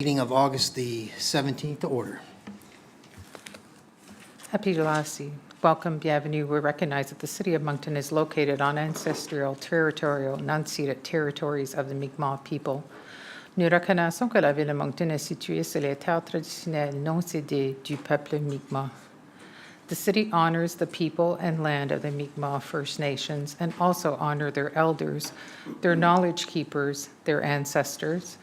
meeting of August the 17th to order. Happy Lassie. Welcome, bienvenue. We recognize that the City of Moncton is located on ancestral, territorial, and unceded territories of the Mi'kmaq people. Nous reconnaissons que la ville de Moncton est située sur les terres traditionnelles non cédées du peuple Mi'kmaq. The city honors the people and land of the Mi'kmaq First Nations and also honor their elders, their knowledge keepers, their ancestors,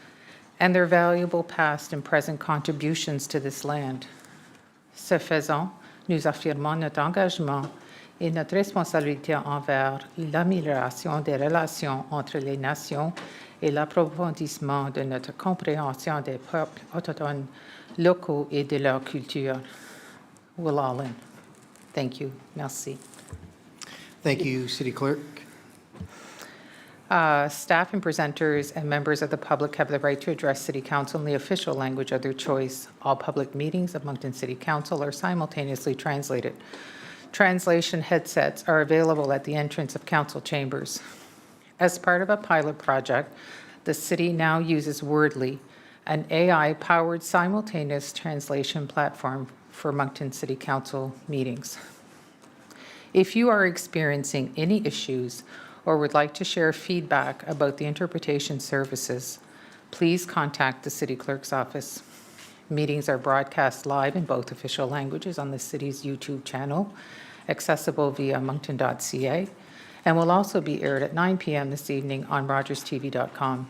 and their valuable past and present contributions to this land. Ce faisant, nous affirmons notre engagement et notre responsabilité envers l'amélioration des relations entre les nations et l'approfondissement de notre compréhension des peuples autochtones locaux et de leur culture. Will Allen. Thank you. Merci. Thank you, City Clerk. Staff and presenters and members of the public have the right to address City Council in the official language of their choice. All public meetings of Moncton City Council are simultaneously translated. Translation headsets are available at the entrance of council chambers. As part of a pilot project, the city now uses Wordly, an AI-powered simultaneous translation platform for Moncton City Council meetings. If you are experiencing any issues or would like to share feedback about the interpretation services, please contact the City Clerk's office. Meetings are broadcast live in both official languages on the city's YouTube channel, accessible via moncton.ca, and will also be aired at 9 p.m. this evening on rogerstv.com.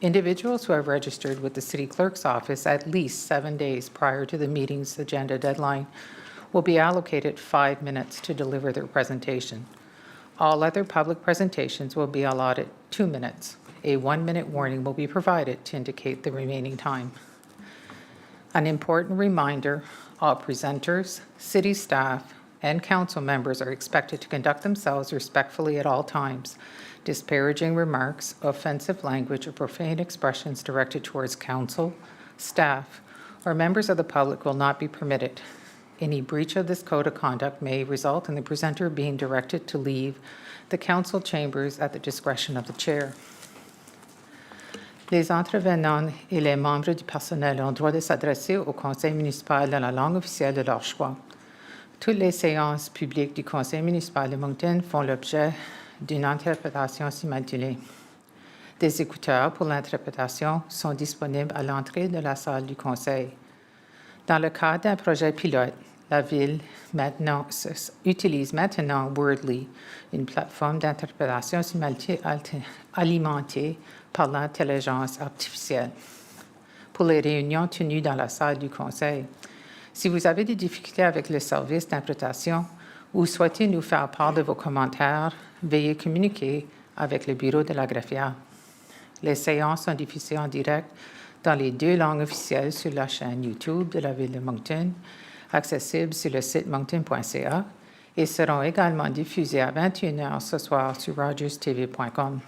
Individuals who have registered with the City Clerk's office at least 7 days prior to the meeting's agenda deadline will be allocated 5 minutes to deliver their presentation. All other public presentations will be allotted 2 minutes. A 1-minute warning will be provided to indicate the remaining time. An important reminder, all presenters, city staff, and council members are expected to conduct themselves respectfully at all times. Disparaging remarks, offensive language, or profane expressions directed towards council, staff, or members of the public will not be permitted. Any breach of this code of conduct may result in the presenter being directed to leave the council chambers at the discretion of the chair. Les intervenants et les membres du personnel ont droit de s'adresser au conseil municipal dans la langue officielle de leur choix. Toutes les séances publiques du conseil municipal de Moncton font l'objet d'une interprétation simultanée. Des écouteurs pour l'interprétation sont disponibles à l'entrée de la salle du conseil. Dans le cadre d'un projet pilote, la Ville utilise maintenant Wordly, une plateforme d'interprétation simultanée alimentée par l'intelligence artificielle, pour les réunions tenues dans la salle du conseil. Si vous avez des difficultés avec le service d'interprétation ou souhaitez nous faire part de vos commentaires, veuillez communiquer avec le bureau de la greffière. Les séances sont diffusées en direct dans les 2 langues officielles sur la chaîne YouTube de la Ville de Moncton, accessible sur le site moncton.ca, et seront également diffusées à 21h ce soir sur rogerstv.com.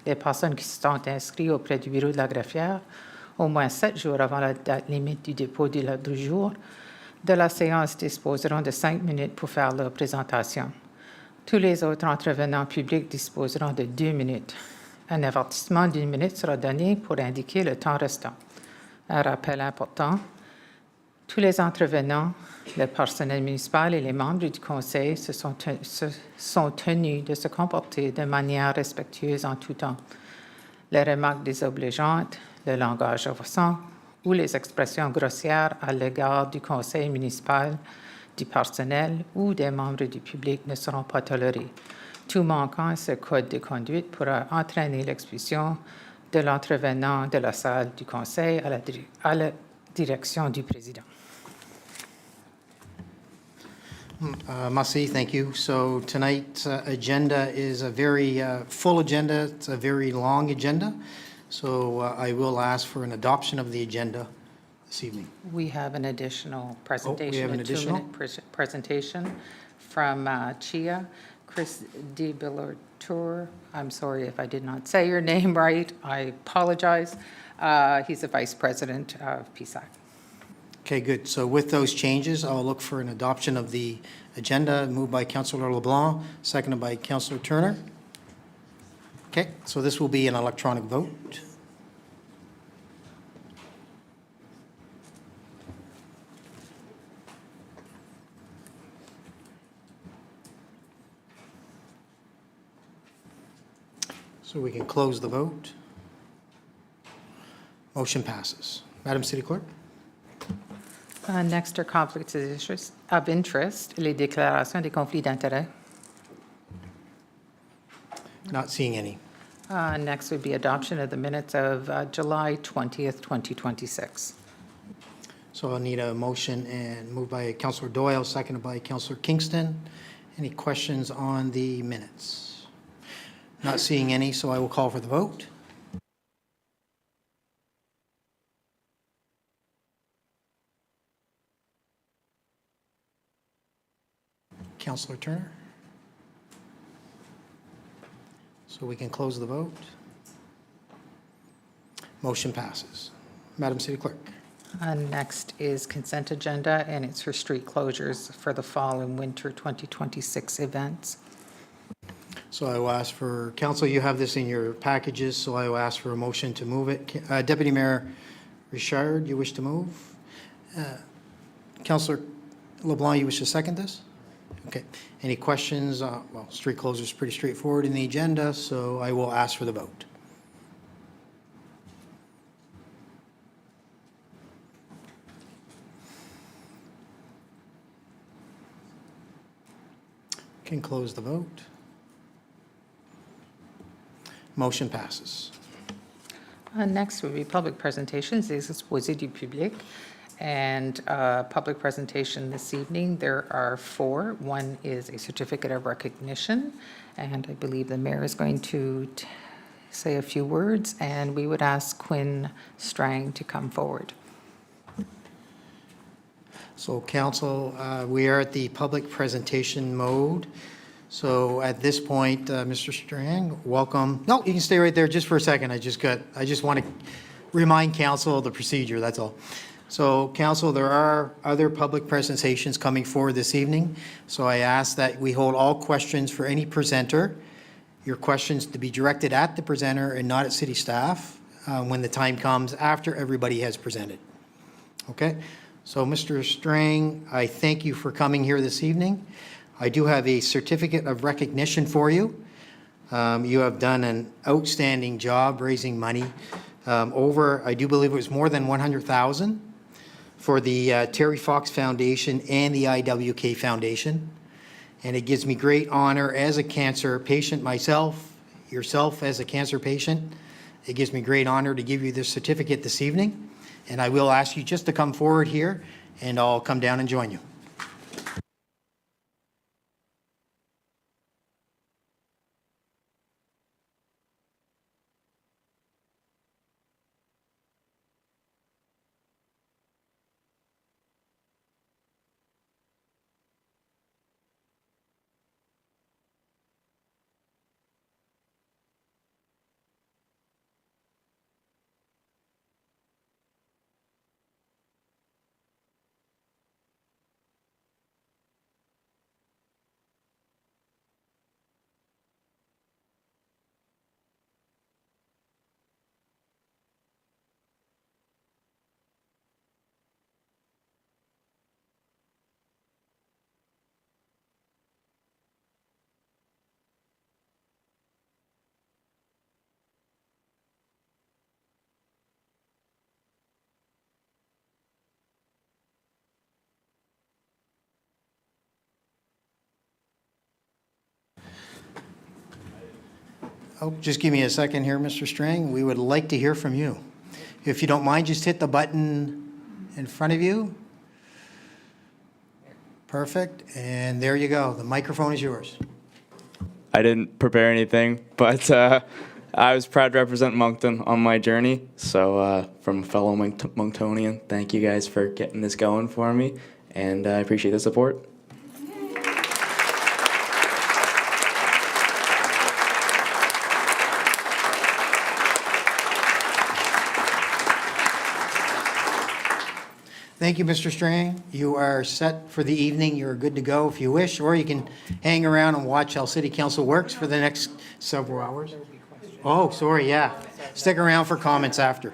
Les personnes qui se sont inscrites auprès du bureau de la greffière au moins 7 jours avant la date limite du dépôt de l'ordre du jour de la séance disposeront de 5 minutes pour faire leur présentation. Tous les autres intervenants publics disposeront de 2 minutes. Un avertissement d'1 minute sera donné pour indiquer le temps restant. Un rappel important, tous les intervenants, le personnel municipal et les membres du conseil sont tenus de se comporter de manière respectueuse en tout temps. Les remarques désobligeantes, le langage offensant ou les expressions grossières à l'égard du conseil municipal, du personnel ou des membres du public ne seront pas tolérés. Tout manquant à ce code de conduite pourra entraîner l'expulsion de l'intervenant de la salle du conseil à la direction du président. Merci, thank you. So tonight's agenda is a very full agenda. It's a very long agenda. So I will ask for an adoption of the agenda this evening. We have an additional presentation, we have an a additional? 2-minute presentation from Chia, Chris DeBellartour. I'm sorry if I did not say your name right. I apologize. He's the Vice President of PSAC. Okay, good. So with those changes, I'll look for an adoption of the agenda, moved by Councillor LeBlanc, seconded by Councillor Turner. Okay, so this will be an electronic vote. So we can close the vote. Motion passes. Madam City Clerk? Next are conflicts of interest, les déclarations des conflits d'intérêts. Not seeing any. Next would be adoption of the minutes of July 20th, 2026. So I'll need a motion and moved by Councillor Doyle, seconded by Councillor Kingston. Any questions on the minutes? Not seeing any, so I will call for the vote. Councillor Turner? So we can close the vote. Motion passes. Madam City Clerk? Next is consent agenda, and it's for street closures for the fall and winter 2026 events. So I will ask for, council, you have this in your packages, so I will ask for a motion to move it. Deputy Mayor Richard, you wish to move? Councillor LeBlanc, you wish to second this? Okay. Any questions? Well, street closure is pretty straightforward in the agenda, so I will ask for the vote. Can close the vote. Motion passes. Next would be public presentations, des exposés du public. And public presentation this evening, there are 4. One is a certificate of recognition, and I believe the mayor is going to say a few words, and we would ask Quinn Strang to come forward. So council, we are at the public presentation mode. So at this point, Mr. Strang, welcome. No, you can stay right there just for a second. I just want to remind council of the procedure, that's all. So council, there are other public presentations coming forward this evening. So I ask that we hold all questions for any presenter. Your questions to be directed at the presenter and not at city staff when the time comes after everybody has presented. Okay? So Mr. Strang, I thank you for coming here this evening. I do have a certificate of recognition for you. You have done an outstanding job raising money over, I do believe it was more than 100,000 for the Terry Fox Foundation and the IWK Foundation. And it gives me great honor as a cancer patient myself, yourself as a cancer patient. It gives me great honor to give you this certificate this evening. And I will ask you just to come forward here and I'll come down and join you. Oh, just give me a second here, Mr. Strang. We would like to hear from you. If you don't mind, just hit the button in front of you. Perfect. And there you go. The microphone is yours. I didn't prepare anything, but I was proud to represent Moncton on my journey. So from a fellow Monctonian, thank you guys for getting this going for me, and I appreciate the support. Thank you, Mr. Strang. You are set for the evening. You're good to go if you wish, or you can hang around and watch how City Council works for the next several hours. Oh, sorry, yeah. Stick around for comments after.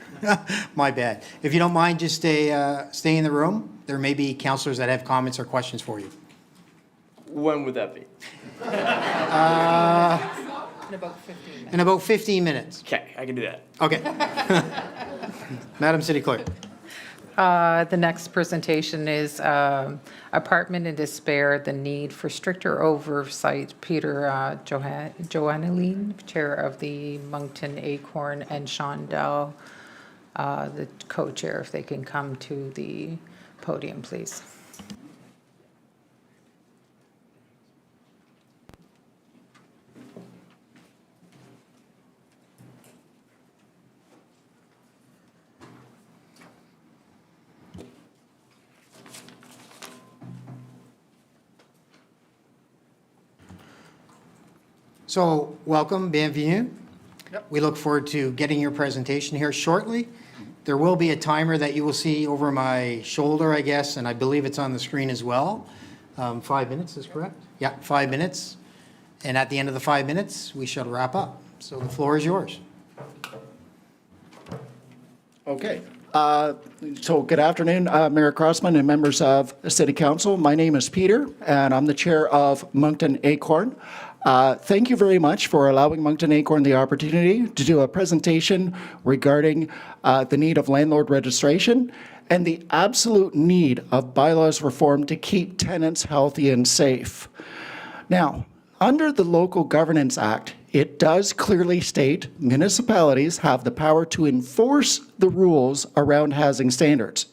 My bad. If you don't mind, just stay in the room. There may be councillors that have comments or questions for you. When would that be? In about 15 minutes. In about 15 minutes. Okay, I can do that. Okay. Madam City Clerk. The next presentation is Apartment in Despair, the Need for Stricter Oversight. Peter Joanneline, Chair of the Moncton Acorn, and Sean Dell, the co-chair, if they can come to the podium, please. So, welcome, bienvenue. We look forward to getting your presentation here shortly. There will be a timer that you will see over my shoulder, I guess, and I believe it's on the screen as well. 5 minutes is correct? Yeah, 5 minutes. And at the end of the 5 minutes, we shall wrap up. So the floor is yours. Okay. So good afternoon, Mayor Crossman and members of City Council. My name is Peter, and I'm the chair of Moncton Acorn. Thank you very much for allowing Moncton Acorn the opportunity to do a presentation regarding the need of landlord registration and the absolute need of bylaws reform to keep tenants healthy and safe. Now, under the Local Governance Act, it does clearly state municipalities have the power to enforce the rules around housing standards.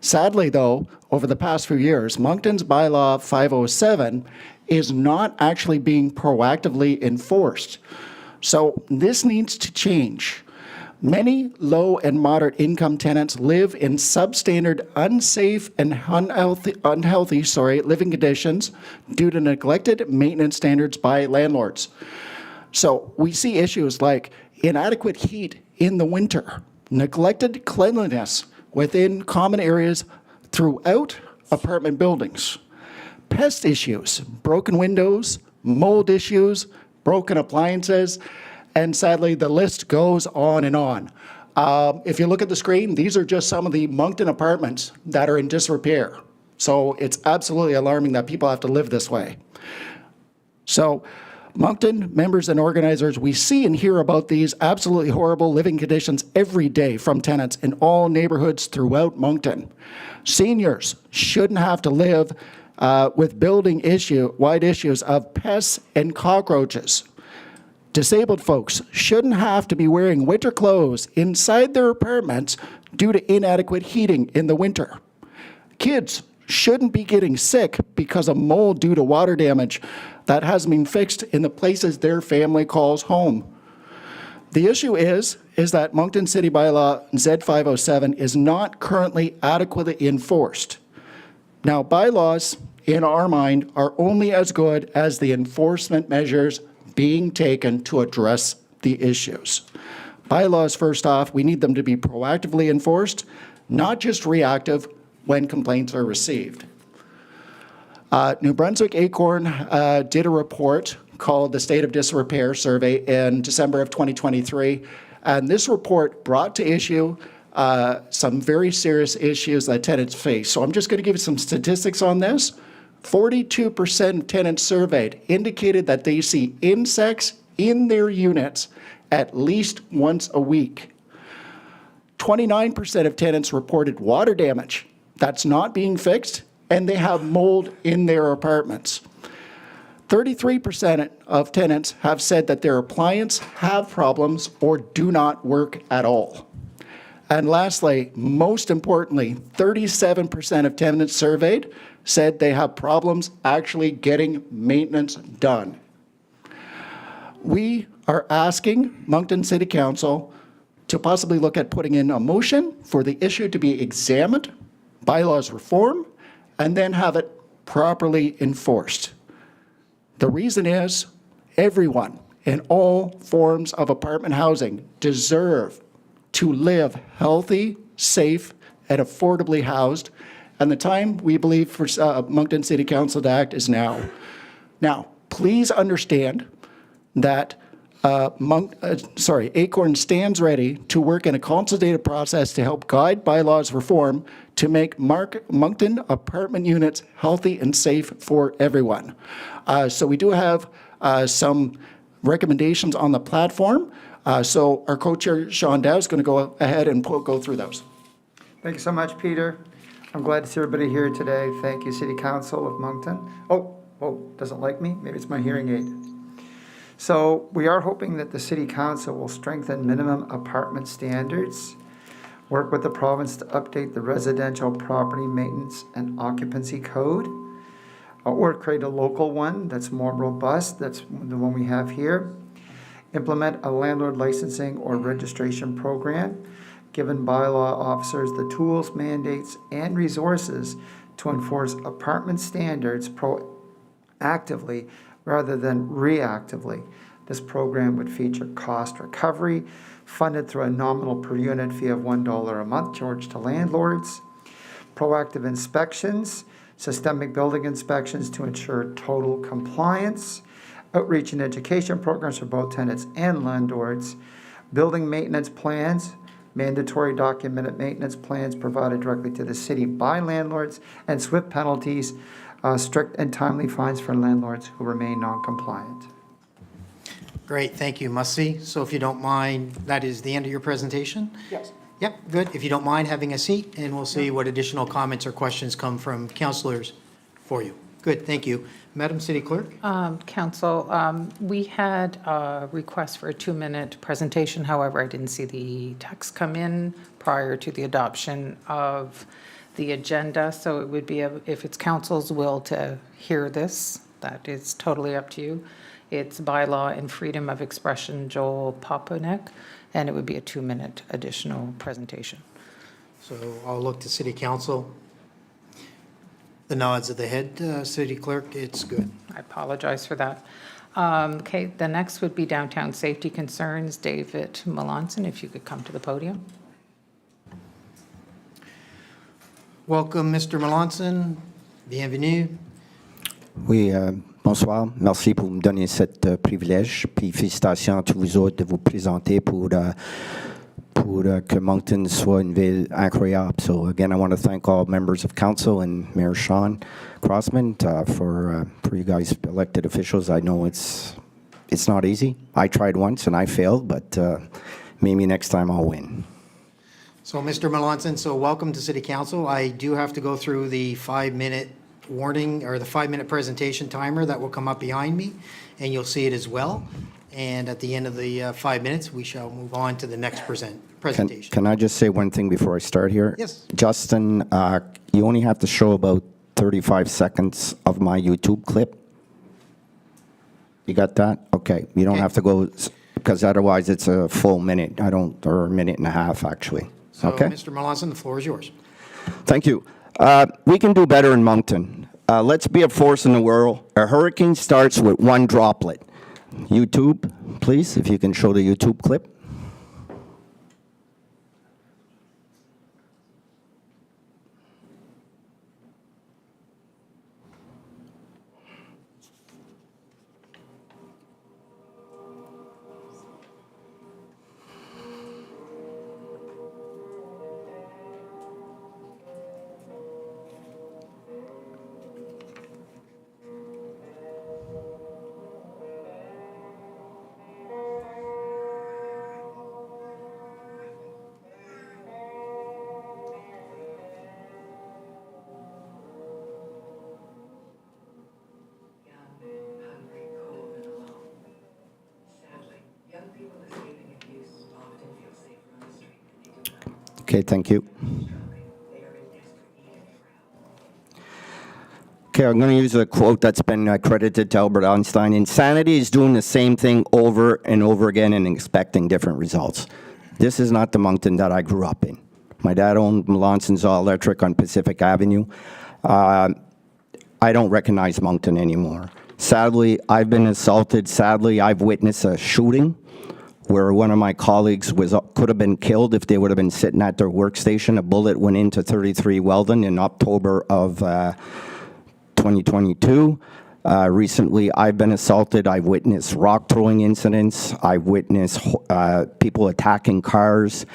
Sadly, though, over the past few years, Moncton's bylaw 507 is not actually being proactively enforced. So this needs to change. Many low and moderate income tenants live in substandard, unsafe, and unhealthy living conditions due to neglected maintenance standards by landlords. So we see issues like inadequate heat in the winter, neglected cleanliness within common areas throughout apartment buildings, pest issues, broken windows, mold issues, broken appliances, and sadly, the list goes on and on. If you look at the screen, these are just some of the Moncton apartments that are in disrepair. So it's absolutely alarming that people have to live this way. So Moncton members and organizers, we see and hear about these absolutely horrible living conditions every day from tenants in all neighborhoods throughout Moncton. Seniors shouldn't have to live with building-wide issues of pests and cockroaches. Disabled folks shouldn't have to be wearing winter clothes inside their apartments due to inadequate heating in the winter. Kids shouldn't be getting sick because of mold due to water damage that hasn't been fixed in the places their family calls home. The issue is that Moncton City Bylaw Z507 is not currently adequately enforced. Now, bylaws, in our mind, are only as good as the enforcement measures being taken to address the issues. Bylaws, first off, we need them to be proactively enforced, not just reactive when complaints are received. New Brunswick Acorn did a report called the State of Disrepair Survey in December of 2023, and this report brought to issue some very serious issues that tenants face. So I'm just going to give you some statistics on this. 42% of tenants surveyed indicated that they see insects in their units at least once a week. 29% of tenants reported water damage that's not being fixed, and they have mold in their apartments. 33% of tenants have said that their appliances have problems or do not work at all. And lastly, most importantly, 37% of tenants surveyed said they have problems actually getting maintenance done. We are asking Moncton City Council to possibly look at putting in a motion for the issue to be examined, bylaws reform, and then have it properly enforced. The reason is everyone in all forms of apartment housing deserve to live healthy, safe, and affordably housed. And the time, we believe, for Moncton City Council to act is now. Now, please understand that Acorn stands ready to work in a consultative process to help guide bylaws reform to make Moncton apartment units healthy and safe for everyone. So we do have some recommendations on the platform. So our co-chair, Sean Dow, is going to go ahead and go through those. Thank you so much, Peter. I'm glad to see everybody here today. Thank you, City Council of Moncton. Oh, doesn't like me? Maybe it's my hearing aid. So we are hoping that the City Council will strengthen minimum apartment standards, work with the province to update the residential property maintenance and occupancy code, or create a local one that's more robust. That's the one we have here. Implement a landlord licensing or registration program, given bylaw officers the tools, mandates, and resources to enforce apartment standards proactively rather than reactively. This program would feature cost recovery, funded through a nominal per unit fee of $1 a month charged to landlords, proactive inspections, systemic building inspections to ensure total compliance, outreach and education programs for both tenants and landlords, building maintenance plans, mandatory documented maintenance plans provided directly to the city by landlords, and swift penalties, strict and timely fines for landlords who remain non-compliant. Great, thank you, Mussy. So if you don't mind, that is the end of your presentation? Yes. Yep, good. If you don't mind having a seat, and we'll see what additional comments or questions come from councillors for you. Good, thank you. Madam City Clerk? Council, we had a request for a 2-minute presentation. However, I didn't see the text come in prior to the adoption of the agenda. So it would be, if it's council's will to hear this, that is totally up to you. It's bylaw and freedom of expression, Joel Papanek, and it would be a 2-minute additional presentation. So I'll look to City Council. The nods of the head, City Clerk, it's good. I apologize for that. Okay, the next would be downtown safety concerns. David Melanson, if you could come to the podium. Welcome, Mr. Melanson. Bienvenue. Oui, bonsoir. Merci pour me donner cet privilège. Puis félicitations à tous vous autres de vous présenter pour que Moncton soit une ville incroyable. So again, I want to thank all members of council and Mayor Sean Crossman for you guys elected officials. I know it's not easy. I tried once and I failed, but maybe next time I'll win. So, Mr. Melanson, so welcome to City Council. I do have to go through the 5-minute warning or the 5-minute presentation timer that will come up behind me, and you'll see it as well. And at the end of the 5 minutes, we shall move on to the next presentation. Can I just say one thing before I start here? Yes. Justin, you only have to show about 35 seconds of my YouTube clip. You got that? Okay. You don't Okay. have to go, because otherwise it's a full minute. Or a minute and a half, actually. So, Okay? Mr. Melanson, the floor is yours. Thank you. We can do better in Moncton. Let's be a force in the world. A hurricane starts with one droplet. YouTube, please, if you can show the YouTube clip. Hungry, cold, and alone. Sadly, young people escaping abuse often feel safer on the street than they do at home. Okay, thank you. They are in desperate need of your help. Okay, I'm going to use a quote that's been credited to Albert Einstein. Insanity is doing the same thing over and over again and expecting different results. This is not the Moncton that I grew up in. My dad owned Melanson's All Electric on Pacific Avenue. I don't recognize Moncton anymore. Sadly, I've been assaulted. Sadly, I've witnessed a shooting where one of my colleagues could have been killed if they would have been sitting at their workstation. A bullet went into 33 Weldon in October of 2022. Recently, I've been assaulted. I've witnessed rock throwing incidents. I've witnessed people attacking cars.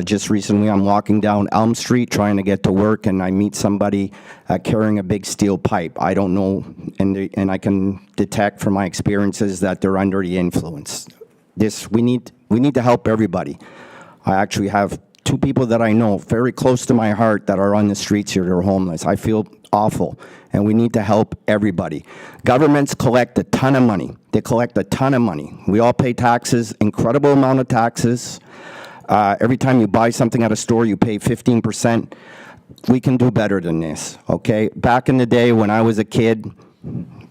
Just recently, I'm walking down Elm Street trying to get to work, and I meet somebody carrying a big steel pipe. I don't know, and I can detect from my experiences that they're under the influence. We need to help everybody. I actually have 2 people that I know very close to my heart that are on the streets here. They're homeless. I feel awful, and we need to help everybody. Governments collect a ton of money. They collect a ton of money. We all pay taxes, incredible amount of taxes. Every time you buy something at a store, you pay 15%. We can do better than this, okay? Back in the day when I was a kid,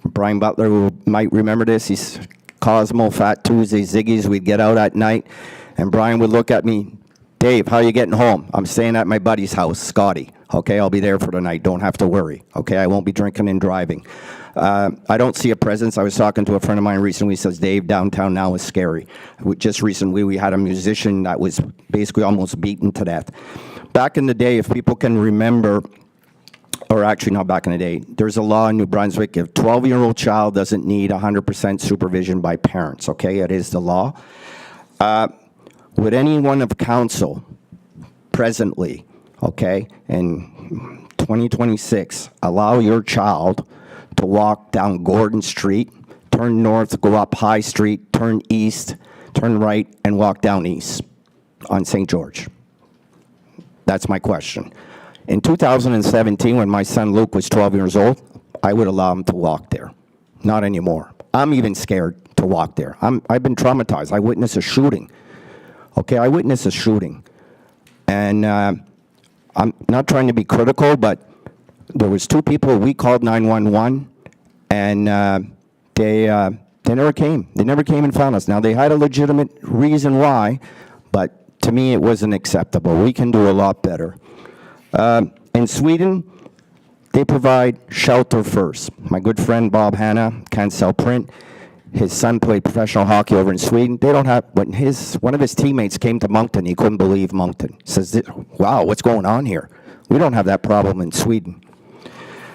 Brian Butler might remember this. He's Cosmo, Fat Tuesday, Ziggy's. We'd get out at night, and Brian would look at me, Dave, how you getting home? I'm staying at my buddy's house, Scotty. Okay, I'll be there for the night. Don't have to worry. Okay, I won't be drinking and driving. I don't see a presence. I was talking to a friend of mine recently. He says, Dave, downtown now is scary. Just recently, we had a musician that was basically almost beaten to death. Back in the day, if people can remember, or actually not back in the day, there's a law in New Brunswick. If a 12-year-old child doesn't need 100% supervision by parents, okay, it is the law. Would anyone of council presently, okay, in 2026, allow your child to walk down Gordon Street, turn north, go up High Street, turn east, turn right, and walk down east on St. George? That's my question. In 2017, when my son Luke was 12 years old, I would allow him to walk there. Not anymore. I'm even scared to walk there. I've been traumatized. I witnessed a shooting. Okay, I witnessed a shooting. And I'm not trying to be critical, but there was 2 people, we called 911, and they never came. They never came and found us. Now, they had a legitimate reason why, but to me, it wasn't acceptable. We can do a lot better. In Sweden, they provide shelter first. My good friend Bob Hanna, Cancel Print, his son played professional hockey over in Sweden. They don't have, when one of his teammates came to Moncton, he couldn't believe Moncton. He says, wow, what's going on here? We don't have that problem in Sweden.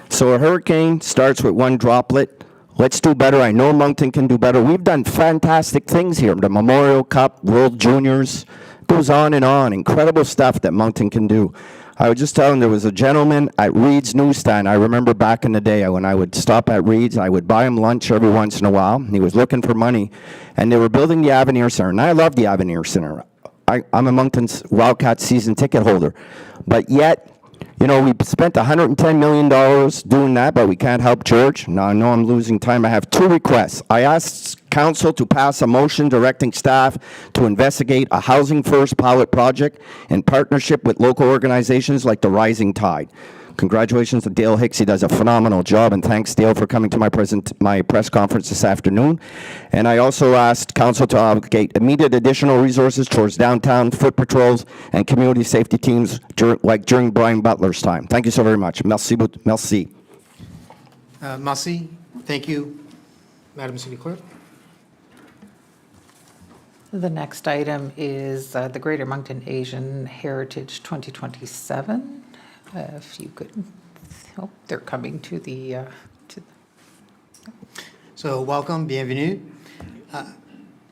So a hurricane starts with 1 droplet. Let's do better. I know Moncton can do better. We've done fantastic things here. The Memorial Cup, World Juniors, goes on and on. Incredible stuff that Moncton can do. I was just telling, there was a gentleman at Reed's newsstand. I remember back in the day when I would stop at Reed's, I would buy him lunch every once in a while. He was looking for money, and they were building the Avenir Center, and I love the Avenir Center. I'm a Moncton's Wildcat season ticket holder, but yet, you know, we spent $110 million doing that, but we can't help George. Now, I know I'm losing time. I have 2 requests. I asked council to pass a motion directing staff to investigate a Housing First pilot project in partnership with local organizations like the Rising Tide. Congratulations to Dale Hicks. He does a phenomenal job, and thanks, Dale, for coming to my press conference this afternoon. And I also asked council to allocate immediate additional resources towards downtown foot patrols and community safety teams during Brian Butler's time. Thank you so very much. Merci. Merci. Merci. Thank you, Madam City Clerk. The next item is the Greater Moncton Asian Heritage 2027. If you could, oh, they're coming to the, So welcome, bienvenue.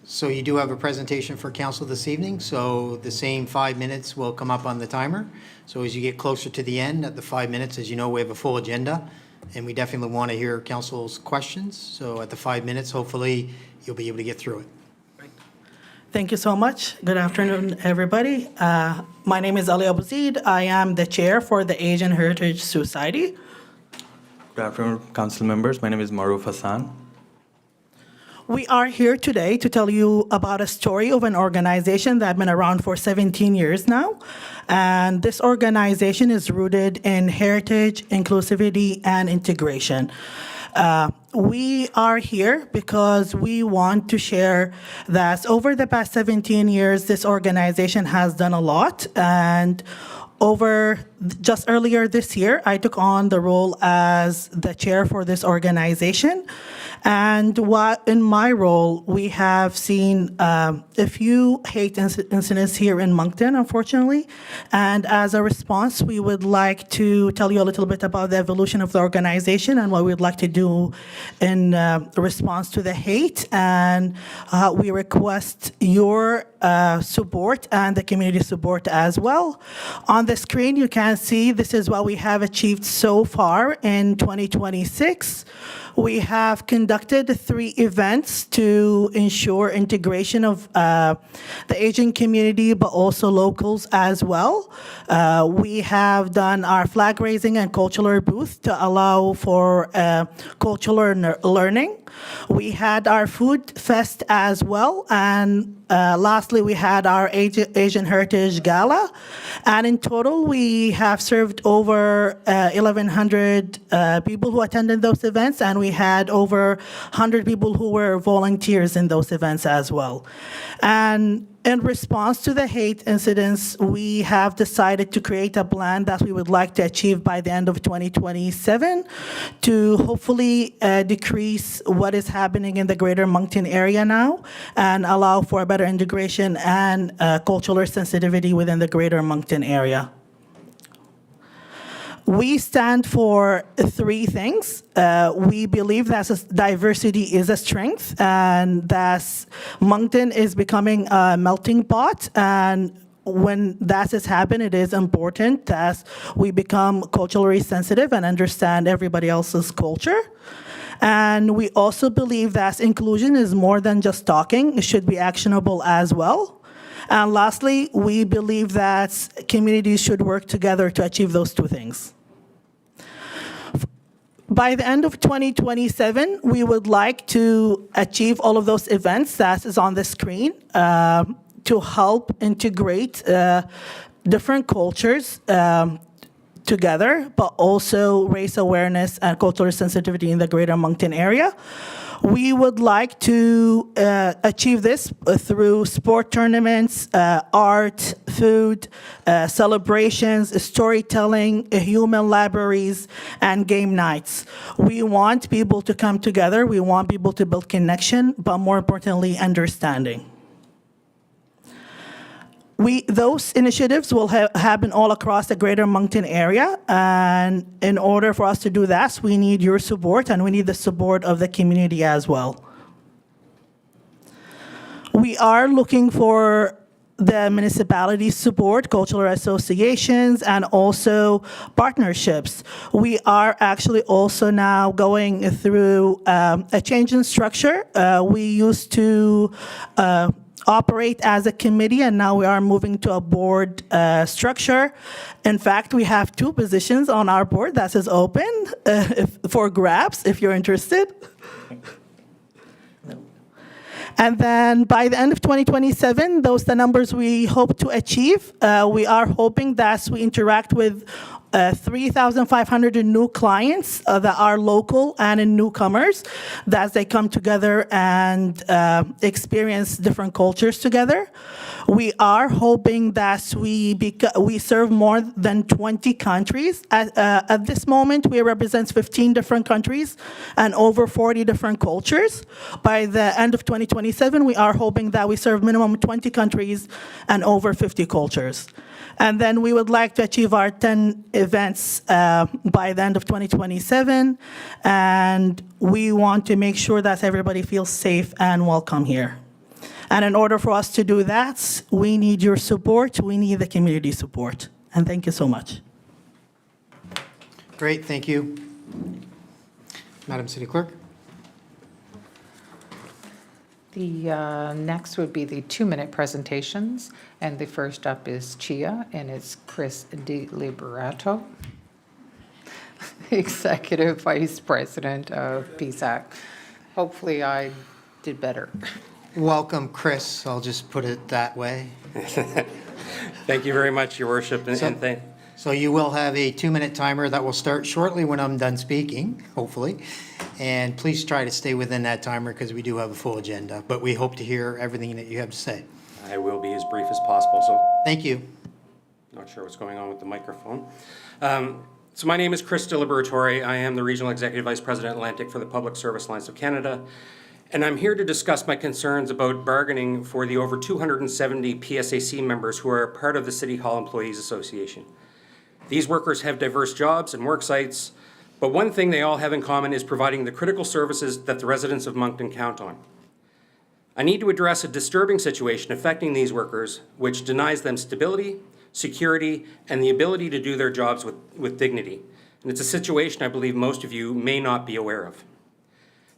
So you do have a presentation for council this evening, so the same 5 minutes will come up on the timer. So as you get closer to the end, at the 5 minutes, as you know, we have a full agenda, and we definitely want to hear council's questions. So at the 5 minutes, hopefully, you'll be able to get through it. Thank you so much. Good afternoon, everybody. My name is Ali Abouzid. I am the chair for the Asian Heritage Society. Good afternoon, council members. My name is Maruf Hassan. We are here today to tell you about a story of an organization that's been around for 17 years now. And this organization is rooted in heritage, inclusivity, and integration. We are here because we want to share that over the past 17 years, this organization has done a lot. And Just earlier this year, I took on the role as the chair for this organization. And in my role, we have seen a few hate incidents here in Moncton, unfortunately. And as a response, we would like to tell you a little bit about the evolution of the organization and what we'd like to do in response to the hate. And we request your support and the community support as well. On the screen, you can see this is what we have achieved so far in 2026. We have conducted 3 events to ensure integration of the Asian community, but also locals as well. We have done our flag raising and cultural booth to allow for cultural learning. We had our food fest as well, and lastly, we had our Asian Heritage Gala. And in total, we have served over 1,100 people who attended those events, and we had over 100 people who were volunteers in those events as well. And in response to the hate incidents, we have decided to create a plan that we would like to achieve by the end of 2027 to hopefully decrease what is happening in the greater Moncton area now and allow for a better integration and cultural sensitivity within the greater Moncton area. We stand for 3 things. We believe that diversity is a strength and that Moncton is becoming a melting pot. And when that has happened, it is important that we become culturally sensitive and understand everybody else's culture. And we also believe that inclusion is more than just talking. It should be actionable as well. And lastly, we believe that communities should work together to achieve those 2 things. By the end of 2027, we would like to achieve all of those events that is on the screen to help integrate different cultures together, but also raise awareness and cultural sensitivity in the greater Moncton area. We would like to achieve this through sport tournaments, art, food, celebrations, storytelling, human libraries, and game nights. We want people to come together. We want people to build connection, but more importantly, understanding. Those initiatives will happen all across the greater Moncton area, and in order for us to do that, we need your support, and we need the support of the community as well. We are looking for the municipality's support, cultural associations, and also partnerships. We are actually also now going through a change in structure. We used to operate as a committee, and now we are moving to a board structure. In fact, we have 2 positions on our board that is open for grabs if you're interested. And then by the end of 2027, those are the numbers we hope to achieve. We are hoping that we interact with 3,500 new clients that are local and in newcomers, that they come together and experience different cultures together. We are hoping that we serve more than 20 countries. At this moment, we represent 15 different countries and over 40 different cultures. By the end of 2027, we are hoping that we serve minimum 20 countries and over 50 cultures. And then we would like to achieve our 10 events by the end of 2027. And we want to make sure that everybody feels safe and welcome here. And in order for us to do that, we need your support. We need the community support. And thank you so much. Great, thank you. Madam City Clerk? The next would be the 2-minute presentations, and the first up is Chia, and it's Chris DiLiberato, Executive Vice President of PSAC. Hopefully I did better. Welcome, Chris. I'll just put it that way. Thank you very much, Your Worship, and thank. So you will have a 2-minute timer that will start shortly when I'm done speaking, hopefully. And please try to stay within that timer because we do have a full agenda, but we hope to hear everything that you have to say. I will be as brief as possible. So, Thank you. Not sure what's going on with the microphone. So my name is Chris De Liberatore. I am the Regional Executive Vice President Atlantic for the Public Service Alliance of Canada. And I'm here to discuss my concerns about bargaining for the over 270 PSAC members who are part of the City Hall Employees Association. These workers have diverse jobs and work sites, but one thing they all have in common is providing the critical services that the residents of Moncton count on. I need to address a disturbing situation affecting these workers, which denies them stability, security, and the ability to do their jobs with dignity. And it's a situation I believe most of you may not be aware of.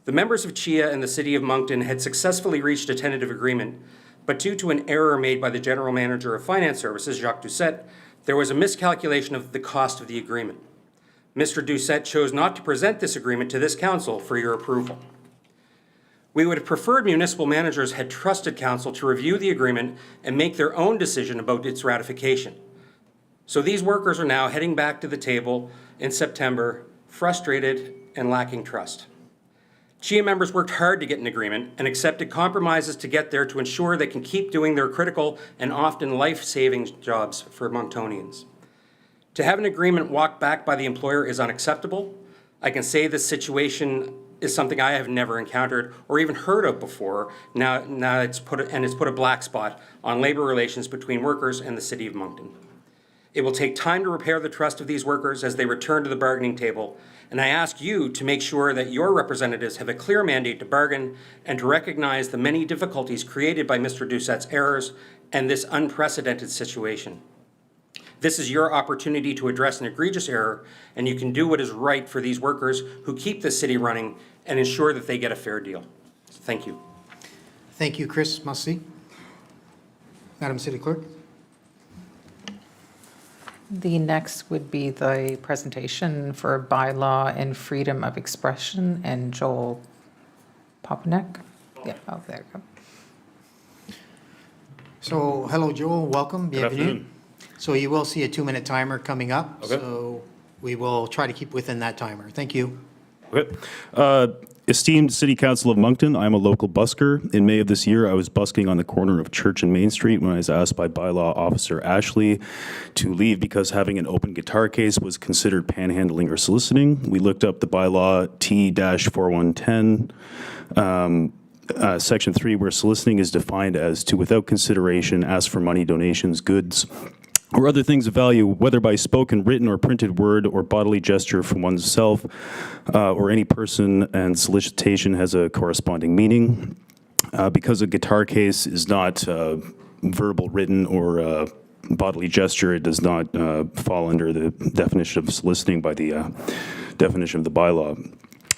The members of CHEA and the City of Moncton had successfully reached a tentative agreement, but due to an error made by the General Manager of Finance Services, Jacques Doucette, there was a miscalculation of the cost of the agreement. Mr. Doucette chose not to present this agreement to this council for your approval. We would have preferred municipal managers had trusted council to review the agreement and make their own decision about its ratification. So these workers are now heading back to the table in September, frustrated and lacking trust. CHEA members worked hard to get an agreement and accepted compromises to get there to ensure they can keep doing their critical and often life-saving jobs for Monctonians. To have an agreement walked back by the employer is unacceptable. I can say this situation is something I have never encountered or even heard of before. Now it's put a black spot on labor relations between workers and the City of Moncton. It will take time to repair the trust of these workers as they return to the bargaining table, and I ask you to make sure that your representatives have a clear mandate to bargain and to recognize the many difficulties created by Mr. Doucette's errors and this unprecedented situation. This is your opportunity to address an egregious error, and you can do what is right for these workers who keep the city running and ensure that they get a fair deal. Thank you. Thank you, Chris. Merci. Madam City Clerk. The next would be the presentation for bylaw and freedom of expression, and Joel Papanek. Yeah, oh, there you go. So, hello, Joel. Welcome. Good Bienvenue. afternoon. So you will see a 2-minute timer coming up. Okay. So we will try to keep within that timer. Thank you. Okay. Esteemed City Council of Moncton, I'm a local busker. In May of this year, I was busking on the corner of Church and Main Street when I was asked by bylaw officer Ashley to leave because having an open guitar case was considered panhandling or soliciting. We looked up the bylaw T-4110, Section 3, where soliciting is defined as to, without consideration, ask for money, donations, goods, or other things of value, whether by spoken, written, or printed word or bodily gesture from oneself or any person, and solicitation has a corresponding meaning. Because a guitar case is not verbal, written, or bodily gesture, it does not fall under the definition of soliciting by the definition of the bylaw.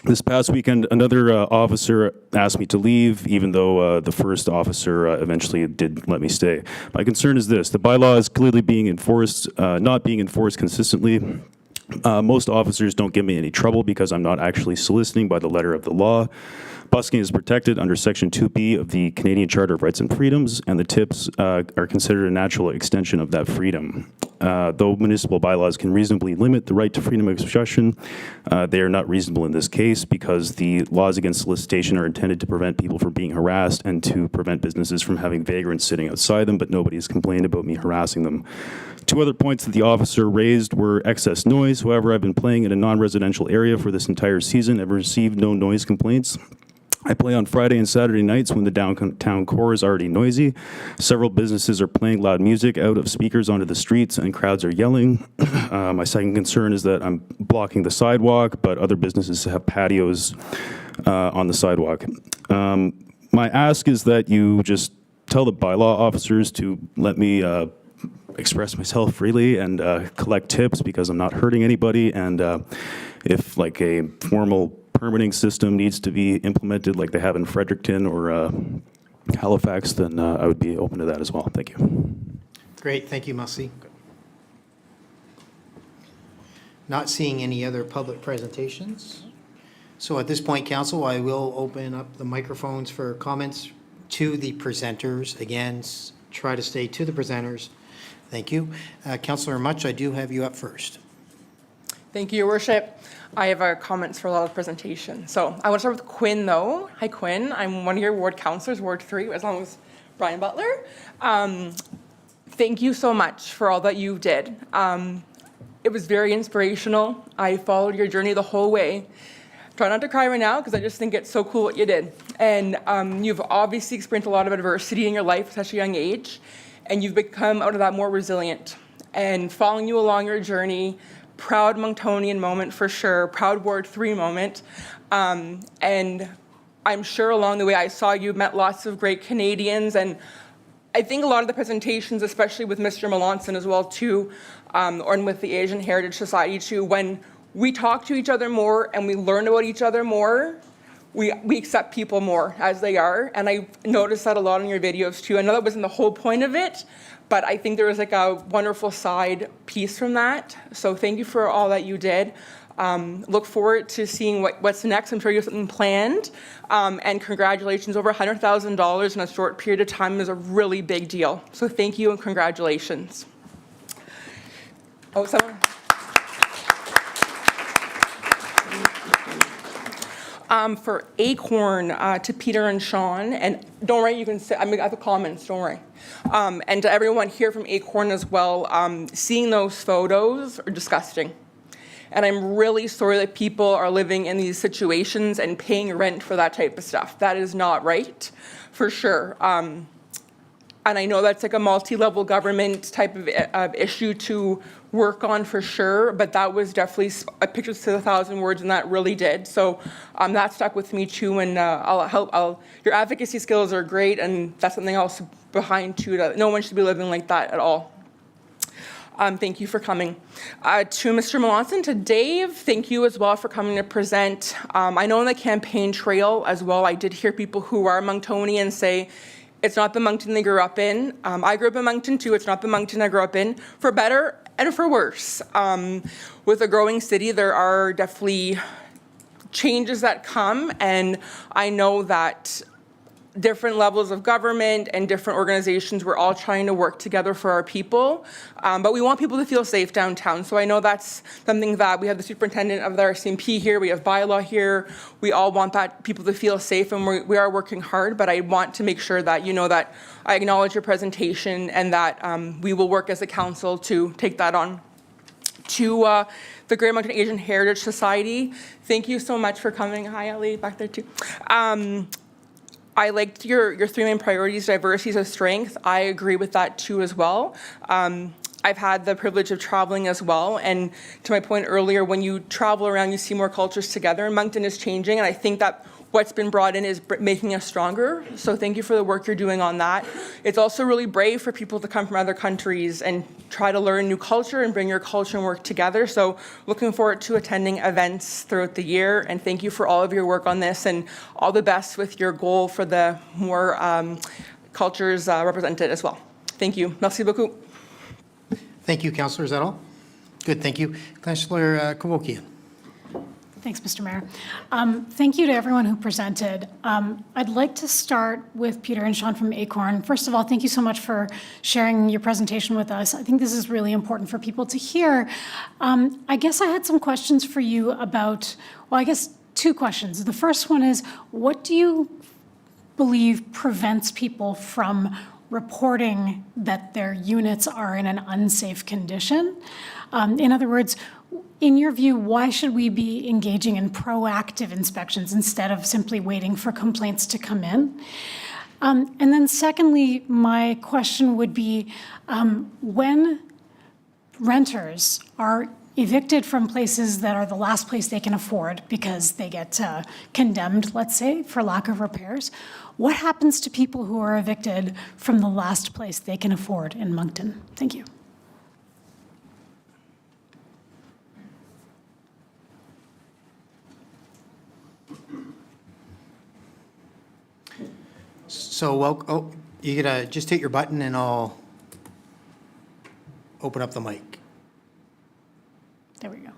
This past weekend, another officer asked me to leave, even though the first officer eventually did let me stay. My concern is this: the bylaw is clearly being enforced, not being enforced consistently. Most officers don't give me any trouble because I'm not actually soliciting by the letter of the law. Busking is protected under Section 2B of the Canadian Charter of Rights and Freedoms, and the tips are considered a natural extension of that freedom. Though municipal bylaws can reasonably limit the right to freedom of expression, they are not reasonable in this case because the laws against solicitation are intended to prevent people from being harassed and to prevent businesses from having vagrants sitting outside them, but nobody has complained about me harassing them. Two other points that the officer raised were excess noise. However, I've been playing in a non-residential area for this entire season. I've received no noise complaints. I play on Friday and Saturday nights when the downtown core is already noisy. Several businesses are playing loud music out of speakers onto the streets and crowds are yelling. My second concern is that I'm blocking the sidewalk, but other businesses have patios on the sidewalk. My ask is that you just tell the bylaw officers to let me express myself freely and collect tips because I'm not hurting anybody. And if like a formal permitting system needs to be implemented like they have in Fredericton or Halifax, then I would be open to that as well. Thank you. Great. Thank you, Masi. Not seeing any other public presentations. So at this point, Council, I will open up the microphones for comments to the presenters. Again, try to stay to the presenters. Thank you. Councillor Much, I do have you up first. Thank you, Your Worship. I have comments for a lot of presentation. So I want to start with Quinn, though. Hi, Quinn. I'm one of your ward councillors, Ward 3, as long as Brian Butler. thank you so much for all that you did. It was very inspirational. I followed your journey the whole way. Try not to cry right now because I just think it's so cool what you did. And you've obviously experienced a lot of adversity in your life at such a young age, and you've become out of that more resilient. And following you along your journey, proud Monctonian moment for sure, proud Ward 3 moment. And I'm sure along the way I saw you met lots of great Canadians, and I think a lot of the presentations, especially with Mr. Melanson as well too, and with the Asian Heritage Society too, when we talk to each other more and we learn about each other more, we accept people more as they are. And I noticed that a lot in your videos too. I know that wasn't the whole point of it, but I think there was like a wonderful side piece from that. So thank you for all that you did. Look forward to seeing what's next. I'm sure you have something planned. And congratulations, over $100,000 in a short period of time is a really big deal. So thank you and congratulations. Oh, someone? For Acorn, to Peter and Sean, and don't worry, you can say, I got the comments, don't worry. And to everyone here from Acorn as well, seeing those photos are disgusting. And I'm really sorry that people are living in these situations and paying rent for that type of stuff. That is not right, for sure. And I know that's like a multi-level government type of issue to work on for sure, but that was definitely a picture to 1,000 words, and that really did. So that stuck with me too, and I'll help. Your advocacy skills are great, and that's something else behind too. That no one should be living like that at all. Thank you for coming. To Mr. Melanson, to Dave, thank you as well for coming to present. I know on the campaign trail as well, I did hear people who are Monctonians say, it's not the Moncton they grew up in. I grew up in Moncton too. It's not the Moncton I grew up in, for better and for worse. With a growing city, there are definitely changes that come, and I know that different levels of government and different organizations, we're all trying to work together for our people, but we want people to feel safe downtown. So I know that's something that we have the superintendent of the RCMP here, we have bylaw here, we all want that people to feel safe, and we are working hard, but I want to make sure that you know that I acknowledge your presentation and that we will work as a council to take that on. To the Greater Moncton Asian Heritage Society, thank you so much for coming. Hi, Ali, back there too. I liked your three main priorities, diversity as a strength. I agree with that too as well. I've had the privilege of traveling as well, and to my point earlier, when you travel around, you see more cultures together, and Moncton is changing, and I think that what's been brought in is making us stronger. So thank you for the work you're doing on that. It's also really brave for people to come from other countries and try to learn new culture and bring your culture and work together. So looking forward to attending events throughout the year, and thank you for all of your work on this, and all the best with your goal for the more cultures represented as well. Thank you. Merci beaucoup. Thank you, Councillor. Is that all? Good, thank you. Councillor Kawokian. Thanks, Mr. Mayor. Thank you to everyone who presented. I'd like to start with Peter and Sean from Acorn. First of all, thank you so much for sharing your presentation with us. I think this is really important for people to hear. I guess I had some questions for you about, well, I guess two questions. The first one is, what do you believe prevents people from reporting that their units are in an unsafe condition? In other words, in your view, why should we be engaging in proactive inspections instead of simply waiting for complaints to come in? And then secondly, my question would be, when renters are evicted from places that are the last place they can afford because they get condemned, let's say, for lack of repairs, what happens to people who are evicted from the last place they can afford in Moncton? Thank you. So, well, oh, you gotta just hit your button and I'll open up the mic. There we go.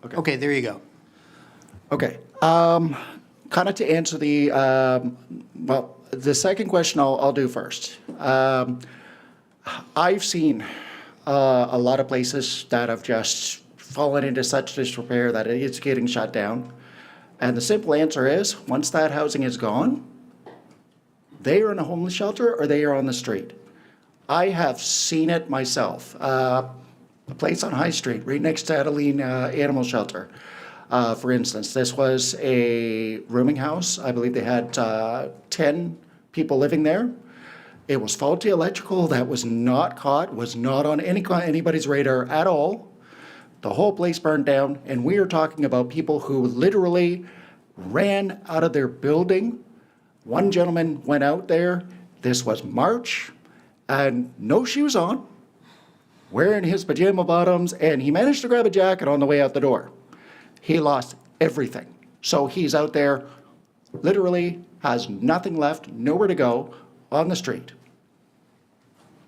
Okay, there you go. Okay. Kind of to answer the, well, the second question I'll do first. I've seen a lot of places that have just fallen into such disrepair that it's getting shut down. And the simple answer is, once that housing is gone, they are in a homeless shelter or they are on the street. I have seen it myself. A place on High Street, right next to Adeline Animal Shelter. For instance, this was a rooming house. I believe they had 10 people living there. It was faulty electrical that was not caught, was not on anybody's radar at all. The whole place burned down, and we are talking about people who literally ran out of their building. One gentleman went out there, this was March, and no shoes on, wearing his pajama bottoms, and he managed to grab a jacket on the way out the door. He lost everything. So he's out there, literally has nothing left, nowhere to go, on the street.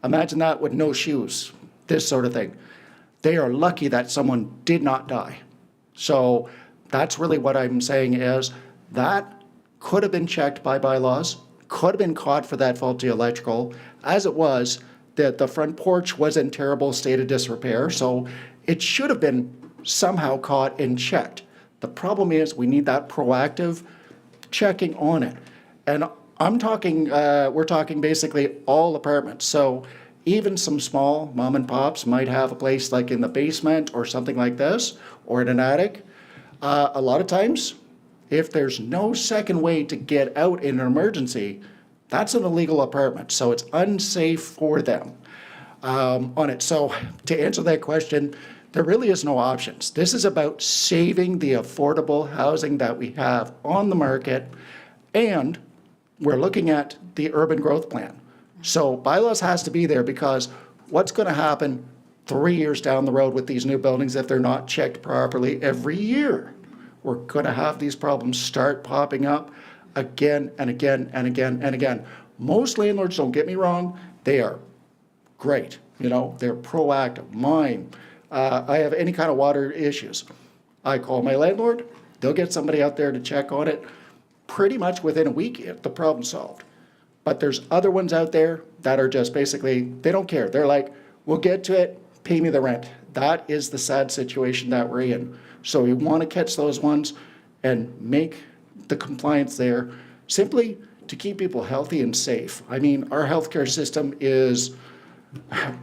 Imagine that with no shoes, this sort of thing. They are lucky that someone did not die. So that's really what I'm saying is that could have been checked by bylaws, could have been caught for that faulty electrical. As it was, the front porch was in terrible state of disrepair, so it should have been somehow caught and checked. The problem is we need that proactive checking on it. And I'm talking, we're talking basically all apartments. So even some small mom and pops might have a place like in the basement or something like this, or in an attic. A lot of times, if there's no second way to get out in an emergency, that's an illegal apartment. So it's unsafe for them on it. So to answer that question, there really is no options. This is about saving the affordable housing that we have on the market, and we're looking at the urban growth plan. So bylaws has to be there because what's going to happen 3 years down the road with these new buildings if they're not checked properly every year? We're going to have these problems start popping up again and again and again and again. Most landlords, don't get me wrong, they are great. You know, they're proactive. Mine, I have any kind of water issues. I call my landlord, they'll get somebody out there to check on it. Pretty much within a week, the problem's solved. But there's other ones out there that are just basically, they don't care. They're like, we'll get to it, pay me the rent. That is the sad situation that we're in. So we want to catch those ones and make the compliance there simply to keep people healthy and safe. I mean, our healthcare system is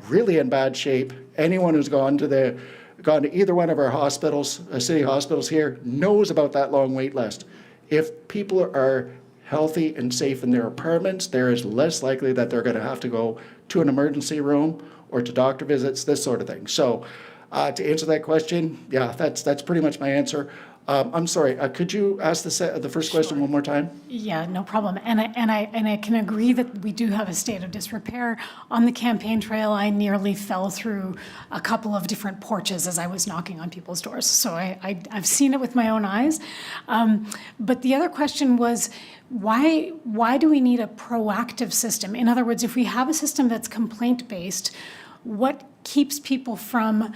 really in bad shape. Anyone who's gone to either one of our hospitals, city hospitals here, knows about that long wait list. If people are healthy and safe in their apartments, there is less likely that they're going to have to go to an emergency room or to doctor visits, this sort of thing. So to answer that question, yeah, that's pretty much my answer. I'm sorry, could you ask the first question one more time? Yeah, no problem. And I can agree that we do have a state of disrepair. On the campaign trail, I nearly fell through a couple of different porches as I was knocking on people's doors. So I've seen it with my own eyes. But the other question was, why do we need a proactive system? In other words, if we have a system that's complaint-based, what keeps people from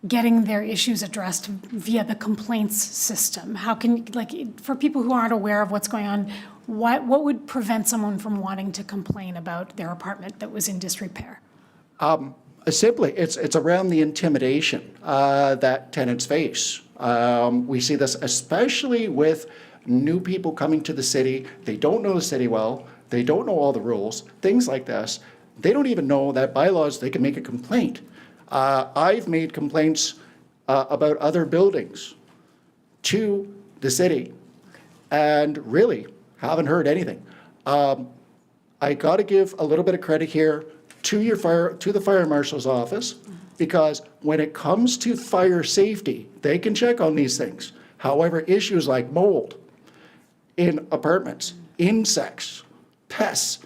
getting their issues addressed via the complaints system? How can, like, for people who aren't aware of what's going on, what would prevent someone from wanting to complain about their apartment that was in disrepair? Simply, it's around the intimidation that tenants face. We see this especially with new people coming to the city. They don't know the city well. They don't know all the rules, things like this. They don't even know that bylaws, they can make a complaint. I've made complaints about other buildings to the city and really haven't heard anything. I got to give a little bit of credit here to the fire marshal's office, because when it comes to fire safety, they can check on these things. However, issues like mold in apartments, insects, pests,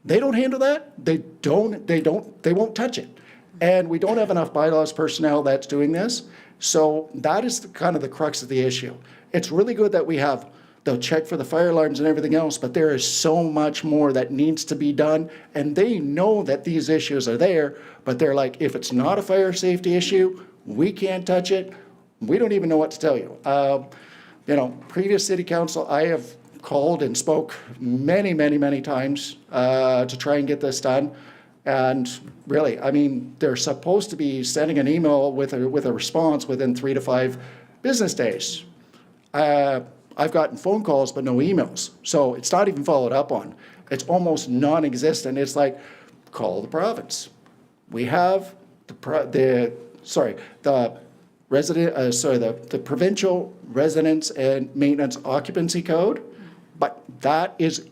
they don't handle that. They won't touch it. And we don't have enough bylaws personnel that's doing this. So that is kind of the crux of the issue. It's really good that they'll check for the fire alarms and everything else, but there is so much more that needs to be done. And they know that these issues are there, but they're like, if it's not a fire safety issue, we can't touch it. We don't even know what to tell you. Previous city council, I have called and spoke many, many, many times to try and get this done. And really, I mean, they're supposed to be sending an email with a response within 3 to 5 business days. I've gotten phone calls, but no emails. So it's not even followed up on. It's almost non-existent. It's like call the province. We have the provincial residence and maintenance occupancy code, but that is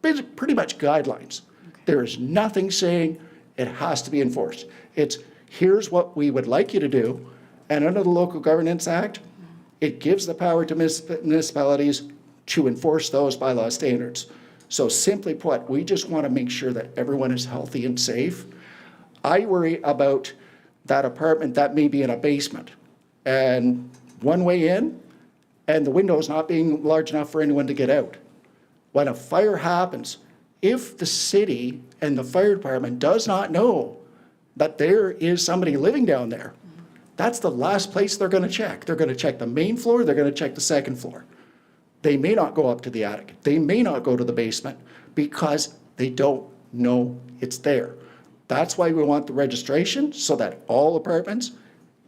pretty much guidelines. There is nothing saying it has to be enforced. It's here's what we would like you to do, and under the Local Governance Act, it gives the power to municipalities to enforce those bylaw standards. So simply put, we just want to make sure that everyone is healthy and safe. I worry about that apartment that may be in a basement and one way in and the windows not being large enough for anyone to get out. When a fire happens, if the city and the fire department does not know that there is somebody living down there, that's the last place they're going to check. They're going to check the main floor, they're going to check the second floor. They may not go up to the attic. They may not go to the basement because they don't know it's there. That's why we want the registration, so that all apartments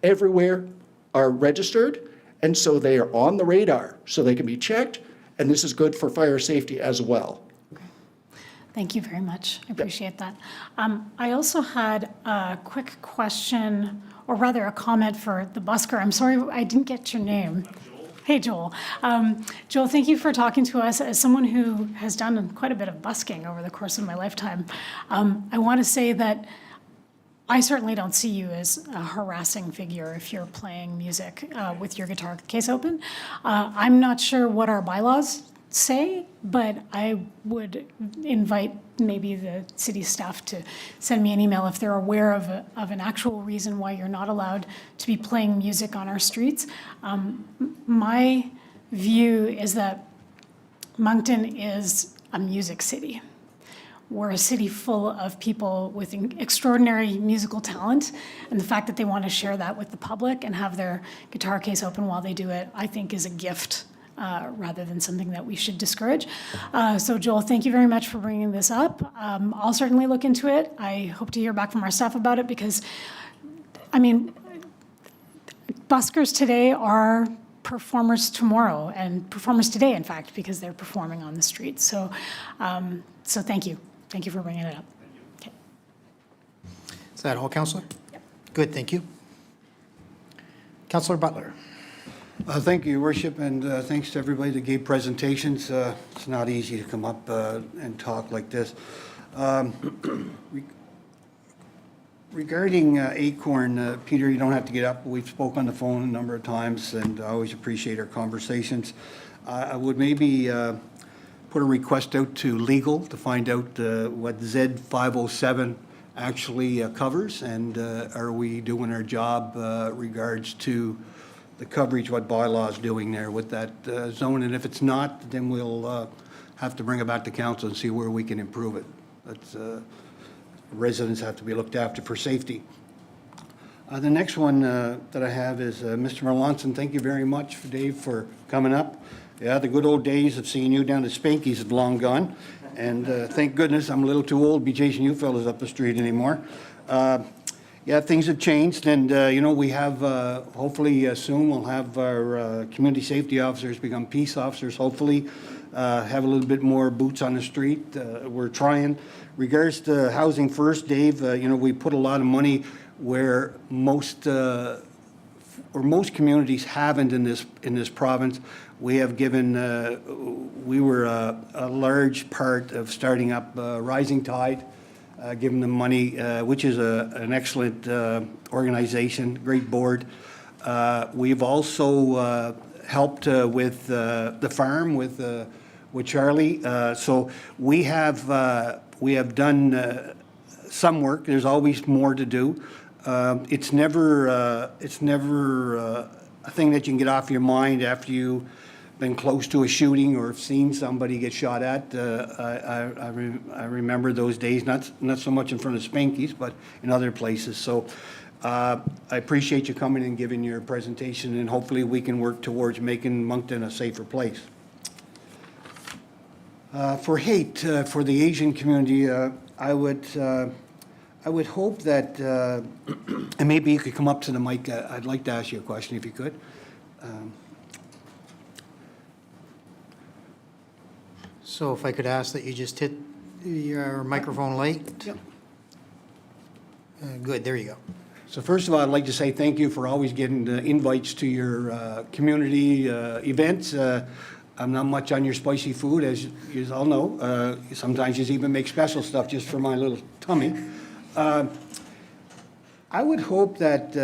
everywhere are registered, and so they are on the radar, so they can be checked, and this is good for fire safety as well. Thank you very much. I appreciate that. I also had a quick question, or rather a comment for the busker. I'm sorry I didn't get your name. Hey, Joel. Joel, thank you for talking to us. As someone who has done quite a bit of busking over the course of my lifetime, I want to say that I certainly don't see you as a harassing figure if you're playing music with your guitar case open. I'm not sure what our bylaws say, but I would invite maybe the city staff to send me an email if they're aware of an actual reason why you're not allowed to be playing music on our streets. My view is that Moncton is a music city. We're a city full of people with extraordinary musical talent, and the fact that they want to share that with the public and have their guitar case open while they do it, I think is a gift rather than something that we should discourage. So Joel, thank you very much for bringing this up. I'll certainly look into it. I hope to hear back from our staff about it because, I mean, buskers today are performers tomorrow and performers today, in fact, because they're performing on the streets. So, so thank you. Thank you for bringing it up. Okay. Is that all, Councillor? Yep. Good, thank you. Councillor Butler. Thank you, Your Worship, and thanks to everybody that gave presentations. It's not easy to come up and talk like this. Regarding Acorn, Peter, you don't have to get up. We've spoke on the phone a number of times, and I always appreciate our conversations. I would maybe put a request out to legal to find out what Z507 actually covers, and are we doing our job regards to the coverage, what bylaw is doing there with that zone, and if it's not, then we'll have to bring it back to council and see where we can improve it. That's, residents have to be looked after for safety. The next one that I have is Mr. Merlonson. Thank you very much, Dave, for coming up. Yeah, the good old days of seeing you down at Spanky's have long gone, and thank goodness I'm a little too old to be chasing you fellas up the street anymore. Yeah, things have changed, and you know, we have hopefully soon we'll have our community safety officers become peace officers. Hopefully, have a little bit more boots on the street. We're trying. Regards to Housing First, Dave, you know, we put a lot of money where most communities haven't in this province. We have given. We were a large part of starting up Rising Tide. Giving them money, which is an excellent organization, great board. We've also helped with the farm with Charlie. So we have done some work. There's always more to do. It's never a thing that you can get off your mind after you been close to a shooting or have seen somebody get shot at. I remember those days, not so much in front of Spanky's, but in other places. So I appreciate you coming and giving your presentation, and hopefully we can work towards making Moncton a safer place. For hate, for the Asian community, I would hope that, and maybe you could come up to the mic. I'd like to ask you a question if you could. So if I could ask that you just hit your microphone light. Yep. Good, there you go. So first of all, I'd like to say thank you for always getting the invites to your community events. I'm not much on your spicy food, as you all know. Sometimes you even make special stuff just for my little tummy. I would hope that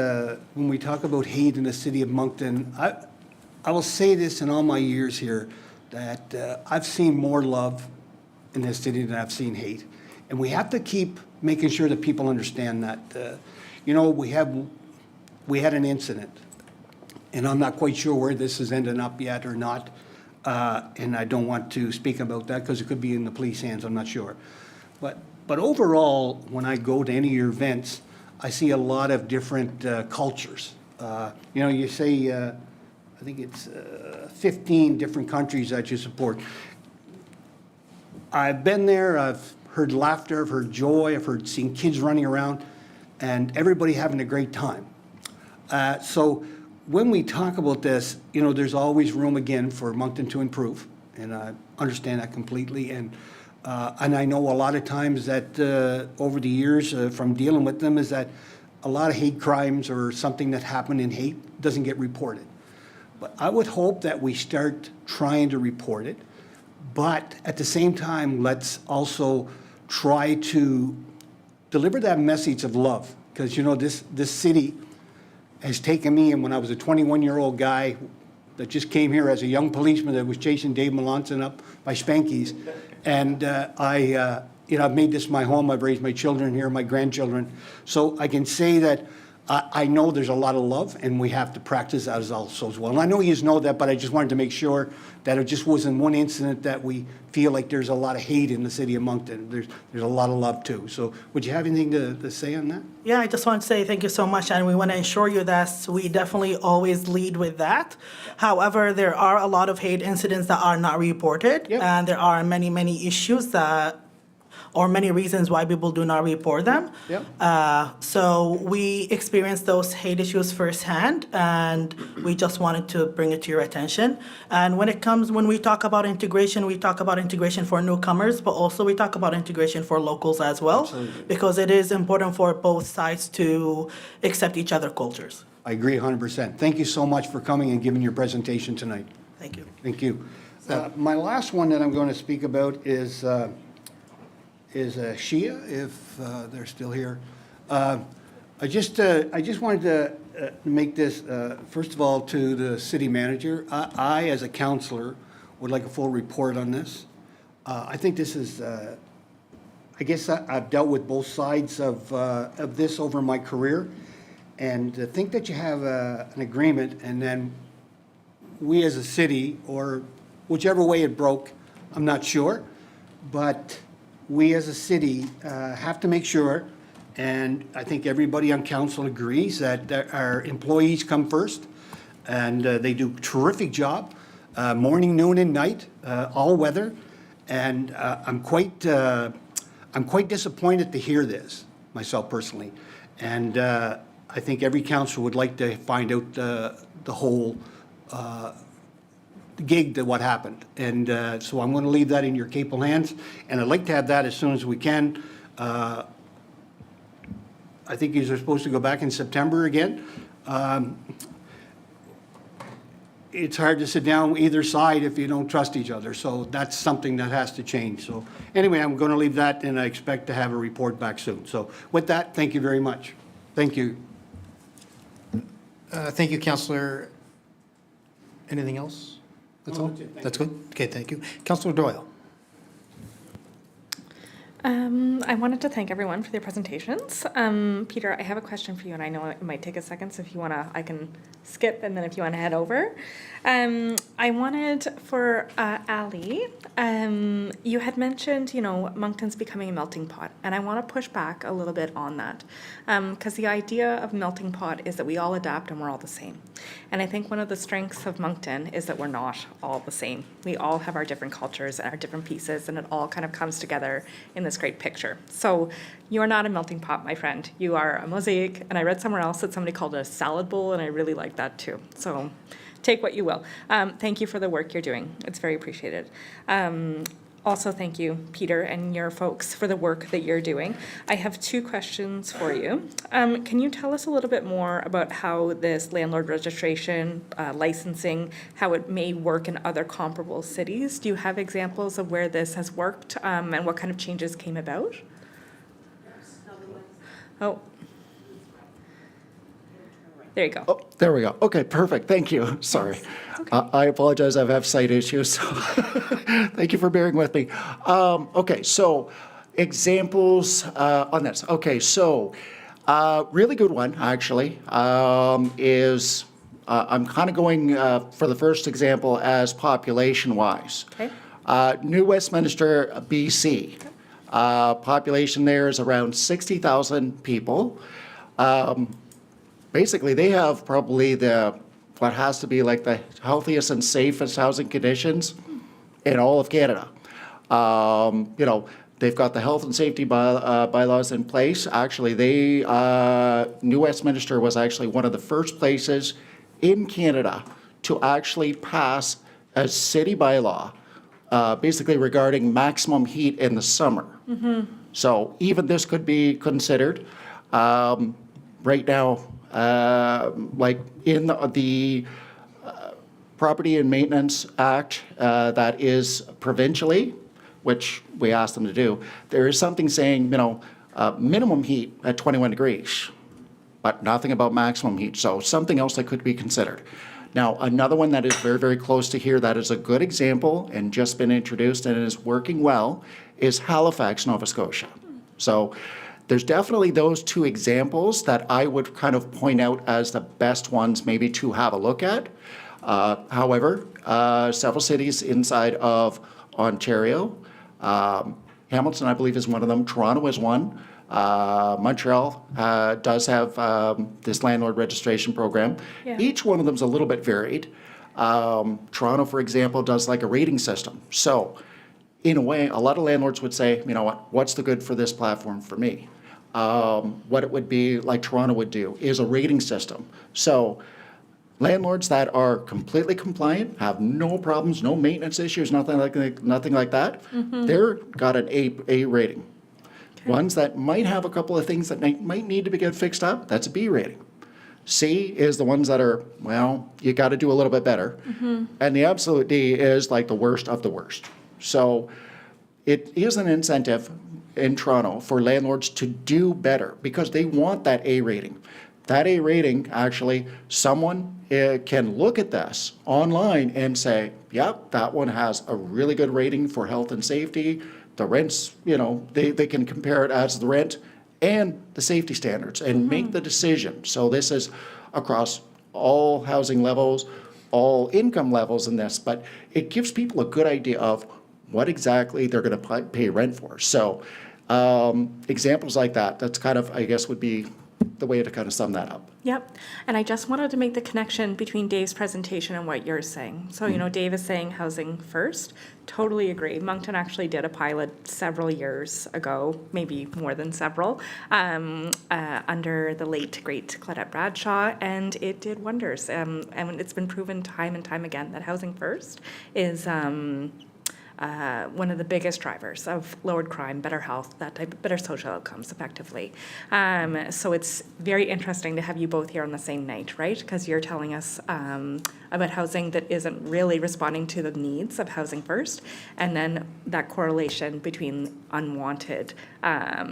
when we talk about hate in the city of Moncton, I will say this in all my years here, that I've seen more love in this city than I've seen hate. And we have to keep making sure that people understand that. You know, we had an incident, and I'm not quite sure where this has ended up yet or not. And I don't want to speak about that because it could be in the police hands, I'm not sure. But overall, when I go to any of your events, I see a lot of different cultures. You know, you say, I think it's 15 different countries that you support. I've been there, I've heard laughter, I've heard joy, I've seen kids running around, and everybody having a great time. So when we talk about this, you know, there's always room again for Moncton to improve, and I understand that completely. And I know a lot of times that over the years from dealing with them is that a lot of hate crimes or something that happened in hate doesn't get reported. But I would hope that we start trying to report it. But at the same time, let's also try to deliver that message of love. Because, you know, this city has taken me, and when I was a 21-year-old guy that just came here as a young policeman that was chasing Dave Melanson up by Spanky's, and you know, I've made this my home. I've raised my children here, my grandchildren. So I can say that I know there's a lot of love, and we have to practice that also as well. And I know you know that, but I just wanted to make sure that it just wasn't one incident that we feel like there's a lot of hate in the city of Moncton. There's a lot of love too. So would you have anything to say on that? Yeah, I just want to say thank you so much, and we want to assure you that we definitely always lead with that. However, there are a lot of hate incidents that are not reported, and there are many, many issues that, or many reasons why people do not report them. So we experienced those hate issues firsthand, and we just wanted to bring it to your attention. And when we talk about integration, we talk about integration for newcomers, but also we talk about integration for locals as well. Absolutely. Because it is important for both sides to accept each other's cultures. I agree 100%. Thank you so much for coming and giving your presentation tonight. Thank you. Thank you. My last one that I'm going to speak about is Shia, if they're still here. I just wanted to make this, first of all, to the city manager. I, as a councillor, would like a full report on this. I think this is, I guess I've dealt with both sides of this over my career, and to think that you have an agreement and then we as a city, or whichever way it broke, I'm not sure, but we as a city have to make sure, and I think everybody on council agrees, that our employees come first, and they do a terrific job, morning, noon, and night, all weather, and I'm quite disappointed to hear this, myself personally, and I think every council would like to find out the whole gig that what happened. And so I'm going to leave that in your capable hands, and I'd like to have that as soon as we can. I think these are supposed to go back in September again. It's hard to sit down either side if you don't trust each other, so that's something that has to change. So anyway, I'm going to leave that, and I expect to have a report back soon. So with that, thank you very much. Thank you. Thank you, Councillor. Anything else? That's all? That's good? Okay, thank you. Councillor Doyle. I wanted to thank everyone for their presentations. Peter, I have a question for you, and I know it might take a second, so if you want to, I can skip, and then if you want to head over. I wanted for Ali, you had mentioned, you know, Moncton's becoming a melting pot, and I want to push back a little bit on that, because the idea of melting pot is that we all adapt and we're all the same. And I think one of the strengths of Moncton is that we're not all the same. We all have our different cultures and our different pieces, and it all kind of comes together in this great picture. So you are not a melting pot, my friend. You are a mosaic, and I read somewhere else that somebody called it a salad bowl, and I really like that too. So take what you will. Thank you for the work you're doing. It's very appreciated. Also, thank you, Peter, and your folks for the work that you're doing. I have two questions for you. Can you tell us a little bit more about how this landlord registration, licensing, how it may work in other comparable cities? Do you have examples of where this has worked and what kind of changes came about? Oh. There you go. Oh, there we go. Okay, perfect. Thank you. Sorry. I apologize. I have sight issues. So thank you for bearing with me. Okay, so examples on this. Okay, so really good one, actually, is I'm kind of going for the first example as population-wise. Okay. New Westminster, BC. Population there is around 60,000 people. Basically, they have probably what has to be like the healthiest and safest housing conditions in all of Canada. You know, they've got the health and safety bylaws in place. Actually, New Westminster was actually one of the first places in Canada to actually pass a city bylaw, basically regarding maximum heat in the summer. So even this could be considered. Right now, like in the Property and Maintenance Act that is provincially, which we asked them to do, there is something saying, you know, minimum heat at 21 degrees, but nothing about maximum heat. So something else that could be considered. Now, another one that is very, very close to here that is a good example and just been introduced and is working well is Halifax, Nova Scotia. So there's definitely those two examples that I would kind of point out as the best ones maybe to have a look at. However, several cities inside of Ontario, Hamilton, I believe, is one of them. Toronto is one. Montreal does have this landlord registration program. Yeah. Each one of them is a little bit varied. Toronto, for example, does like a rating system. So in a way, a lot of landlords would say, you know what, what's the good for this platform for me? What it would be like Toronto would do is a rating system. So landlords that are completely compliant, have no problems, no maintenance issues, nothing like that, they're got an A rating. Okay. Ones that might have a couple of things that might need to be get fixed up, that's a B rating. C is the ones that are, well, you got to do a little bit better. And the absolute D is like the worst of the worst. So it is an incentive in Toronto for landlords to do better because they want that A rating. That A rating, actually, someone can look at this online and say, yep, that one has a really good rating for health and safety. The rents, you know, they can compare it as the rent and the safety standards and make the decision. So this is across all housing levels, all income levels in this, but it gives people a good idea of what exactly they're going to pay rent for. So examples like that, that's kind of, I guess, would be the way to kind of sum that up. Yep. And I just wanted to make the connection between Dave's presentation and what you're saying. So, you know, Dave is saying housing first. Totally agree. Moncton actually did a pilot several years ago, maybe more than several, under the late, great Claudette Bradshaw, and it did wonders. And it's been proven time and time again that housing first is one of the biggest drivers of lowered crime, better health, that type of better social outcomes, effectively. So it's very interesting to have you both here on the same night, right? Because you're telling us about housing that isn't really responding to the needs of housing first, and then that correlation between unwanted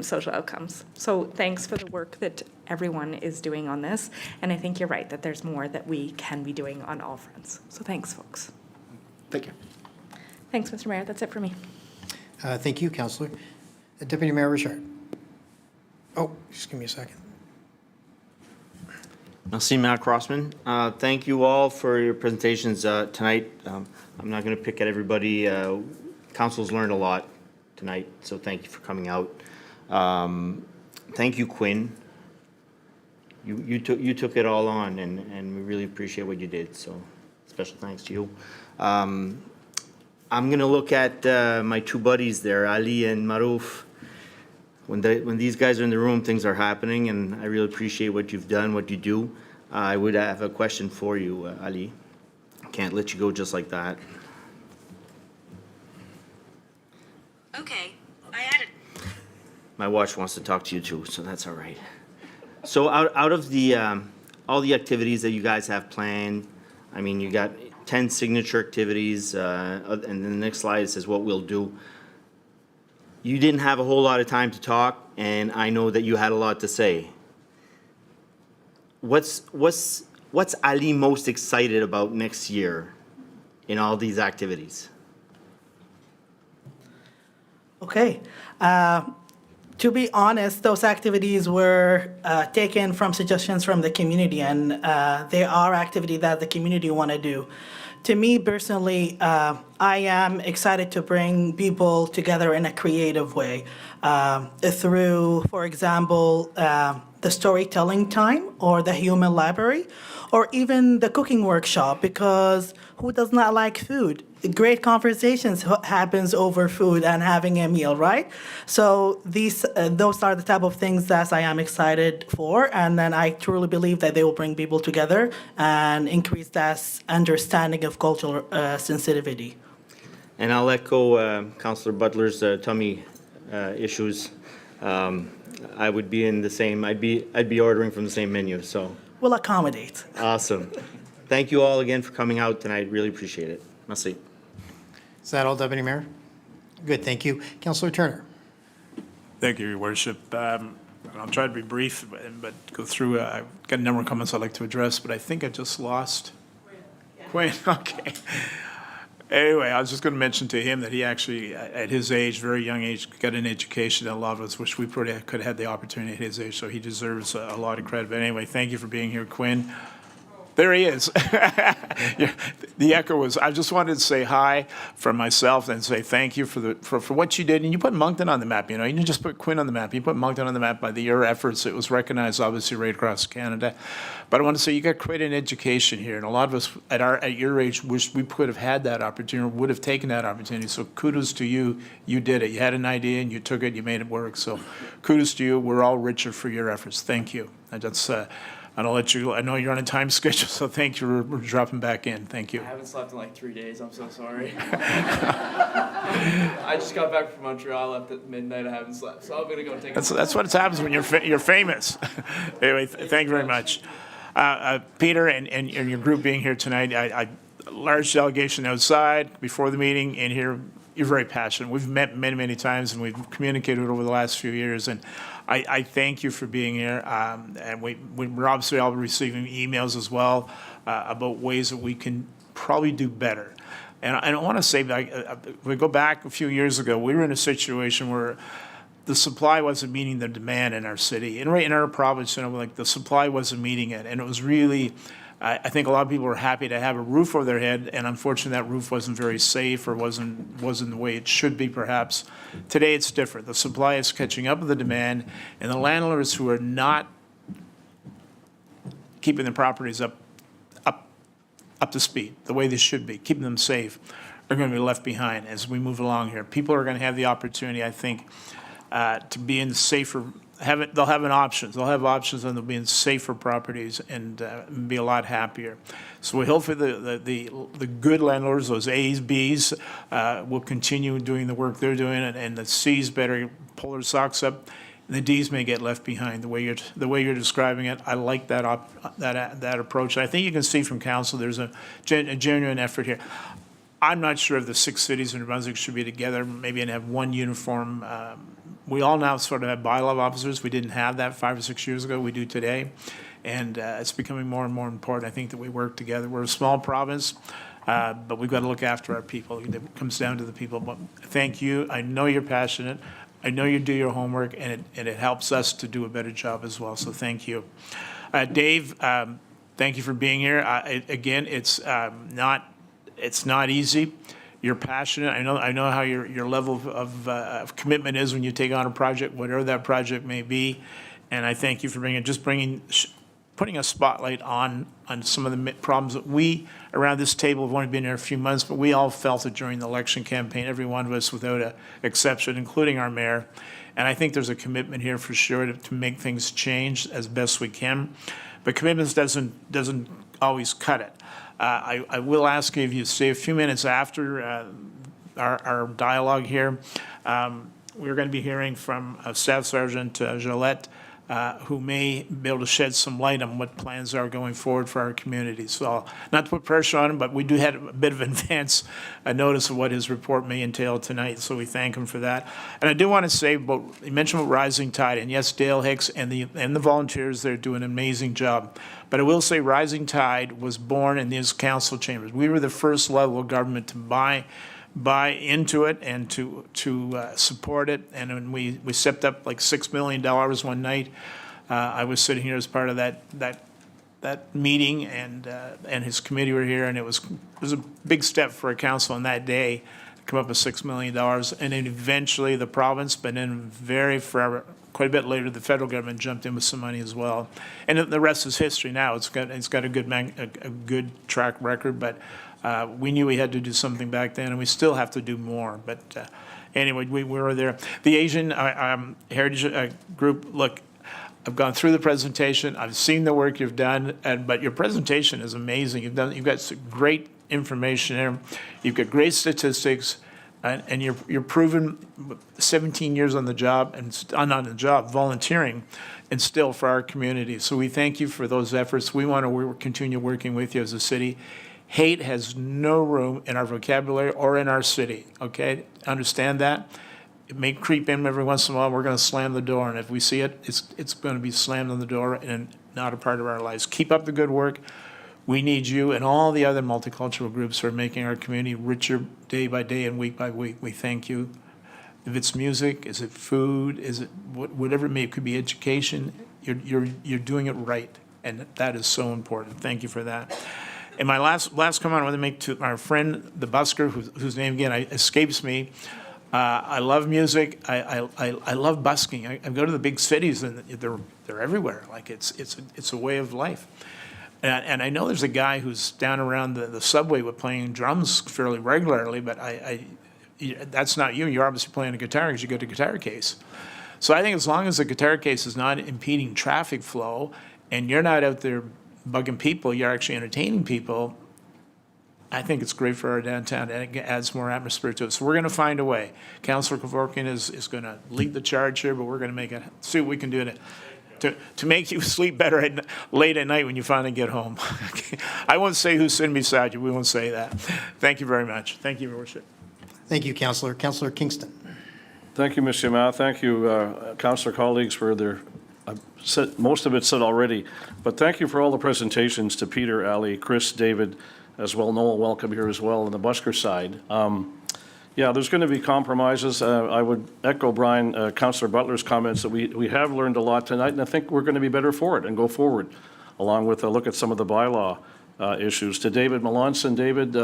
social outcomes. So thanks for the work that everyone is doing on this, and I think you're right that there's more that we can be doing on all fronts. So thanks, folks. Thank you. Thanks, Mr. Mayor. That's it for me. Thank you, Councillor. Deputy Mayor Richard. Oh, just give me a second. Merci, Matt Crossman. Thank you all for your presentations tonight. I'm not going to pick at everybody. Council's learned a lot tonight, so thank you for coming out. Thank you, Quinn. You took it all on, and we really appreciate what you did. So special thanks to you. I'm going to look at my two buddies there, Ali and Maruf. When these guys are in the room, things are happening, and I really appreciate what you've done, what you do. I would have a question for you, Ali. Can't let you go just like that. My watch wants to talk to you too, so that's all right. So out of the, all the activities that you guys have planned, I mean, you got 10 signature activities, and then the next slide says what we'll do. You didn't have a whole lot of time to talk, and I know that you had a lot to say. What's Ali most excited about next year in all these activities? Okay. To be honest, those activities were taken from suggestions from the community, and they are activities that the community want to do. To me personally, I am excited to bring people together in a creative way through, for example, the storytelling time or the human library, or even the cooking workshop, because who does not like food? Great conversations happens over food and having a meal, right? So those are the type of things that I am excited for, and then I truly believe that they will bring people together and increase that understanding of cultural sensitivity. And I'll echo Councillor Butler's tummy issues. I would be in the same, I'd be ordering from the same menu, so. We'll accommodate. Awesome. Thank you all again for coming out tonight. Really appreciate it. Merci. Is that all, Deputy Mayor? Good, thank you. Councillor Turner. Thank you, Your Worship. I'll try to be brief, but go through, I've got a number of comments I'd like to address, but I think I just lost Quinn. Okay. Anyway, I was just going to mention to him that he actually, at his age, very young age, got an education that a lot of us wish we probably could have had the opportunity at his age, so he deserves a lot of credit. But anyway, thank you for being here, Quinn. There he is. Yeah, the echo was, I just wanted to say hi from myself and say thank you for what you did. And you put Moncton on the map, you know. You didn't just put Quinn on the map. You put Moncton on the map by your efforts. It was recognized, obviously, right across Canada. But I want to say you got quite an education here. And a lot of us at your age wish we could have had that opportunity, would have taken that opportunity. So kudos to you. You did it. You had an idea and you took it. You made it work. So kudos to you. We're all richer for your efforts. Thank you. And that's... and I'll let you, I know you're on a time schedule, so thank you for dropping back in. Thank you. I haven't slept in like 3 days. I'm so sorry. I just got back from Montreal at midnight. I haven't slept, so I'm gonna go take. That's what happens when you're famous. Anyway, thank you very much, Peter, and your group being here tonight. I large delegation outside before the meeting, and here you're very passionate. We've met many times, and we've communicated over the last few years, and I thank you for being here. And we're obviously all receiving emails as well about ways that we can probably do better. And I want to say, we go back a few years ago, we were in a situation where the supply wasn't meeting the demand in our city. And right in our province, you know, like the supply wasn't meeting it. And it was really, I think a lot of people were happy to have a roof over their head, and unfortunately that roof wasn't very safe or wasn't the way it should be perhaps. Today it's different. The supply is catching up with the demand, and the landlords who are not keeping the properties up to speed, the way they should be, keeping them safe, are going to be left behind as we move along here. People are going to have the opportunity, I think, to be in safer. They'll have options. They'll have options, and they'll be in safer properties and be a lot happier. So we hope for the good landlords, those A's, B's, will continue doing the work they're doing, and the C's better pull their socks up. And the D's may get left behind. The way you're describing it, I like that approach. I think you can see from council there's a genuine effort here. I'm not sure if the 6 cities in New Brunswick should be together, maybe and have one uniform. We all now sort of have bylaw officers. We didn't have that 5 or 6 years ago. We do today. And it's becoming more and more important, I think, that we work together. We're a small province, but we've got to look after our people. It comes down to the people. But thank you. I know you're passionate. I know you do your homework, and it helps us to do a better job as well. So thank you. Dave, thank you for being here. Again, it's not easy. You're passionate. I know how your level of commitment is when you take on a project, whatever that project may be. And I thank you for putting a spotlight on some of the problems that we around this table have only been here a few months, but we all felt it during the election campaign, every one of us without an exception, including our mayor. And I think there's a commitment here for sure to make things change as best we can. But commitments doesn't always cut it. I will ask you if you stay a few minutes after our dialogue here. we're going to be hearing from Staff Sergeant Gillette, who may be able to shed some light on what plans are going forward for our community. So not to put pressure on him, but we do have a bit of advance notice of what his report may entail tonight, so we thank him for that. And I do want to say, you mentioned about Rising Tide, and yes, Dale Hicks and the volunteers, they're doing an amazing job. But I will say Rising Tide was born in these council chambers. We were the first level of government to buy into it and to support it. And when we stepped up like $6 million one night, I was sitting here as part of that meeting, and his committee were here, and it was a big step for a council on that day to come up with $6 million. And then eventually the province, but then quite a bit later, the federal government jumped in with some money as well. And the rest is history now. It's got a good track record, but we knew we had to do something back then, and we still have to do more. But anyway, we were there. The Asian Heritage Group, look, I've gone through the presentation. I've seen the work you've done, but your presentation is amazing. You've got some great information there. You've got great statistics, and you're proven 17 years on the job, and not on the job, volunteering, and still for our community. So we thank you for those efforts. We want to continue working with you as a city. Hate has no room in our vocabulary or in our city, okay? Understand that. It may creep in every once in a while. We're going to slam the door, and if we see it, it's going to be slammed on the door and not a part of our lives. Keep up the good work. We need you and all the other multicultural groups who are making our community richer day by day and week by week. We thank you. If it's music, is it food, is it whatever it may be, it could be education, you're doing it right, and that is so important. Thank you for that. And my last comment I want to make to our friend, the busker, whose name again escapes me. I love music. I love busking. I go to the big cities, and they're everywhere. Like it's a way of life. And I know there's a guy who's down around the subway with playing drums fairly regularly, but that's not you. You're obviously playing a guitar because you got a guitar case. So I think as long as the guitar case is not impeding traffic flow, and you're not out there bugging people, you're actually entertaining people, I think it's great for our downtown, and it adds more atmosphere to it. So we're going to find a way. Councillor Kevorkian is going to lead the charge here, but we're going to see what we can do to make you sleep better late at night when you finally get home. I won't say who's sitting beside you. We won't say that. Thank you very much. Thank you, Your Worship. Thank you, Councillor. Councillor Kingston. Thank you, Mr. Mayor. Thank you, Councillor colleagues, for their most of it said already, but thank you for all the presentations to Peter, Ali, Chris, David, as well. Noel, welcome here as well on the busker side. Yeah, there's going to be compromises. I would echo Brian, Councillor Butler's comments that we have learned a lot tonight, and I think we're going to be better for it and go forward, along with a look at some of the bylaw issues. To David Melanson, David,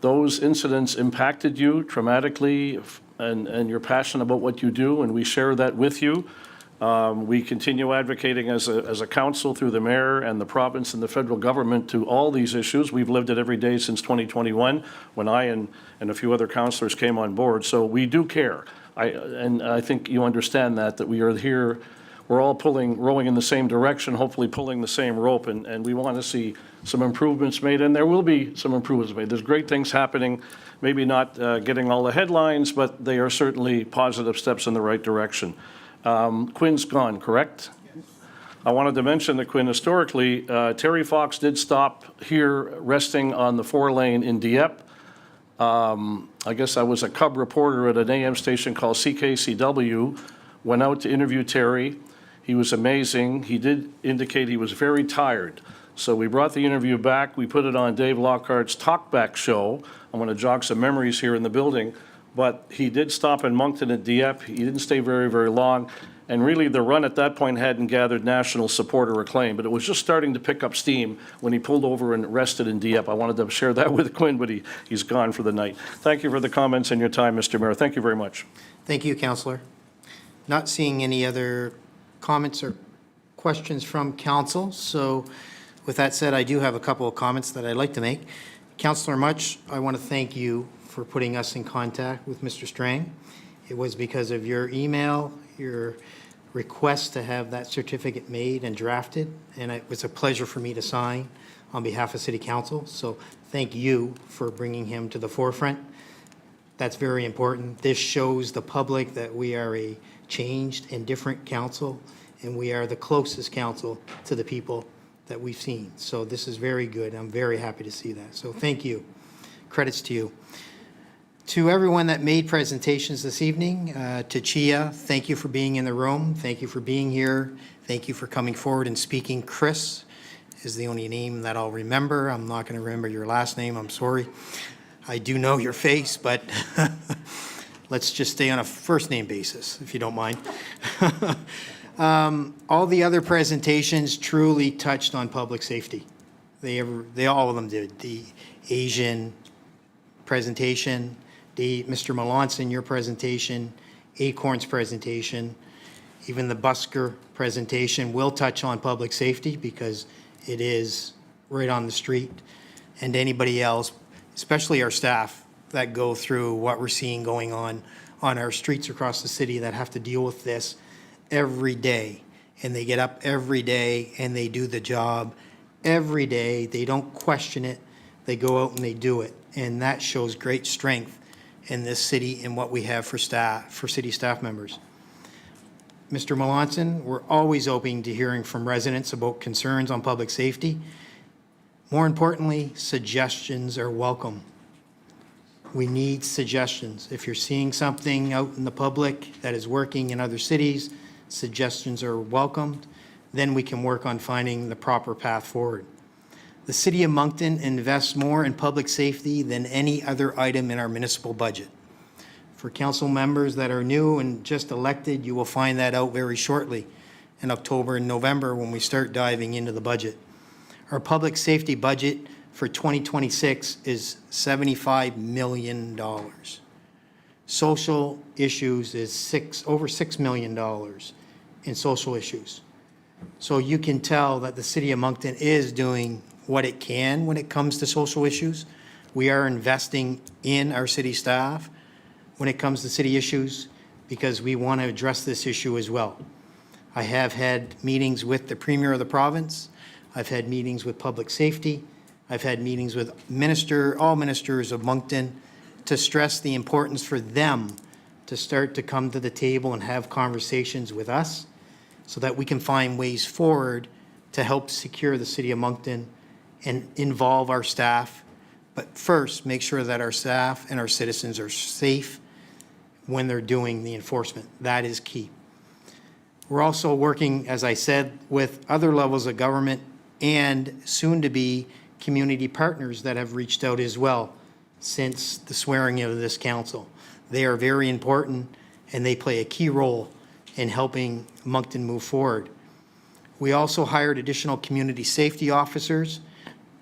those incidents impacted you traumatically, and you're passionate about what you do, and we share that with you. We continue advocating as a council through the mayor and the province and the federal government to all these issues. We've lived it every day since 2021 when I and a few other councillors came on board. So we do care. And I think you understand that we are here, we're all rowing in the same direction, hopefully pulling the same rope, and we want to see some improvements made, and there will be some improvements made. There's great things happening, maybe not getting all the headlines, but they are certainly positive steps in the right direction. Quinn's gone, correct? Yes. I wanted to mention that Quinn, historically, Terry Fox did stop here resting on the 4-lane in Dieppe. I guess I was a cub reporter at an AM station called CKCW, went out to interview Terry. He was amazing. He did indicate he was very tired. So we brought the interview back. We put it on Dave Lockhart's Talkback show. I'm going to jog some memories here in the building. But he did stop in Moncton at Dieppe. He didn't stay very, very long. And really, the run at that point hadn't gathered national support or acclaim, but it was just starting to pick up steam when he pulled over and rested in Dieppe. I wanted to share that with Quinn, but he's gone for the night. Thank you for the comments and your time, Mr. Mayor. Thank you very much. Thank you, Councillor. Not seeing any other comments or questions from council. So with that said, I do have a couple of comments that I'd like to make. Councillor Mutch, I want to thank you for putting us in contact with Mr. Strang. It was because of your email, your request to have that certificate made and drafted, and it was a pleasure for me to sign on behalf of City Council. So thank you for bringing him to the forefront. That's very important. This shows the public that we are a changed and different council, and we are the closest council to the people that we've seen. So this is very good. I'm very happy to see that. So thank you. Credits to you. To everyone that made presentations this evening, to Chia, thank you for being in the room. Thank you for being here. Thank you for coming forward and speaking. Chris is the only name that I'll remember. I'm not going to remember your last name. I'm sorry. I do know your face, but let's just stay on a first name basis, if you don't mind. All the other presentations truly touched on public safety. They all of them did. The Asian presentation, Mr. Melanson, your presentation, Acorn's presentation, even the Busker presentation will touch on public safety because it is right on the street. And anybody else, especially our staff that go through what we're seeing going on our streets across the city that have to deal with this every day. And they get up every day and they do the job every day. They don't question it. They go out and they do it. And that shows great strength in this city and what we have for staff, for city staff members. Mr. Melanson, we're always open to hearing from residents about concerns on public safety. More importantly, suggestions are welcome. We need suggestions. If you're seeing something out in the public that is working in other cities, suggestions are welcomed. Then we can work on finding the proper path forward. The City of Moncton invests more in public safety than any other item in our municipal budget. For council members that are new and just elected, you will find that out very shortly in October and November when we start diving into the budget. Our public safety budget for 2026 is $75 million. Social issues is over $6 million in social issues. So you can tell that the City of Moncton is doing what it can when it comes to social issues. We are investing in our city staff when it comes to city issues because we want to address this issue as well. I have had meetings with the Premier of the province. I've had meetings with public safety. I've had meetings with all ministers of Moncton to stress the importance for them to start to come to the table and have conversations with us so that we can find ways forward to help secure the City of Moncton and involve our staff. But first, make sure that our staff and our citizens are safe when they're doing the enforcement. That is key. We're also working, as I said, with other levels of government and soon-to-be community partners that have reached out as well since the swearing in of this council. They are very important, and they play a key role in helping Moncton move forward. We also hired additional community safety officers,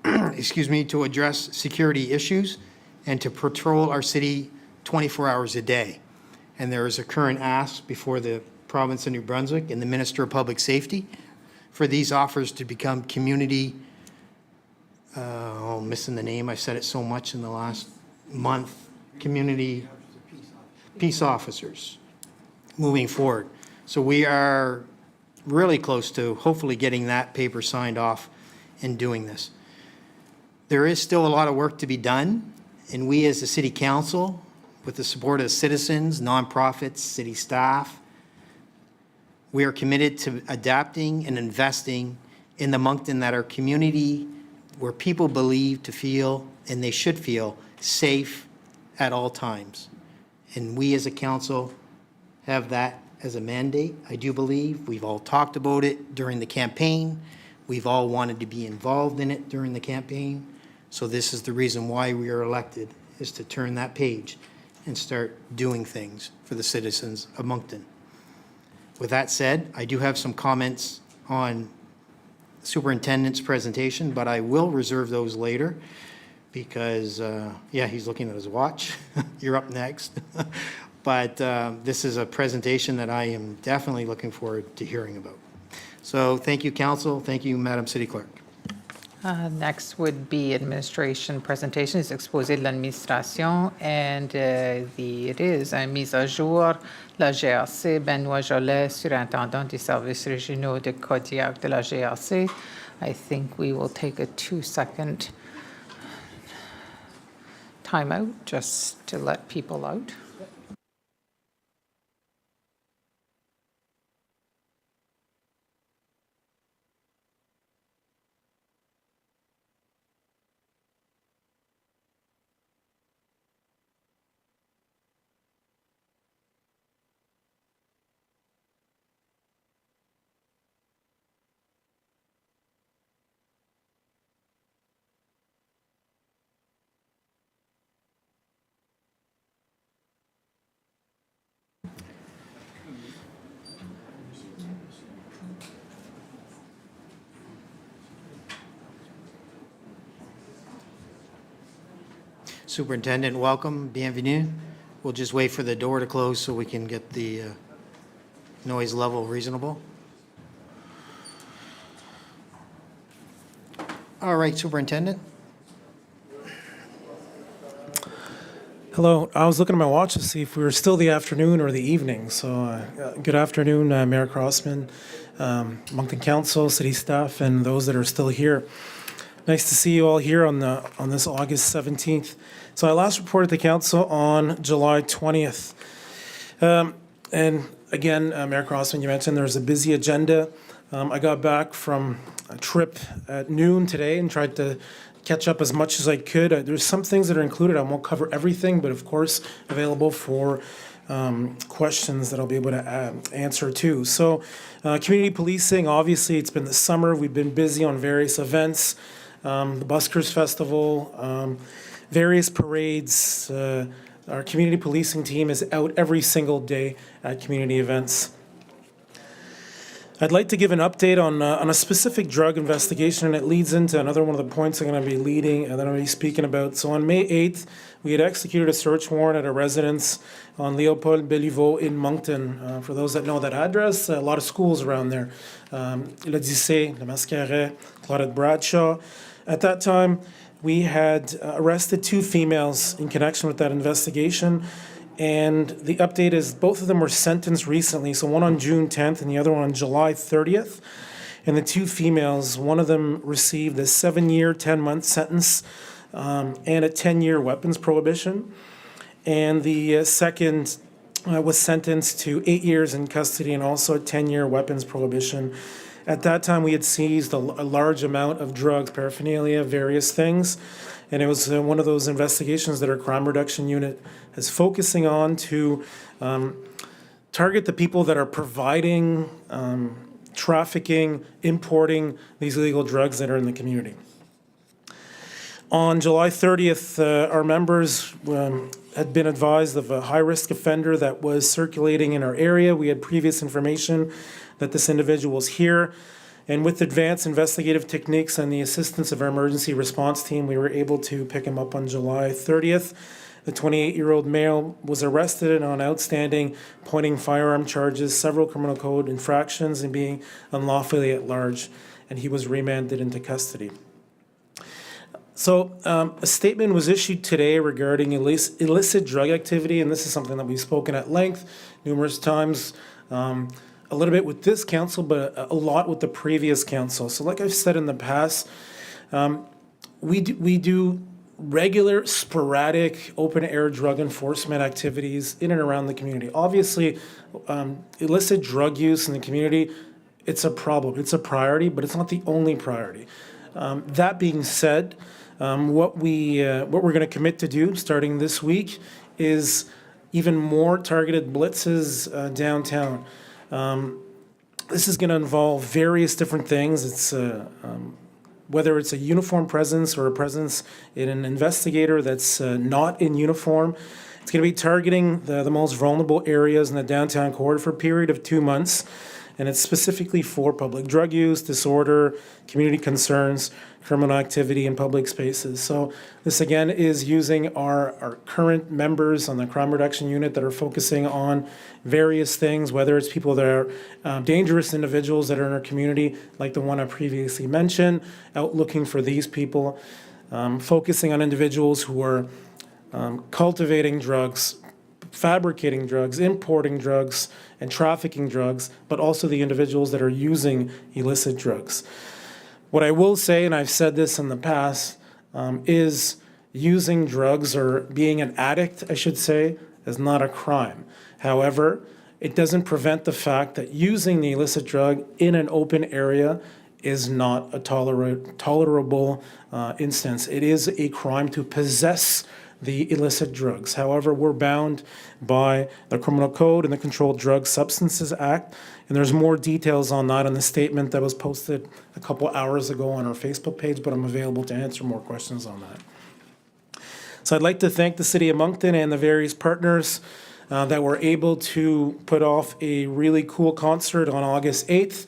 to address security issues and to patrol our city 24 hours a day. And there is a current ask before the province of New Brunswick and the Minister of Public Safety for these officers to become community, I'm missing the name, I've said it so much in the last month, community peace officers moving forward. So we are really close to hopefully getting that paper signed off and doing this. There is still a lot of work to be done, and we as the City Council, with the support of citizens, nonprofits, city staff, we are committed to adapting and investing in the Moncton that our community, where people believe to feel, and they should feel, safe at all times. And we as a council have that as a mandate, I do believe. We've all talked about it during the campaign. We've all wanted to be involved in it during the campaign. So this is the reason why we are elected, is to turn that page and start doing things for the citizens of Moncton. With that said, I do have some comments on superintendent's presentation, but I will reserve those later because, he's looking at his watch. You're up next. But this is a presentation that I am definitely looking forward to hearing about. So thank you, Council. Thank you, Madam City Clerk. Next would be administration presentation, is exposé de l'administration, and it is mise à jour la GRC, Benoît Jolet, surintendant des services régionaux de Kodiak de la GRC. I think we will take a 2-second timeout just to let people out. Superintendent, welcome, bienvenue. We'll just wait for the door to close so we can get the noise level reasonable. All right, Superintendent. Hello. I was looking at my watch to see if we were still the afternoon or the evening. So good afternoon, Mayor Crossman, Moncton Council, city staff, and those that are still here. Nice to see you all here on this August 17th. So I last reported to council on July 20th. And again, Mayor Crossman, you mentioned there's a busy agenda. I got back from a trip at noon today and tried to catch up as much as I could. There's some things that are included. I won't cover everything, but of course available for questions that I'll be able to answer too. So community policing, obviously it's been the summer. We've been busy on various events, the Buskers Festival, various parades. Our community policing team is out every single day at community events. I'd like to give an update on a specific drug investigation, and it leads into another one of the points I'm going to be leading and that I'm going to be speaking about. So on May 8th, we had executed a search warrant at a residence on Leopold Béliveau in Moncton. For those that know that address, a lot of schools around there. Le Dissé, Le Mascaret, Claudette Bradshaw. At that time, we had arrested 2 females in connection with that investigation. And the update is both of them were sentenced recently, so one on June 10th and the other one on July 30th. And the 2 females, one of them received a 7-year, 10-month sentence and a 10-year weapons prohibition. And the second was sentenced to 8 years in custody and also a 10-year weapons prohibition. At that time, we had seized a large amount of drugs, paraphernalia, various things. And it was one of those investigations that our crime reduction unit is focusing on to target the people that are providing, trafficking, importing these illegal drugs that are in the community. On July 30th, our members had been advised of a high-risk offender that was circulating in our area. We had previous information that this individual was here. And with advanced investigative techniques and the assistance of our emergency response team, we were able to pick him up on July 30th. The 28-year-old male was arrested on outstanding pointing firearm charges, several criminal code infractions, and being unlawfully at large, and he was remanded into custody. So a statement was issued today regarding illicit drug activity, and this is something that we've spoken at length numerous times, a little bit with this council, but a lot with the previous council. So like I've said in the past, we do regular, sporadic, open-air drug enforcement activities in and around the community. Obviously, illicit drug use in the community, it's a problem. It's a priority, but it's not the only priority. That being said, what we're going to commit to do starting this week is even more targeted blitzes downtown. This is going to involve various different things. It's whether it's a uniform presence or a presence in an investigator that's not in uniform. It's going to be targeting the most vulnerable areas in the downtown core for a period of 2 months. And it's specifically for public drug use, disorder, community concerns, criminal activity in public spaces. So this again is using our current members on the crime reduction unit that are focusing on various things, whether it's people that are dangerous individuals that are in our community, like the one I previously mentioned, out looking for these people, focusing on individuals who are cultivating drugs, fabricating drugs, importing drugs, and trafficking drugs, but also the individuals that are using illicit drugs. What I will say, and I've said this in the past, is using drugs or being an addict, I should say, is not a crime. However, it doesn't prevent the fact that using the illicit drug in an open area is not a tolerable instance. It is a crime to possess the illicit drugs. However, we're bound by the Criminal Code and the Controlled Drug Substances Act, and there's more details on that in the statement that was posted a couple hours ago on our Facebook page, but I'm available to answer more questions on that. So I'd like to thank the City of Moncton and the various partners that were able to put off a really cool concert on August 8th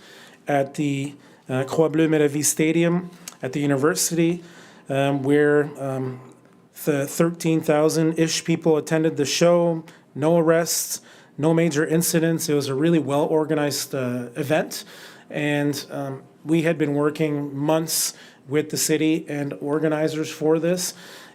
at the Croix Bleue Mélavie Stadium at the university, where the 13,000-ish people attended the show, no arrests, no major incidents. It was a really well-organized event, and we had been working months with the city and organizers for this.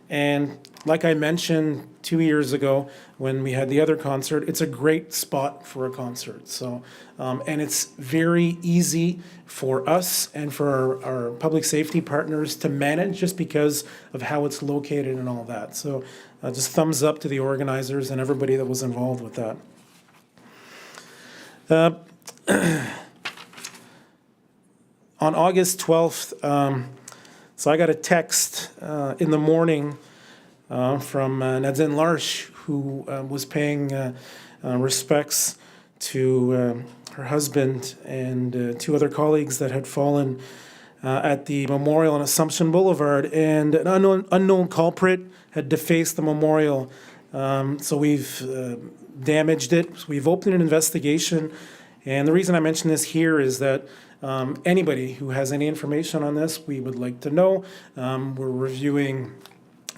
And like I mentioned 2 years ago when we had the other concert, it's a great spot for a concert. So, and it's very easy for us and for our public safety partners to manage just because of how it's located and all that. So just thumbs up to the organizers and everybody that was involved with that. On August 12th, so I got a text in the morning from Nadine Larche, who was paying respects to her husband and two other colleagues that had fallen at the memorial on Assumption Boulevard, and an unknown culprit had defaced the memorial. So we've damaged it. So we've opened an investigation, and the reason I mention this here is that anybody who has any information on this, we would like to know. We're reviewing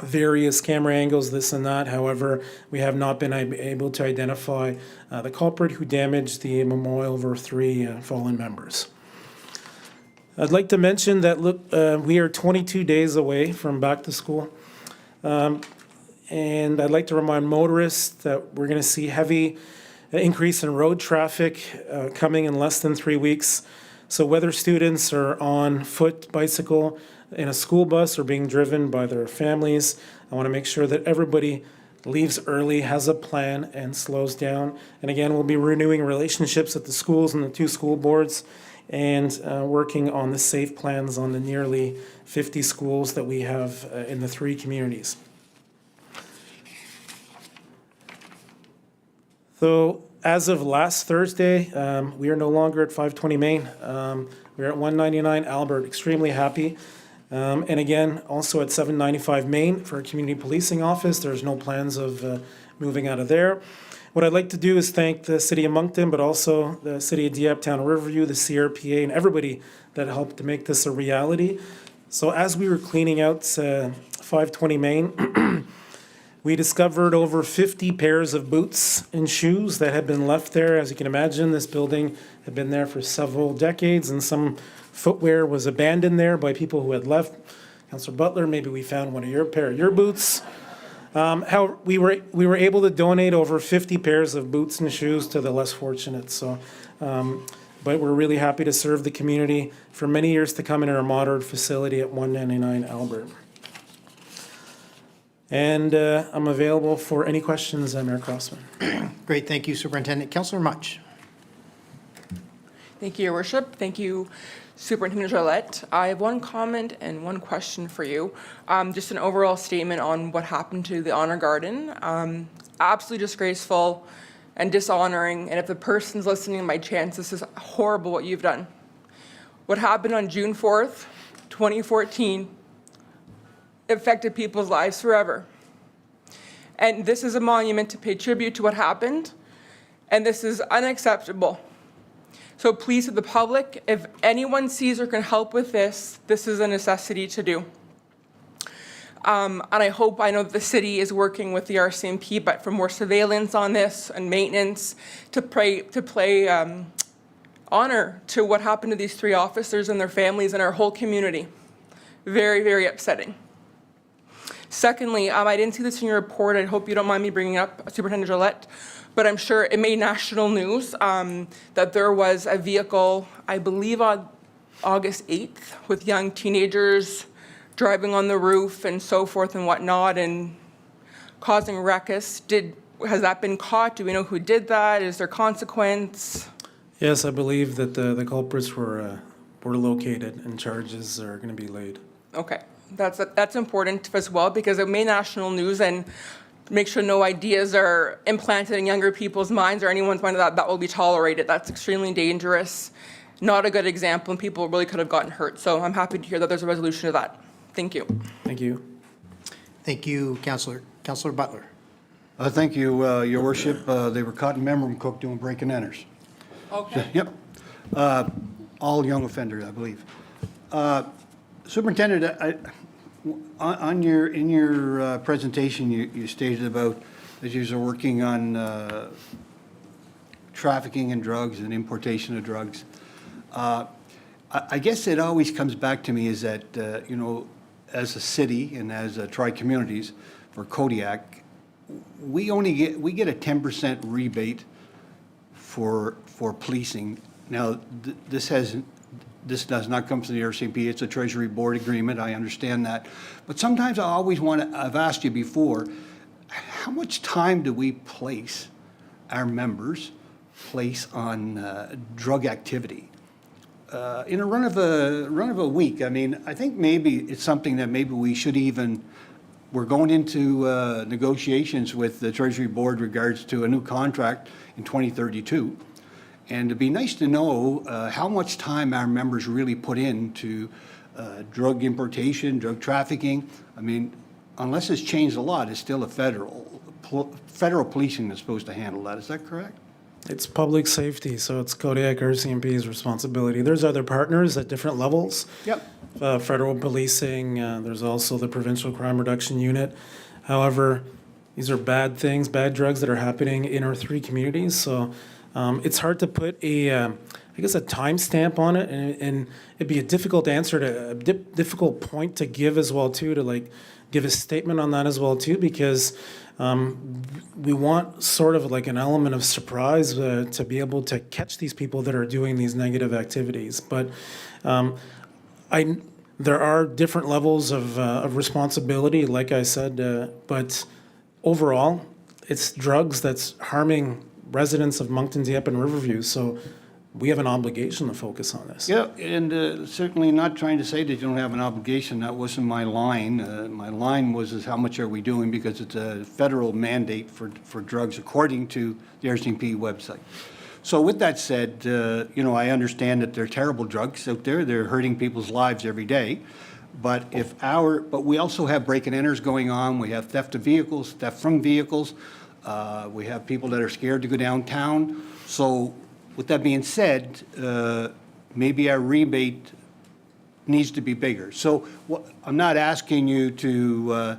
various camera angles, this and that. However, we have not been able to identify the culprit who damaged the memorial of our three fallen members. I'd like to mention that, look, we are 22 days away from back to school. And I'd like to remind motorists that we're going to see heavy increase in road traffic coming in less than 3 weeks. So whether students are on foot, bicycle, in a school bus, or being driven by their families, I want to make sure that everybody leaves early, has a plan, and slows down. And again, we'll be renewing relationships at the schools and the two school boards, and working on the safe plans on the nearly 50 schools that we have in the three communities. So as of last Thursday, we are no longer at 520 Main. We're at 199 Albert, extremely happy. And again, also at 795 Main for a community policing office. There's no plans of moving out of there. What I'd like to do is thank the City of Moncton, but also the City of Dieppe, Town of Riverview, the CRPA, and everybody that helped to make this a reality. So as we were cleaning out 520 Main, we discovered over 50 pairs of boots and shoes that had been left there. As you can imagine, this building had been there for several decades, and some footwear was abandoned there by people who had left. Councillor Butler, maybe we found one of your pair of your boots. How we were able to donate over 50 pairs of boots and shoes to the less fortunate. So, but we're really happy to serve the community for many years to come in our modern facility at 199 Albert. And I'm available for any questions, Mayor Crossman. Great, thank you, Superintendent. Councillor Much. Thank you, Your Worship. Thank you, Superintendent Gillette. I have one comment and one question for you. Just an overall statement on what happened to the Honor Garden. Absolutely disgraceful and dishonoring. And if the person's listening by chance, this is horrible what you've done. What happened on June 4th, 2014, affected people's lives forever. And this is a monument to pay tribute to what happened. And this is unacceptable. So please, to the public, if anyone sees or can help with this, this is a necessity to do. And I know that the city is working with the RCMP, but for more surveillance on this and maintenance to play honor to what happened to these three officers and their families and our whole community. Very, very upsetting. Secondly, I didn't see this in your report. I hope you don't mind me bringing up Superintendent Gillette, but I'm sure it made national news that there was a vehicle, I believe on August 8th, with young teenagers driving on the roof and so forth and whatnot and causing ruckus. Has that been caught? Do we know who did that? Is there consequence? Yes, I believe that the culprits were located and charges are going to be laid. Okay, that's important as well because it made national news and make sure no ideas are implanted in younger people's minds or anyone's mind that will be tolerated. That's extremely dangerous, not a good example, and people really could have gotten hurt. So I'm happy to hear that there's a resolution to that. Thank you. Thank you. Thank you, Councillor. Councillor Butler. Thank you, Your Worship. They were caught in Memram Cook doing break and enters. Okay. Yep. All young offenders, I believe. Superintendent, in your presentation, you stated about that you are working on trafficking in drugs and importation of drugs. I guess it always comes back to me is that, as a city and as tri-communities for Kodiak, we get a 10% rebate for policing. Now, this does not come from the RCMP. It's a Treasury Board agreement. I understand that. But sometimes I've asked you before, how much time do we place on drug activity? In a run of a week, I mean, I think maybe it's something that maybe we should we're going into negotiations with the Treasury Board regards to a new contract in 2032. And it'd be nice to know how much time our members really put into drug importation, drug trafficking. I mean, unless it's changed a lot, it's still a federal policing that's supposed to handle that. Is that correct? It's public safety, so it's Kodiak RCMP's responsibility. There's other partners at different levels. Yep. Federal policing, there's also the Provincial Crime Reduction Unit. However, these are bad things, bad drugs that are happening in our three communities. So it's hard to put a timestamp on it, and it'd be a difficult answer a difficult point to give as well too, to give a statement on that as well too, because we want sort of like an element of surprise to be able to catch these people that are doing these negative activities. But there are different levels of responsibility, like I said, but overall, it's drugs that's harming residents of Moncton, Dieppe, and Riverview. So we have an obligation to focus on this. Yeah, and certainly not trying to say that you don't have an obligation. That wasn't my line. My line was how much are we doing, because it's a federal mandate for drugs according to the RCMP website. So with that said, I understand that there are terrible drugs out there. They're hurting people's lives every day. But we also have break and enters going on. We have theft of vehicles, theft from vehicles. We have people that are scared to go downtown. So with that being said, maybe our rebate needs to be bigger. So I'm not asking you to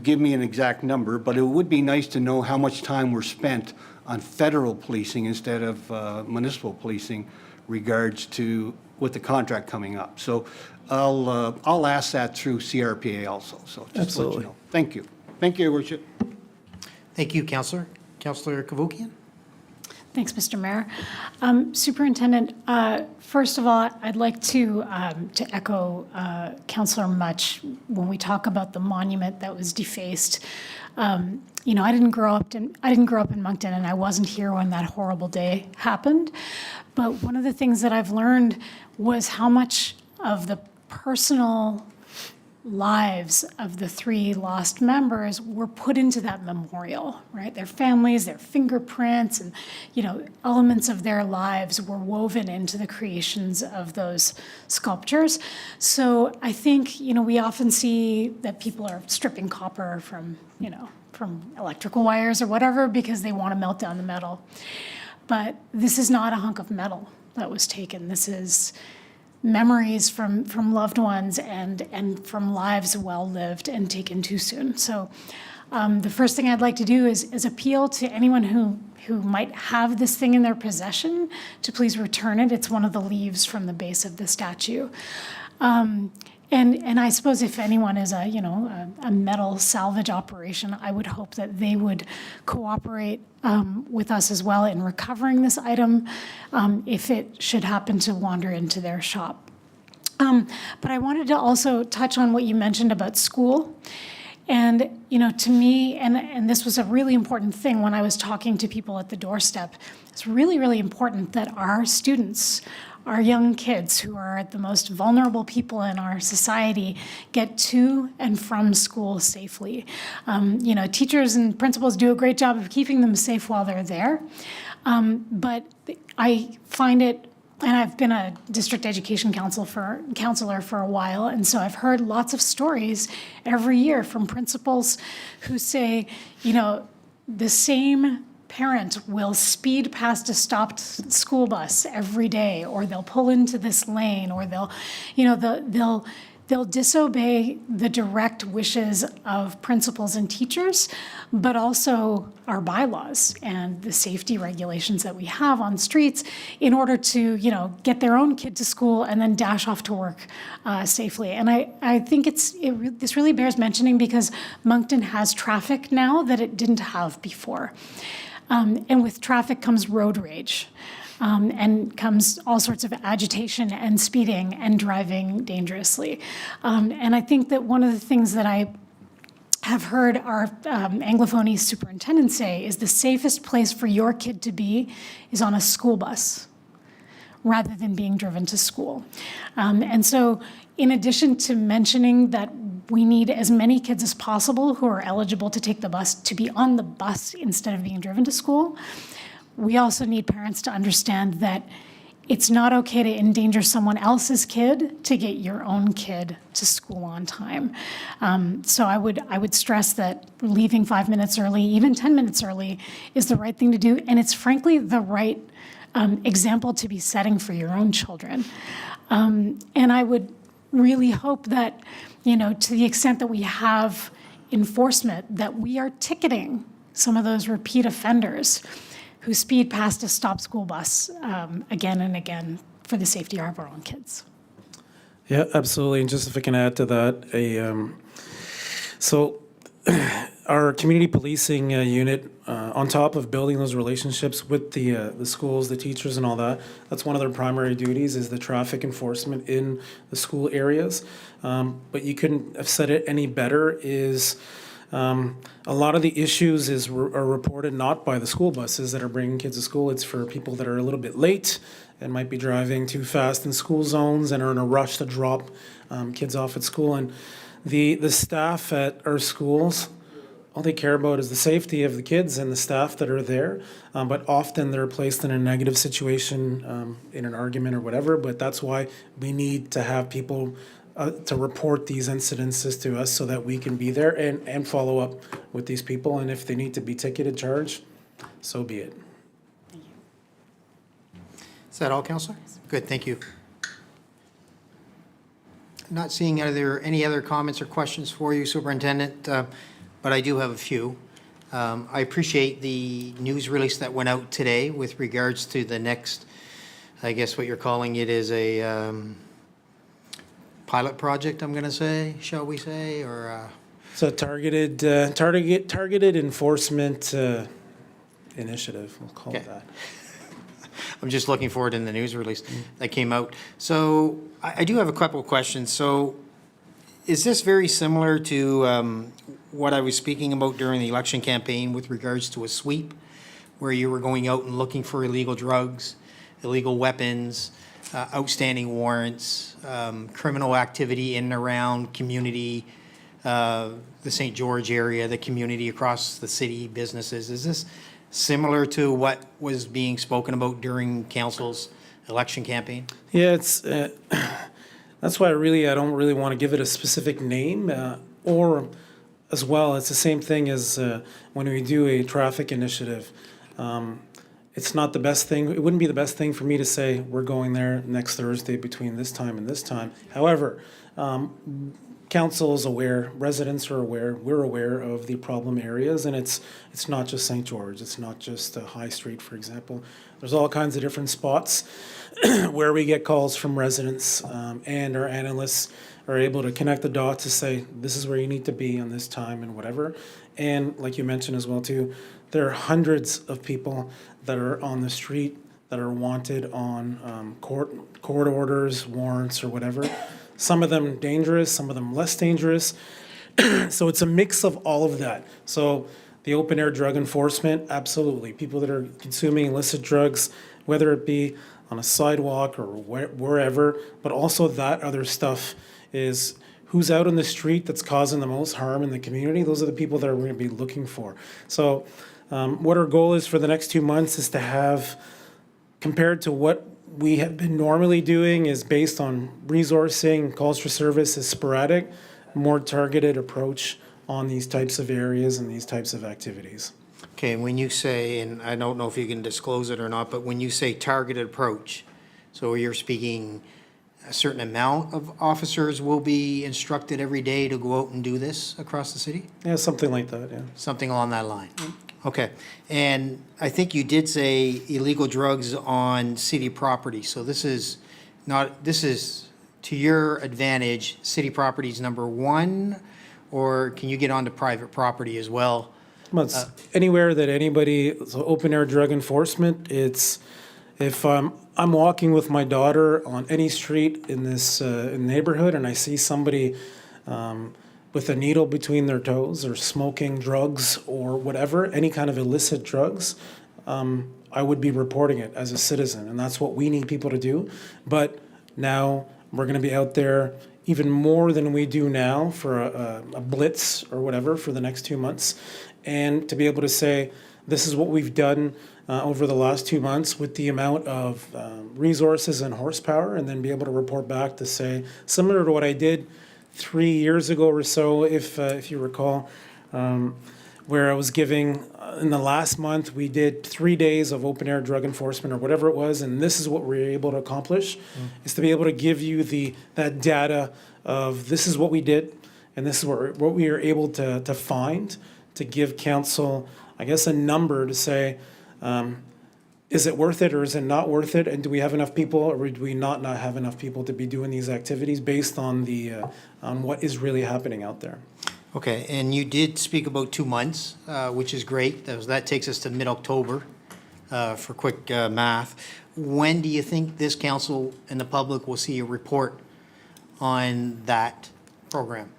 give me an exact number, but it would be nice to know how much time we're spent on federal policing instead of municipal policing regards to with the contract coming up. So I'll ask that through CRPA also. So just to let you know. Thank you. Thank you, Your Worship. Thank you, Councillor. Councillor Kavokian. Thanks, Mr. Mayor. Superintendent, first of all, I'd like to echo Councillor Much when we talk about the monument that was defaced. I didn't grow up in Moncton, and I wasn't here when that horrible day happened. But one of the things that I've learned was how much of the personal lives of the three lost members were put into that memorial, right? Their families, their fingerprints, and, elements of their lives were woven into the creations of those sculptures. So I think, we often see that people are stripping copper from electrical wires or whatever because they want to melt down the metal. But this is not a hunk of metal that was taken. This is memories from loved ones and from lives well lived and taken too soon. So the first thing I'd like to do is appeal to anyone who might have this thing in their possession to please return it. It's one of the leaves from the base of the statue. And I suppose if anyone is a metal salvage operation, I would hope that they would cooperate with us as well in recovering this item if it should happen to wander into their shop. But I wanted to also touch on what you mentioned about school. And, to me, and this was a really important thing when I was talking to people at the doorstep, it's really, really important that our students, our young kids who are the most vulnerable people in our society, get to and from school safely. Teachers and principals do a great job of keeping them safe while they're there. But I find it, and I've been a district education counselor for a while, and so I've heard lots of stories every year from principals who say, the same parent will speed past a stopped school bus every day, or they'll pull into this lane, or they'll disobey the direct wishes of principals and teachers, but also our bylaws and the safety regulations that we have on streets in order to, get their own kid to school and then dash off to work safely. And I think this really bears mentioning because Moncton has traffic now that it didn't have before. And with traffic comes road rage. And comes all sorts of agitation and speeding and driving dangerously. And I think that one of the things that I have heard our Anglophony superintendent say is the safest place for your kid to be is on a school bus rather than being driven to school. And so in addition to mentioning that we need as many kids as possible who are eligible to take the bus to be on the bus instead of being driven to school, we also need parents to understand that it's not okay to endanger someone else's kid to get your own kid to school on time. So I would stress that leaving 5 minutes early, even 10 minutes early, is the right thing to do, and it's frankly the right example to be setting for your own children. And I would really hope that, to the extent that we have enforcement, that we are ticketing some of those repeat offenders who speed past a stopped school bus again and again for the safety of our own kids. Yeah, absolutely. And just if I can add to that, so our community policing unit, on top of building those relationships with the schools, the teachers and all that, that's one of their primary duties is the traffic enforcement in the school areas. But you couldn't have said it any better is a lot of the issues are reported not by the school buses that are bringing kids to school. It's for people that are a little bit late and might be driving too fast in school zones and are in a rush to drop kids off at school. And the staff at our schools, all they care about is the safety of the kids and the staff that are there. But often they're placed in a negative situation in an argument or whatever. But that's why we need to have people to report these incidences to us so that we can be there and follow up with these people. And if they need to be ticketed, charged, so be it. Is that all, Councillor? Good, thank you. Not seeing any other comments or questions for you, Superintendent, but I do have a few. I appreciate the news release that went out today with regards to the next, I guess what you're calling it is a pilot project, I'm going to say, shall we say, or? It's a targeted enforcement initiative, we'll call it that. I'm just looking forward in the news release that came out. So I do have a couple of questions. So is this very similar to what I was speaking about during the election campaign with regards to a sweep, where you were going out and looking for illegal drugs, illegal weapons, outstanding warrants, criminal activity in and around community, the St. George area, the community across the city, businesses? Is this similar to what was being spoken about during council's election campaign? Yeah, it's that's why I don't really want to give it a specific name, or as well, it's the same thing as when we do a traffic initiative. It's not the best thing. It wouldn't be the best thing for me to say we're going there next Thursday between this time and this time. However, council is aware, residents are aware, we're aware of the problem areas, and it's not just St. George, it's not just High Street, for example. There's all kinds of different spots where we get calls from residents, and our analysts are able to connect the dots to say, this is where you need to be on this time and whatever. And like you mentioned as well too, there are hundreds of people that are on the street that are wanted on court orders, warrants, or whatever. Some of them dangerous, some of them less dangerous. So it's a mix of all of that. So the open-air drug enforcement, absolutely. People that are consuming illicit drugs, whether it be on a sidewalk or wherever, but also that other stuff is who's out on the street that's causing the most harm in the community. Those are the people that we're going to be looking for. So what our goal is for the next 2 months is to have, compared to what we have been normally doing, is based on resourcing, calls for service is sporadic, more targeted approach on these types of areas and these types of activities. Okay, when you say, and I don't know if you can disclose it or not, but when you say targeted approach, so you're speaking a certain amount of officers will be instructed every day to go out and do this across the city? Yeah, something like that, yeah. Something along that line? Okay, and I think you did say illegal drugs on city property, so this is to your advantage, city property is number one, or can you get onto private property as well? Well, it's anywhere that anybody, so open-air drug enforcement, it's, if I'm walking with my daughter on any street in this neighborhood and I see somebody with a needle between their toes or smoking drugs or whatever, any kind of illicit drugs, I would be reporting it as a citizen, and that's what we need people to do. But now we're going to be out there even more than we do now for a blitz or whatever for the next 2 months, and to be able to say, this is what we've done over the last 2 months with the amount of resources and horsepower, and then be able to report back to say, similar to what I did 3 years ago or so, if you recall, where I was giving, in the last month, we did 3 days of open-air drug enforcement or whatever it was, and this is what we were able to accomplish, is to be able to give you that data of this is what we did, and this is what we were able to find, to give council, I guess, a number to say, is it worth it or is it not worth it? And do we have enough people or do we not have enough people to be doing these activities based on on what is really happening out there? Okay, and you did speak about 2 months, which is great. That takes us to mid-October for quick math. When do you think this council and the public will see a report on that program?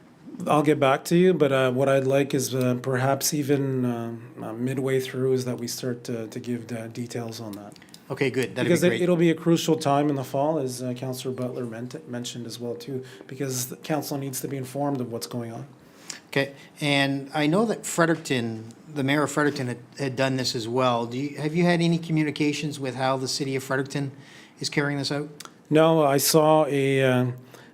I'll get back to you, but what I'd like is perhaps even midway through is that we start to give details on that. Okay, good. That'd Because be great. it'll be a crucial time in the fall, as Councillor Butler mentioned as well too, because the council needs to be informed of what's going on. Okay, and I know that Fredericton, the mayor of Fredericton had done this as well. Have you had any communications with how the city of Fredericton is carrying this out? No, I saw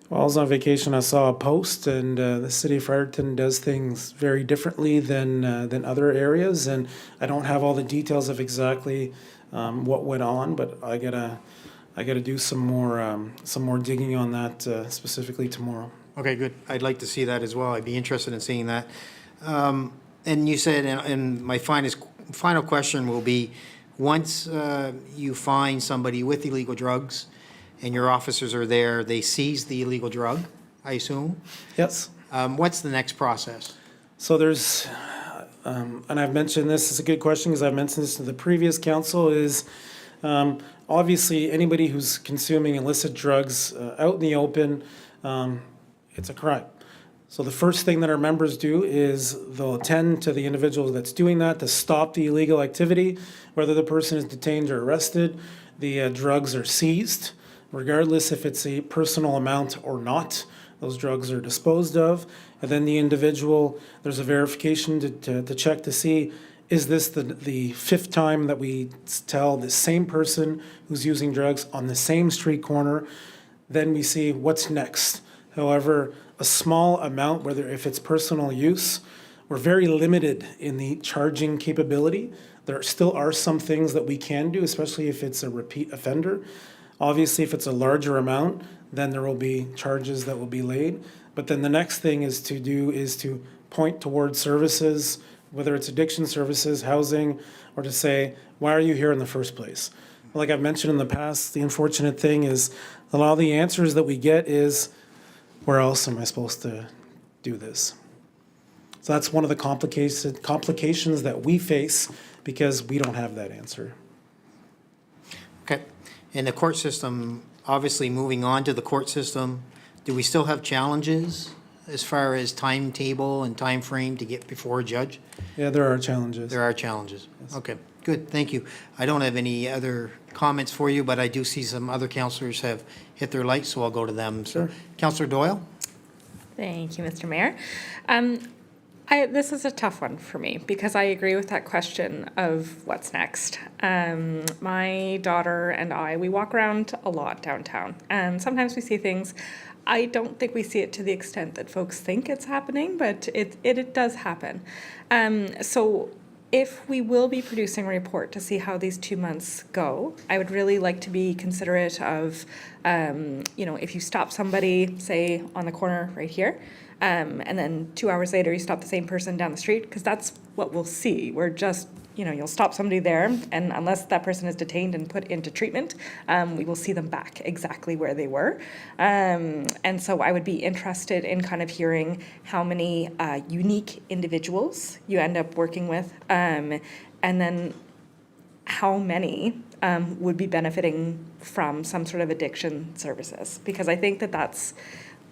while I was on vacation, I saw a post, and the city of Fredericton does things very differently than other areas, and I don't have all the details of exactly what went on, but I gotta do some more digging on that specifically tomorrow. Okay, good. I'd like to see that as well. I'd be interested in seeing that. And you said, and my final question will be, once you find somebody with illegal drugs and your officers are there, they seize the illegal drug, I assume? Yes. What's the next process? So there's, and I've mentioned this, it's a good question because I've mentioned this to the previous council, is obviously anybody who's consuming illicit drugs out in the open, it's a crime. So the first thing that our members do is they'll attend to the individual that's doing that to stop the illegal activity, whether the person is detained or arrested, the drugs are seized, regardless if it's a personal amount or not. Those drugs are disposed of, and then the individual, there's a verification to check to see, is this the fifth time that we tell the same person who's using drugs on the same street corner? Then we see what's next. However, a small amount, whether if it's personal use, we're very limited in the charging capability. There still are some things that we can do, especially if it's a repeat offender. Obviously, if it's a larger amount, then there will be charges that will be laid. But then the next thing is to point towards services, whether it's addiction services, housing, or to say, why are you here in the first place? Like I've mentioned in the past, the unfortunate thing is a lot of the answers that we get is, where else am I supposed to do this? So that's one of the complications that we face because we don't have that answer. Okay. And the court system, obviously moving on to the court system, do we still have challenges as far as timetable and time frame to get before a judge? Yeah, there are challenges. There are challenges. Okay, good, thank you. I don't have any other comments for you, but I do see some other counselors have hit their lights, so I'll go to them. So, Counselor Doyle? Thank you, Mr. Mayor. This is a tough one for me because I agree with that question of what's next. My daughter and I, we walk around a lot downtown, and sometimes we see things. I don't think we see it to the extent that folks think it's happening, but it does happen. So if we will be producing a report to see how these 2 months go, I would really like to be considerate of, if you stop somebody, say, on the corner right here, and then 2 hours later you stop the same person down the street, because that's what we'll see. We're just, you'll stop somebody there, and unless that person is detained and put into treatment, we will see them back exactly where they were. And so I would be interested in kind of hearing how many unique individuals you end up working with, and then how many would be benefiting from some sort of addiction services, because I think that that's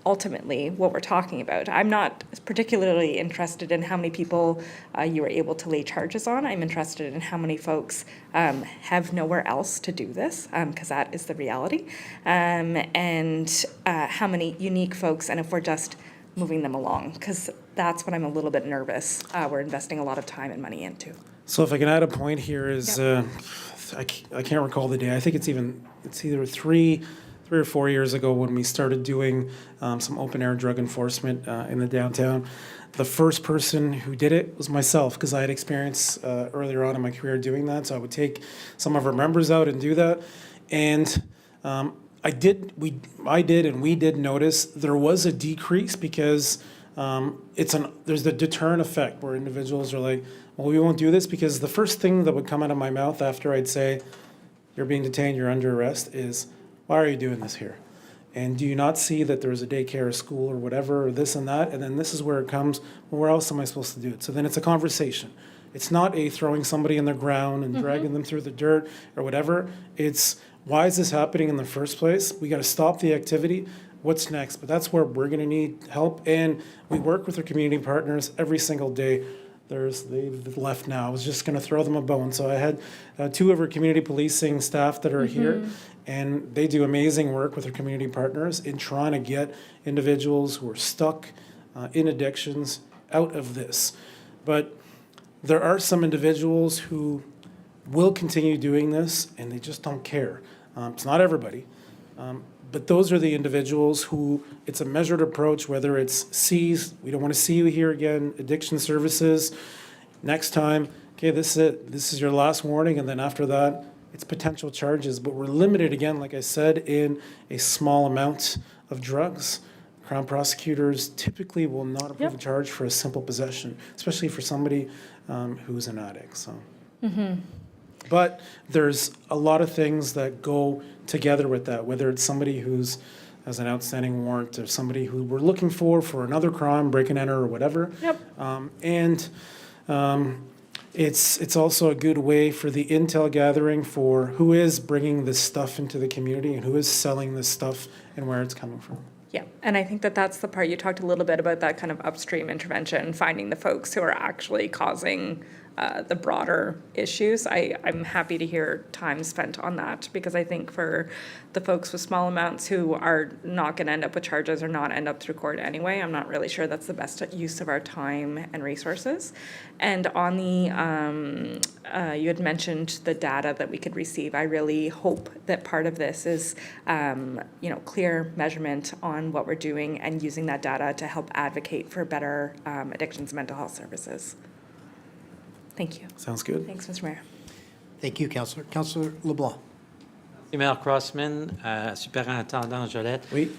ultimately what we're talking about. I'm not particularly interested in how many people you were able to lay charges on. I'm interested in how many folks have nowhere else to do this, because that is the reality, and how many unique folks, and if we're just moving them along, because that's what I'm a little bit nervous we're investing a lot of time and money into. So if I can add a point here is, I can't recall the day. I think it's either 3 or 4 years ago when we started doing some open air drug enforcement in the downtown. The first person who did it was myself, because I had experience earlier on in my career doing that. So I would take some of our members out and do that. And we did notice there was a decrease, because there's the deterrent effect where individuals are like, well, we won't do this, because the first thing that would come out of my mouth after I'd say, you're being detained, you're under arrest, is, why are you doing this here? And do you not see that there's a daycare or school or whatever, or this and that? And then this is where it comes, well, where else am I supposed to do it? So then it's a conversation. It's not a throwing somebody in the ground and dragging them through the dirt or whatever. It's, why is this happening in the first place? We got to stop the activity. What's next? But that's where we're going to need help. And we work with our community partners every single day. They've left now. I was just going to throw them a bone. So I had 2 of our community policing staff that are here, and they do amazing work with our community partners in trying to get individuals who are stuck in addictions out of this. But there are some individuals who will continue doing this, and they just don't care. It's not everybody. But those are the individuals who, it's a measured approach, whether it's C's, we don't want to see you here again, addiction services, next time, okay, this is it, this is your last warning, and then after that, it's potential charges. But we're limited, again, like I said, in a small amount of drugs. Crown prosecutors typically will not approve a charge for a simple possession, especially for somebody who's an addict, so. But there's a lot of things that go together with that, whether it's somebody who's has an outstanding warrant or somebody who we're looking for another crime, break and enter or whatever. It's also a good way for the intel gathering for who is bringing this stuff into the community and who is selling this stuff and where it's coming from. Yeah, and I think that that's the part you talked a little bit about, that kind of upstream intervention, finding the folks who are actually causing the broader issues. I'm happy to hear time spent on that, because I think for the folks with small amounts who are not going to end up with charges or not end up through court anyway, I'm not really sure that's the best use of our time and resources. And on the, you had mentioned the data that we could receive. I really hope that part of this is, clear measurement on what we're doing and using that data to help advocate for better addictions and mental health services. Thank you. Sounds good. Thanks, Mr. Mayor. Thank you, Councillor. Councillor LeBlanc. Merci, Maire Crossman, Superintendant Jolette. Oui.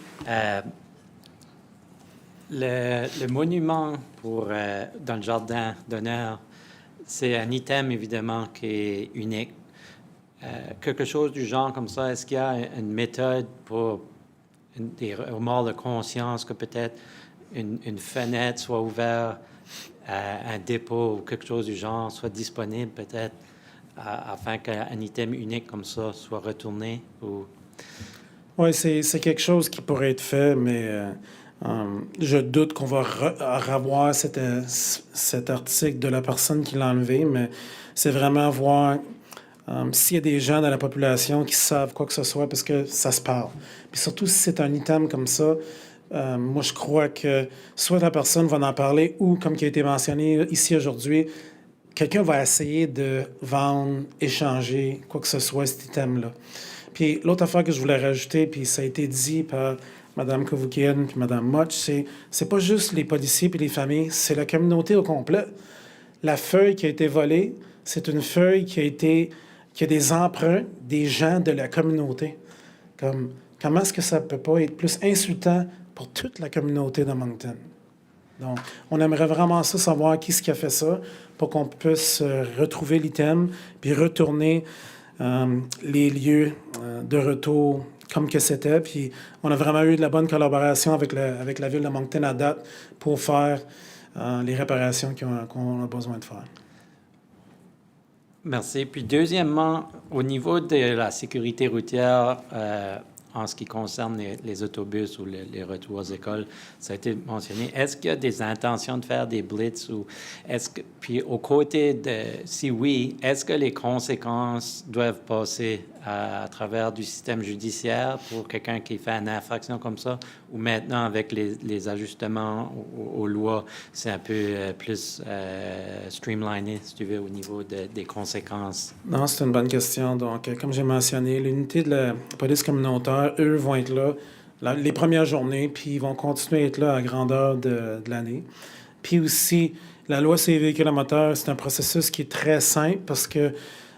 Le monument dans le jardin d'honneur, c'est un item évidemment qui est unique. Quelque chose du genre comme ça, est-ce qu'il y a une méthode pour des remords de conscience, que peut-être une fenêtre soit ouverte, un dépôt ou quelque chose du genre soit disponible peut-être afin qu'un item unique comme ça soit retourné? Ou... Oui, c'est quelque chose qui pourrait être fait, mais je doute qu'on va revoir cet article de la personne qui l'a enlevé, mais c'est vraiment voir s'il y a des gens dans la population qui savent quoi que ce soit, parce que ça se parle. Puis surtout si c'est un item comme ça, moi je crois que soit la personne va en parler ou, comme qui a été mentionné ici aujourd'hui, quelqu'un va essayer de vendre, échanger, quoi que ce soit, cet item-là. Puis l'autre affaire que je voulais rajouter, puis ça a été dit par Mme Kovoukian puis Mme Motch, c'est pas juste les policiers puis les familles, c'est la communauté au complet. La feuille qui a été volée, c'est une feuille qui a des emprunts des gens de la communauté. Comment est-ce que ça peut pas être plus insultant pour toute la communauté de Moncton? Donc, on aimerait vraiment ça, savoir qui est-ce qui a fait ça, pour qu'on puisse retrouver l'item, puis retourner les lieux de retour comme que c'était. Puis on a vraiment eu de la bonne collaboration avec la ville de Moncton à date pour faire les réparations qu'on a besoin de faire. Merci. Puis deuxièmement, au niveau de la sécurité routière, en ce qui concerne les autobus ou les retours aux écoles, ça a été mentionné. Est-ce qu'il y a des intentions de faire des blitz ou puis aux côtés de, si oui, est-ce que les conséquences doivent passer à travers du système judiciaire pour quelqu'un qui fait une infraction comme ça, ou maintenant avec les ajustements aux lois, c'est un peu plus streamliné, si tu veux, au niveau des conséquences? Non, c'est une bonne question. Donc, comme j'ai mentionné, l'unité de la police communautaire, eux, vont être là les premières journées, puis ils vont continuer à être là à grandeur de l'année. Puis aussi, la loi sur les véhicules à moteur, c'est un processus qui est très simple parce que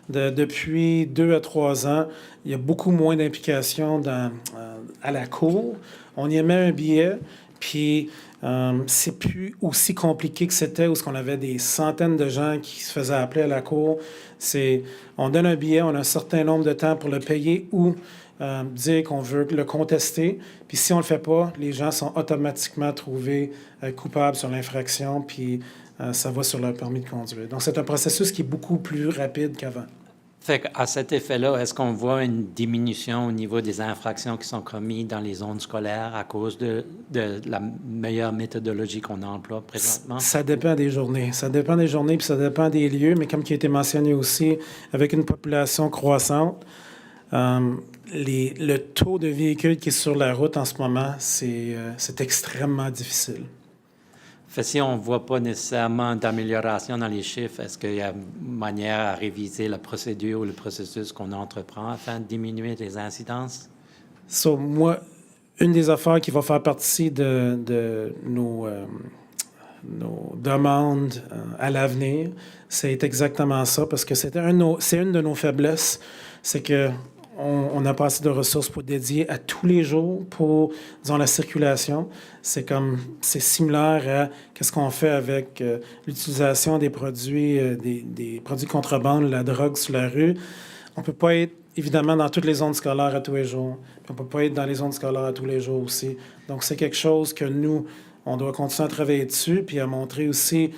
depuis 2 à 3 ans, il y a beaucoup moins d'implication à la cour. On y émet un billet, puis c'est plus aussi compliqué que c'était, où on avait des centaines de gens qui se faisaient appeler à la cour. On donne un billet, on a un certain nombre de temps pour le payer ou dire qu'on veut le contester. Puis si on ne le fait pas, les gens sont automatiquement trouvés coupables sur l'infraction, puis ça va sur leur permis de conduire. Donc, c'est un processus qui est beaucoup plus rapide qu'avant. Fait qu'à cet effet-là, est-ce qu'on voit une diminution au niveau des infractions qui sont commises dans les zones scolaires à cause de la meilleure méthodologie qu'on emploie présentement? Ça dépend des journées. Ça dépend des journées, puis ça dépend des lieux. Mais comme qui a été mentionné aussi, avec une population croissante, le taux de véhicules qui est sur la route en ce moment, c'est extrêmement difficile. Fait si on ne voit pas nécessairement d'amélioration dans les chiffres, est-ce qu'il y a une manière à réviser la procédure ou le processus qu'on entreprend afin de diminuer les incidences? Moi, une des affaires qui va faire partie de nos demandes à l'avenir, c'est exactement ça, parce que c'est une de nos faiblesses, c'est que on n'a pas assez de ressources pour dédier à tous les jours pour, disons, la circulation. C'est similaire à qu'est-ce qu'on fait avec l'utilisation des produits, des produits contrebande, la drogue sur la rue. On ne peut pas être, évidemment, dans toutes les zones scolaires à tous les jours. Puis on ne peut pas être dans les zones scolaires à tous les jours aussi. Donc, c'est quelque chose que nous, on doit continuer à travailler dessus, puis à montrer aussi.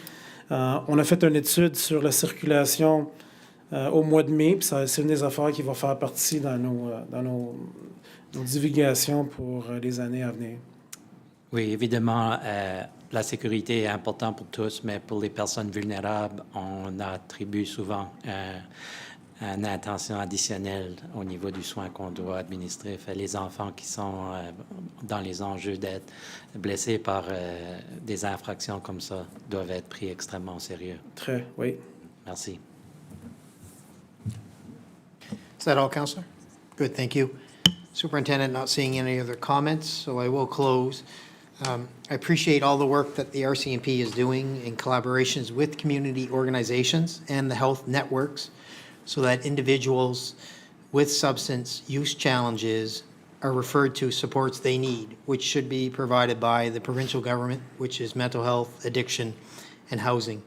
On a fait une étude sur la circulation au mois de mai, puis c'est une des affaires qui va faire partie dans nos divulgations pour les années à venir. Oui, évidemment, la sécurité est importante pour tous, mais pour les personnes vulnérables, on attribue souvent une attention additionnelle au niveau du soin qu'on doit administrer. Fait les enfants qui sont dans les enjeux d'être blessés par des infractions comme ça doivent être pris extrêmement au sérieux. Très, oui. Merci. Is that all, Councillor? Good, thank you. Superintendent, not seeing any other comments, so I will close. I appreciate all the work that the RCMP is doing in collaborations with community organizations and the health networks so that individuals with substance use challenges are referred to supports they need, which should be provided by the provincial government, which is mental health, addiction, and housing.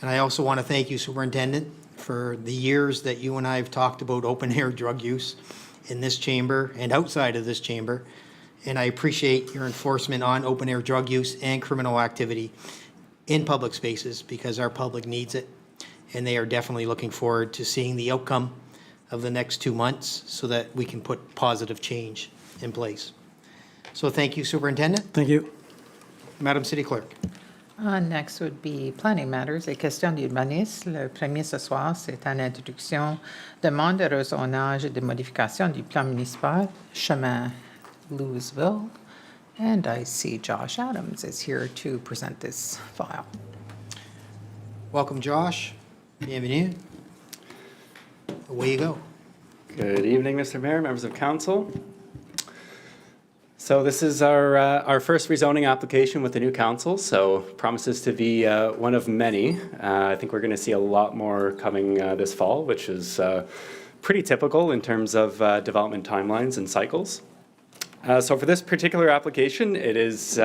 And I also want to thank you, Superintendent, for the years that you and I have talked about open-air drug use in this chamber and outside of this chamber. And I appreciate your enforcement on open-air drug use and criminal activity in public spaces because our public needs it. and they are definitely looking forward to seeing the outcome of the next 2 months so that we can put positive change in place. So thank you, Superintendent. Thank you. Madam City Clerk. Next would be planning matters et questions d'urbanisme. Le premier ce soir, c'est en introduction, demande de rezonage et de modification du plan municipal, chemin Louisville. And I see Josh Adams is here to present this file. Welcome, Josh. Bienvenue. Away you go. Good evening, Mr. Mayor, members of council. So this is our first rezoning application with the new council, so promises to be one of many. I think we're going to see a lot more coming this fall, which is pretty typical in terms of development timelines and cycles. So for this particular application, it is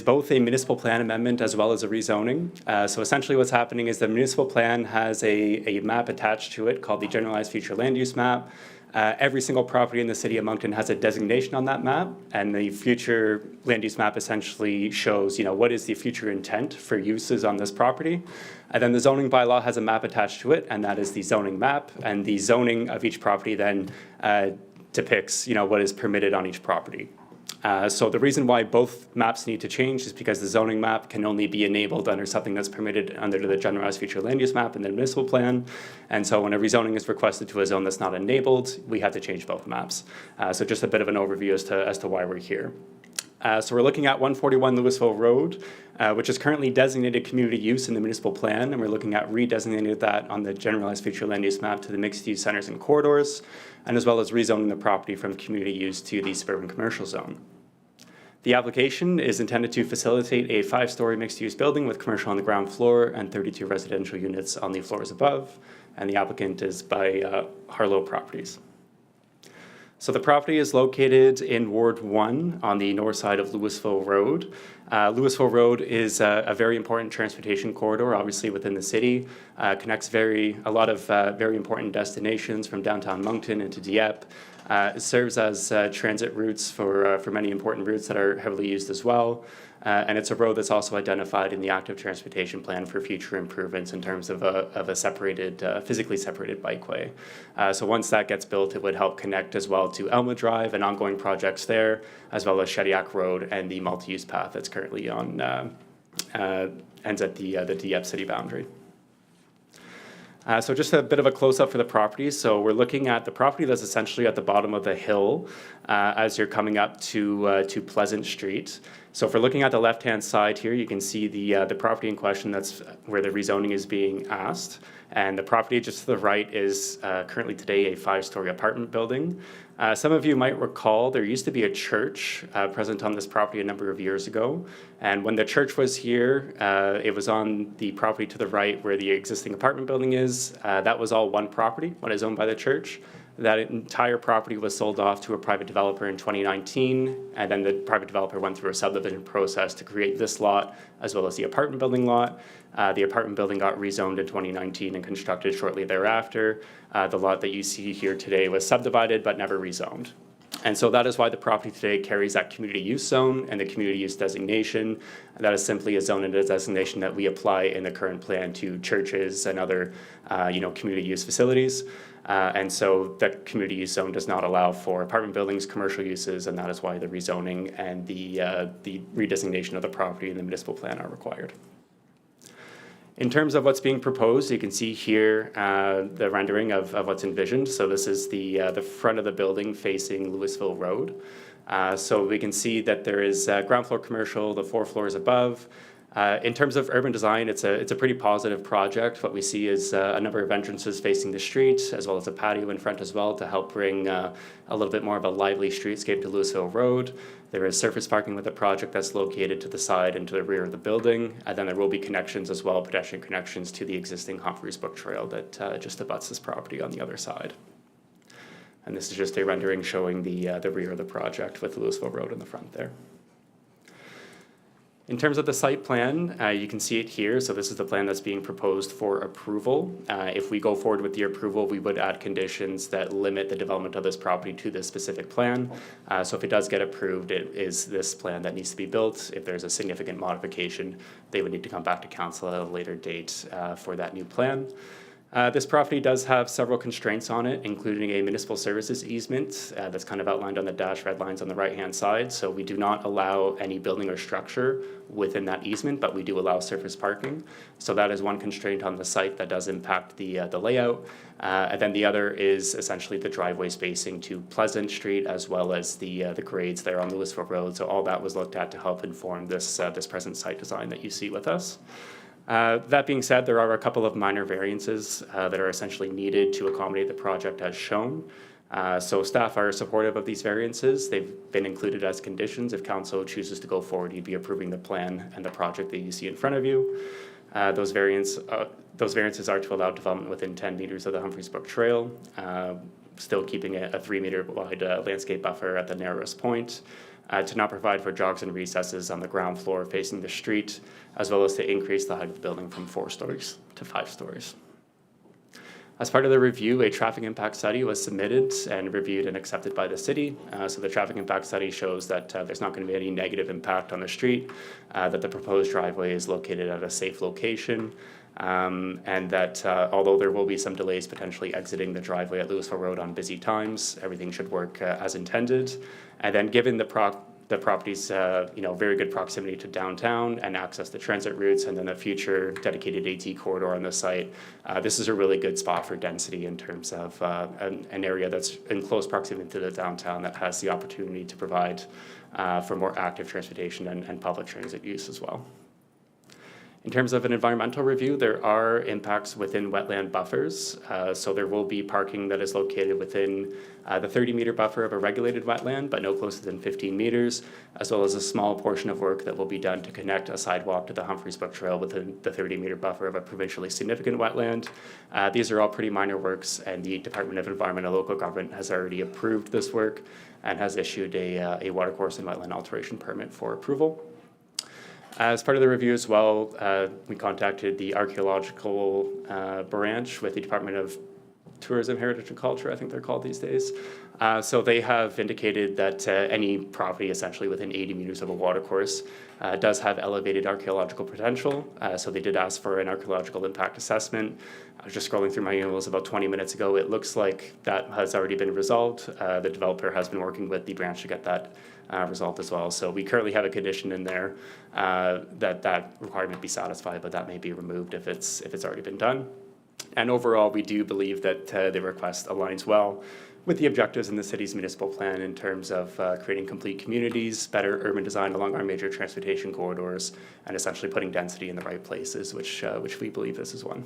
both a municipal plan amendment as well as a rezoning. So essentially what's happening is the municipal plan has a map attached to it called the Generalized Future Land Use Map. Every single property in the city of Moncton has a designation on that map, and the future land use map essentially shows, what is the future intent for uses on this property. And then the zoning bylaw has a map attached to it, and that is the zoning map, and the zoning of each property then depicts, what is permitted on each property. So the reason why both maps need to change is because the zoning map can only be enabled under something that's permitted under the Generalized Future Land Use Map and the municipal plan. And so when a rezoning is requested to a zone that's not enabled, we have to change both maps. So just a bit of an overview as to why we're here. So we're looking at 141 Louisville Road, which is currently designated community use in the municipal plan, and we're looking at redesignating that on the Generalized Future Land Use Map to the mixed-use centers and corridors, and as well as rezoning the property from community use to the suburban commercial zone. The application is intended to facilitate a 5-story mixed-use building with commercial on the ground floor and 32 residential units on the floors above, and the applicant is by Harlow Properties. So the property is located in Ward 1 on the north side of Louisville Road. Louisville Road is a very important transportation corridor, obviously within the city. Connects a lot of very important destinations from downtown Moncton into Dieppe. It serves as transit routes for many important routes that are heavily used as well. And it's a road that's also identified in the active transportation plan for future improvements in terms of a separated, physically separated bikeway. So once that gets built, it would help connect as well to Elma Drive and ongoing projects there, as well as Shediac Road and the multi-use path that's currently on, ends at the Dieppe city boundary. So just a bit of a close-up for the property. So we're looking at the property that's essentially at the bottom of the hill as you're coming up to Pleasant Street. So if we're looking at the left-hand side here, you can see the property in question. That's where the rezoning is being asked. And the property just to the right is currently today a 5-story apartment building. Some of you might recall there used to be a church present on this property a number of years ago. And when the church was here, it was on the property to the right where the existing apartment building is. That was all one property, what is owned by the church. That entire property was sold off to a private developer in 2019, and then the private developer went through a subdivision process to create this lot as well as the apartment building lot. The apartment building got rezoned in 2019 and constructed shortly thereafter. The lot that you see here today was subdivided but never rezoned. And so that is why the property today carries that community use zone and the community use designation. And that is simply a zone and a designation that we apply in the current plan to churches and other community use facilities. And so that community use zone does not allow for apartment buildings, commercial uses, and that is why the rezoning and the redesignation of the property in the municipal plan are required. In terms of what's being proposed, you can see here the rendering of what's envisioned. So this is the front of the building facing Louisville Road. So we can see that there is ground floor commercial, the 4 floors above. In terms of urban design, it's a pretty positive project. What we see is a number of entrances facing the street, as well as a patio in front as well to help bring a little bit more of a lively streetscape to Louisville Road. There is surface parking with the project that's located to the side and to the rear of the building. And then there will be connections as well, pedestrian connections to the existing Humphreys Brook Trail that just abuts this property on the other side. And this is just a rendering showing the rear of the project with Louisville Road in the front there. In terms of the site plan, you can see it here. So this is the plan that's being proposed for approval. If we go forward with the approval, we would add conditions that limit the development of this property to this specific plan. So if it does get approved, it is this plan that needs to be built. If there's a significant modification, they would need to come back to council at a later date for that new plan. This property does have several constraints on it, including a municipal services easement that's kind of outlined on the dashed red lines on the right-hand side. So we do not allow any building or structure within that easement, but we do allow surface parking. So that is one constraint on the site that does impact the layout. And then the other is essentially the driveway spacing to Pleasant Street, as well as the grades there on Louisville Road. So all that was looked at to help inform this present site design that you see with us. That being said, there are a couple of minor variances that are essentially needed to accommodate the project as shown. So staff are supportive of these variances. They've been included as conditions. If council chooses to go forward, you'd be approving the plan and the project that you see in front of you. Those variances are to allow development within 10 meters of the Humphreys Brook Trail, still keeping a 3-meter wide landscape buffer at the narrowest point. To not provide for jogs and recesses on the ground floor facing the street, as well as to increase the height of the building from 4 stories to 5 stories. As part of the review, a traffic impact study was submitted and reviewed and accepted by the city. So the traffic impact study shows that there's not going to be any negative impact on the street, that the proposed driveway is located at a safe location, and that although there will be some delays potentially exiting the driveway at Louisville Road on busy times, everything should work as intended. And then given the property's very good proximity to downtown and access to transit routes, and then a future dedicated AT corridor on the site, this is a really good spot for density in terms of an area that's in close proximity to the downtown that has the opportunity to provide for more active transportation and public transit use as well. In terms of an environmental review, there are impacts within wetland buffers. So there will be parking that is located within the 30-meter buffer of a regulated wetland, but no closer than 15 meters, as well as a small portion of work that will be done to connect a sidewalk to the Humphreys Brook Trail within the 30-meter buffer of a provincially significant wetland. These are all pretty minor works, and the Department of Environment and Local Government has already approved this work and has issued a watercourse and wetland alteration permit for approval. As part of the review as well, we contacted the archaeological branch with the Department of Tourism, Heritage and Culture, I think they're called these days. So they have indicated that any property essentially within 80 meters of a watercourse does have elevated archaeological potential. So they did ask for an archaeological impact assessment. I was just scrolling through my emails about 20 minutes ago. It looks like that has already been resolved. The developer has been working with the branch to get that resolved as well. So we currently have a condition in there that requirement be satisfied, but that may be removed if it's already been done. And overall, we do believe that the request aligns well with the objectives in the city's municipal plan in terms of creating complete communities, better urban design along our major transportation corridors, and essentially putting density in the right places, which we believe this is one.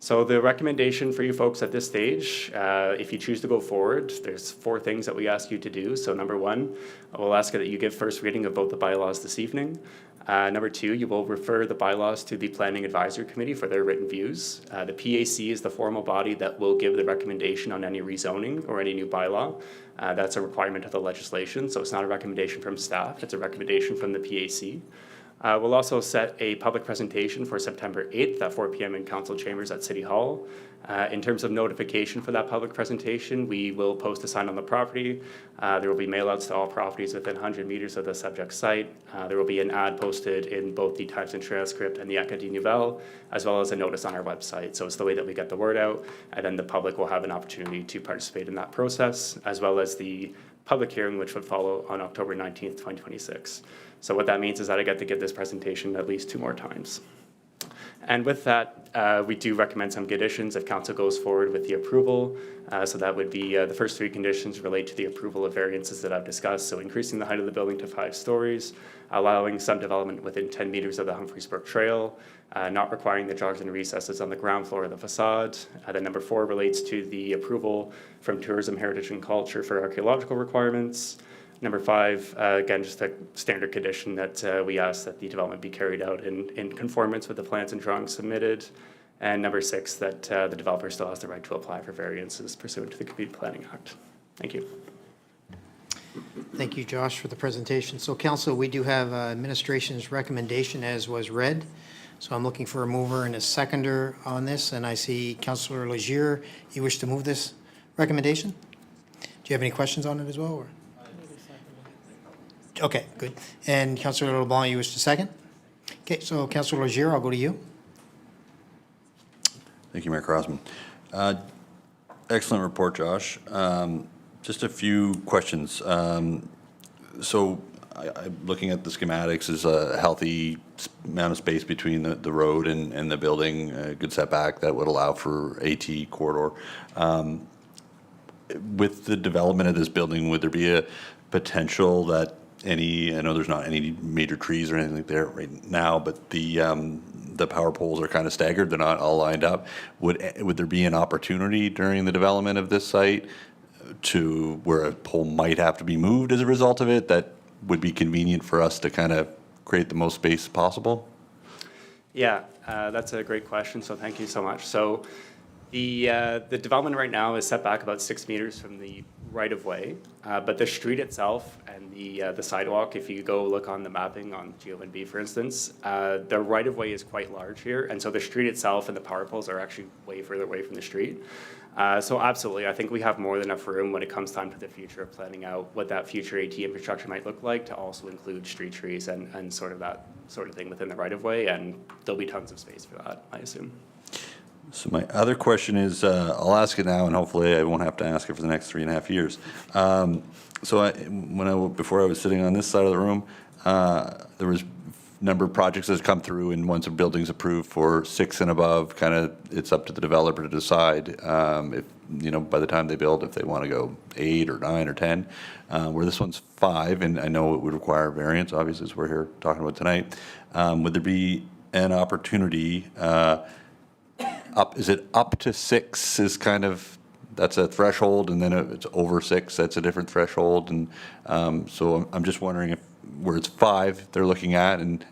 So the recommendation for you folks at this stage, if you choose to go forward, there's 4 things that we ask you to do. So number 1, we'll ask that you give first reading of both the bylaws this evening. Number 2, you will refer the bylaws to the Planning Advisory Committee for their written views. The PAC is the formal body that will give the recommendation on any rezoning or any new bylaw. That's a requirement of the legislation, so it's not a recommendation from staff, it's a recommendation from the PAC. We'll also set a public presentation for September 8th at 4 p.m. in council chambers at City Hall. In terms of notification for that public presentation, we will post a sign on the property. There will be mailouts to all properties within 100 meters of the subject site. There will be an ad posted in both the Times and Transcript and the Acadie Nouvelle, as well as a notice on our website. So it's the way that we get the word out, and then the public will have an opportunity to participate in that process, as well as the public hearing, which would follow on October 19th, 2026. So what that means is that I get to give this presentation at least 2 more times. And with that, we do recommend some conditions if council goes forward with the approval. So that would be the first 3 conditions relate to the approval of variances that I've discussed. So increasing the height of the building to 5 stories, allowing some development within 10 meters of the Humphreys Brook Trail, not requiring the jogs and recesses on the ground floor of the facade. Then number 4 relates to the approval from Tourism, Heritage and Culture for archaeological requirements. Number 5, again, just a standard condition that we ask that the development be carried out in conformance with the plans and drawings submitted. And number 6, that the developer still has the right to apply for variances pursuant to the Community Planning Act. Thank you. Thank you, Josh, for the presentation. So council, we do have administration's recommendation as was read. So I'm looking for a mover and a seconder on this, and I see Councillor Legier, you wish to move this recommendation? Do you have any questions on it as well? Or? Okay, good. And Councillor LeBlanc, you wish to second? Okay, so Councillor Legier, I'll go to you. Thank you, Mayor Crossman. Excellent report, Josh. Just a few questions. So I'm looking at the schematics, is a healthy amount of space between the road and the building, a good setback that would allow for AT corridor. With the development of this building, would there be a potential that I know there's not any major trees or anything there right now, but the power poles are kind of staggered, they're not all lined up. Would there be an opportunity during the development of this site to where a pole might have to be moved as a result of it that would be convenient for us to kind of create the most space possible? Yeah, that's a great question, so thank you so much. So the development right now is set back about 6 meters from the right-of-way, but the street itself and the sidewalk, if you go look on the mapping on GeoNB, for instance, the right-of-way is quite large here, and so the street itself and the power poles are actually way further away from the street. So absolutely, I think we have more than enough room when it comes time to the future of planning out what that future AT infrastructure might look like to also include street trees and sort of that sort of thing within the right-of-way, and there'll be tons of space for that, I assume. So my other question is, I'll ask it now, and hopefully I won't have to ask it for the next 3.5 years. Before I was sitting on this side of the room, there was a number of projects that have come through, and once a building's approved for 6 and above, kind of it's up to the developer to decide if, by the time they build, if they want to go 8 or 9 or 10. Where this one's 5, and I know it would require variance, obviously, as we're here talking about tonight. Would there be an opportunity? Is it up to 6 is kind of, that's a threshold, and then if it's over 6, that's a different threshold, and so I'm just wondering if where it's 5 they're looking at, and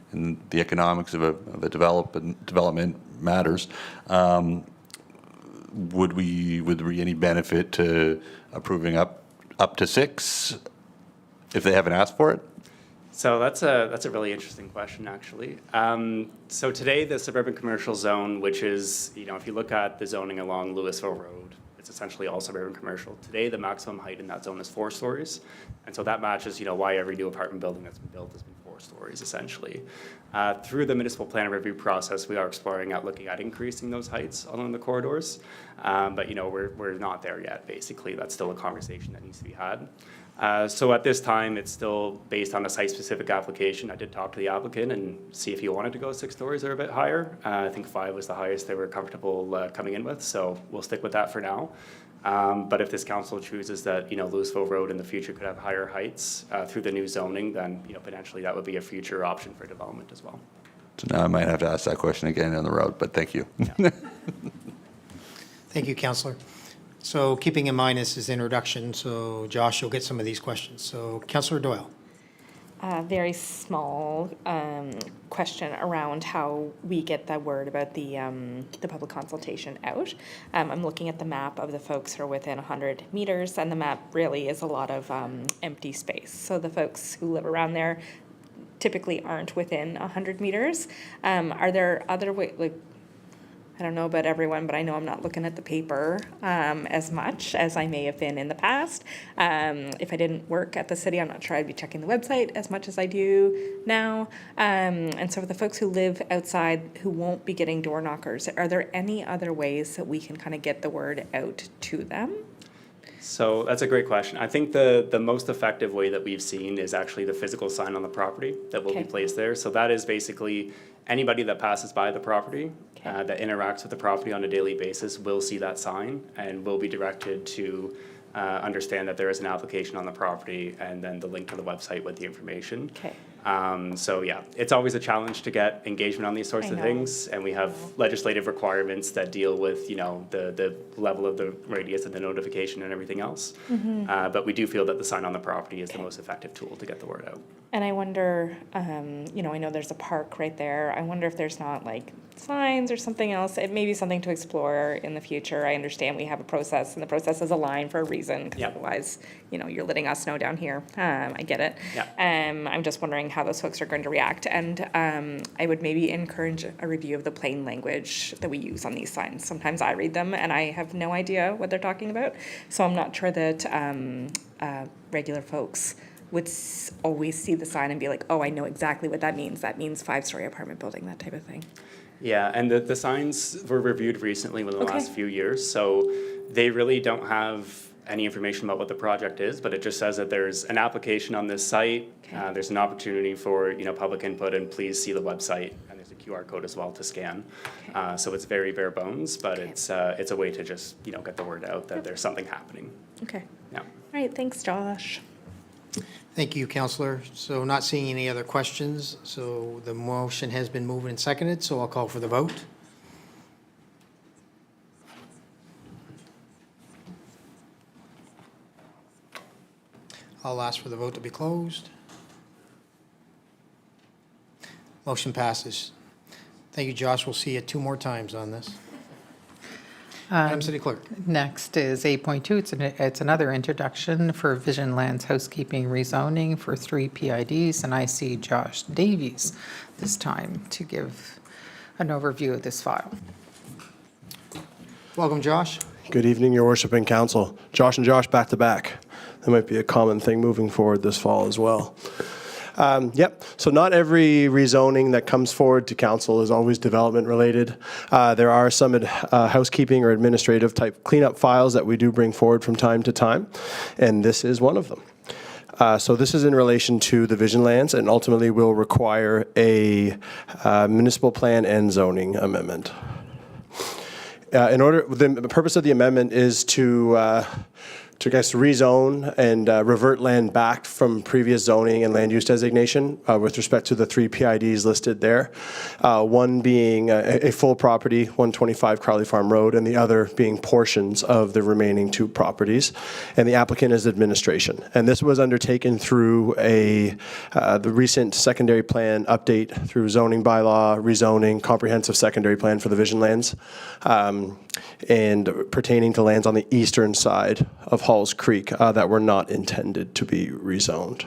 the economics of a development matters, would there be any benefit to approving up to 6 if they haven't asked for it? So that's a really interesting question, actually. So today, the suburban commercial zone, which is, if you look at the zoning along Louisville Road, it's essentially all suburban commercial. Today, the maximum height in that zone is 4 stories. And so that matches, why every new apartment building that's been built has been 4 stories, essentially. Through the municipal plan review process, we are exploring looking at increasing those heights along the corridors. But, we're not there yet, basically. That's still a conversation that needs to be had. So at this time, it's still based on a site-specific application. I did talk to the applicant and see if he wanted to go 6 stories or a bit higher. I think 5 was the highest they were comfortable coming in with, so we'll stick with that for now. But if this council chooses that, Louisville Road in the future could have higher heights through the new zoning, then, potentially that would be a future option for development as well. So now I might have to ask that question again on the road, but thank you. Yeah. Thank you, Councillor. So keeping in mind this is introduction, so Josh, you'll get some of these questions. So Councillor Doyle. Very small question around how we get the word about the public consultation out. I'm looking at the map of the folks who are within 100 meters, and the map really is a lot of empty space. So the folks who live around there typically aren't within 100 meters. Are there other ways, I don't know about everyone, but I know I'm not looking at the paper as much as I may have been in the past. If I didn't work at the city, I'm not sure I'd be checking the website as much as I do now. And so for the folks who live outside who won't be getting door knockers, are there any other ways that we can kind of get the word out to them? So that's a great question. I think the most effective way that we've seen is actually the physical sign on the property that will be placed there. So that is basically anybody that passes by the property, that interacts with the property on a daily basis will see that sign and will be directed to understand that there is an application on the property and then the link to the website with the information. Okay. So yeah, it's always a challenge to get engagement on these sorts I of know. things, and we have legislative requirements that deal with, the level of the radius of the notification and everything else. But we do feel that the sign on the property is the most effective tool to get the word out. And I wonder, I know there's a park right there. I wonder if there's not like signs or something else. It may be something to explore in the future. I understand we have a process, and the process is a line for a reason, because Yep. otherwise, you're letting us know down here. I get it. Yeah. I'm just wondering how those folks are going to react. And I would maybe encourage a review of the plain language that we use on these signs. Sometimes I read them and I have no idea what they're talking about. So I'm not sure that regular folks would always see the sign and be like, oh, I know exactly what that means. That means 5-story apartment building, that type of thing. Yeah, and the signs were reviewed recently within the last few years, so they really don't have any information about what the project is, but it just says that there's an application on this site, there's an opportunity for, public input, and please see the website, and there's a QR code as well to scan. So it's very bare bones, but it's a way to just, get the word out that there's something happening. Okay. Yeah. All right, thanks, Josh. Thank you, Councillor. So not seeing any other questions, so the motion has been moved and seconded, so I'll call for the vote. I'll ask for the vote to be closed. Motion passes. Thank you, Josh. We'll see you 2 more times on this. Madam City Clerk. Next is 8.2. It's another introduction for Vision Lands housekeeping rezoning for 3 PIDs, and I see Josh Davies this time to give an overview of this file. Welcome, Josh. Good evening, Your Worship and Council. Josh and Josh back to back. That might be a common thing moving forward this fall as well. So not every rezoning that comes forward to council is always development related. There are some housekeeping or administrative type cleanup files that we do bring forward from time to time, and this is one of them. So this is in relation to the Vision Lands, and ultimately will require a municipal plan and zoning amendment. The purpose of the amendment is to rezone and revert land back from previous zoning and land use designation with respect to the 3 PIDs listed there. One being a full property, 125 Crowley Farm Road, and the other being portions of the remaining 2 properties. And the applicant is administration. And this was undertaken through the recent secondary plan update through zoning bylaw, rezoning, comprehensive secondary plan for the Vision Lands, and pertaining to lands on the eastern side of Halls Creek that were not intended to be rezoned.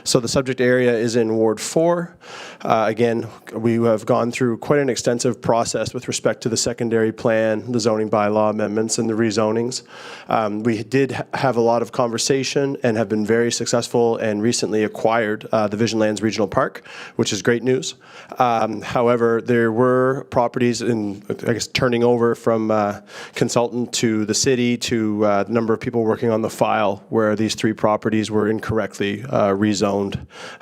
So the subject area is in Ward 4. Again, we have gone through quite an extensive process with respect to the secondary plan, the zoning bylaw amendments, and the rezonings. We did have a lot of conversation and have been very successful and recently acquired the Vision Lands Regional Park, which is great news. However, there were properties turning over from consultant to the city to the number of people working on the file where these 3 properties were incorrectly rezoned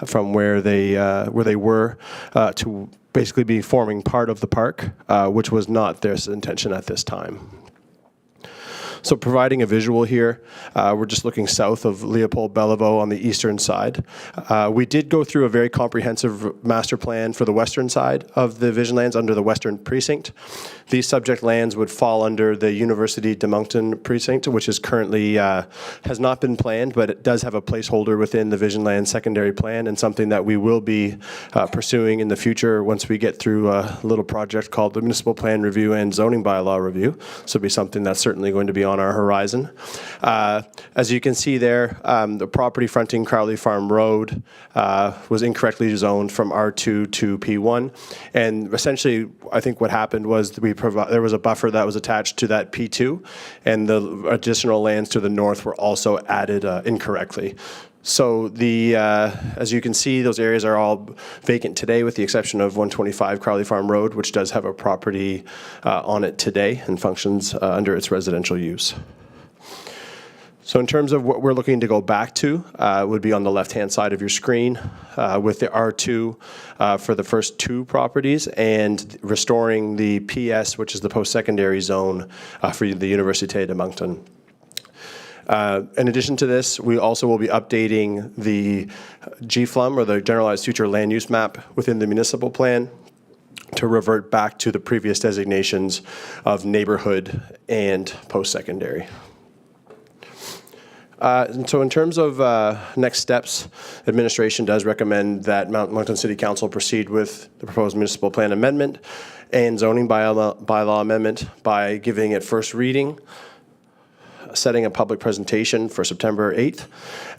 from where they were to basically be forming part of the park, which was not their intention at this time. So providing a visual here, we're just looking south of Leopold Bellevaux on the eastern side. We did go through a very comprehensive master plan for the western side of the Vision Lands under the western precinct. These subject lands would fall under the University de Moncton precinct, which is currently has not been planned, but it does have a placeholder within the Vision Lands secondary plan, and something that we will be pursuing in the future once we get through a little project called the Municipal Plan Review and Zoning Bylaw Review. So it'll be something that's certainly going to be on our horizon. As you can see there, the property fronting Crowley Farm Road was incorrectly zoned from R2 to P1, and essentially I think what happened was there was a buffer that was attached to that P2, and the additional lands to the north were also added incorrectly. So as you can see, those areas are all vacant today with the exception of 125 Crowley Farm Road, which does have a property on it today and functions under its residential use. So in terms of what we're looking to go back to, would be on the left-hand side of your screen with the R2 for the first 2 properties, and restoring the PS, which is the post-secondary zone for the Université de Moncton. In addition to this, we also will be updating the GFLUM, or the Generalized Future Land Use Map, within the municipal plan to revert back to the previous designations of neighborhood and post-secondary. And so in terms of next steps, administration does recommend that Moncton City Council proceed with the proposed municipal plan amendment and zoning bylaw amendment by giving it first reading, setting a public presentation for September 8th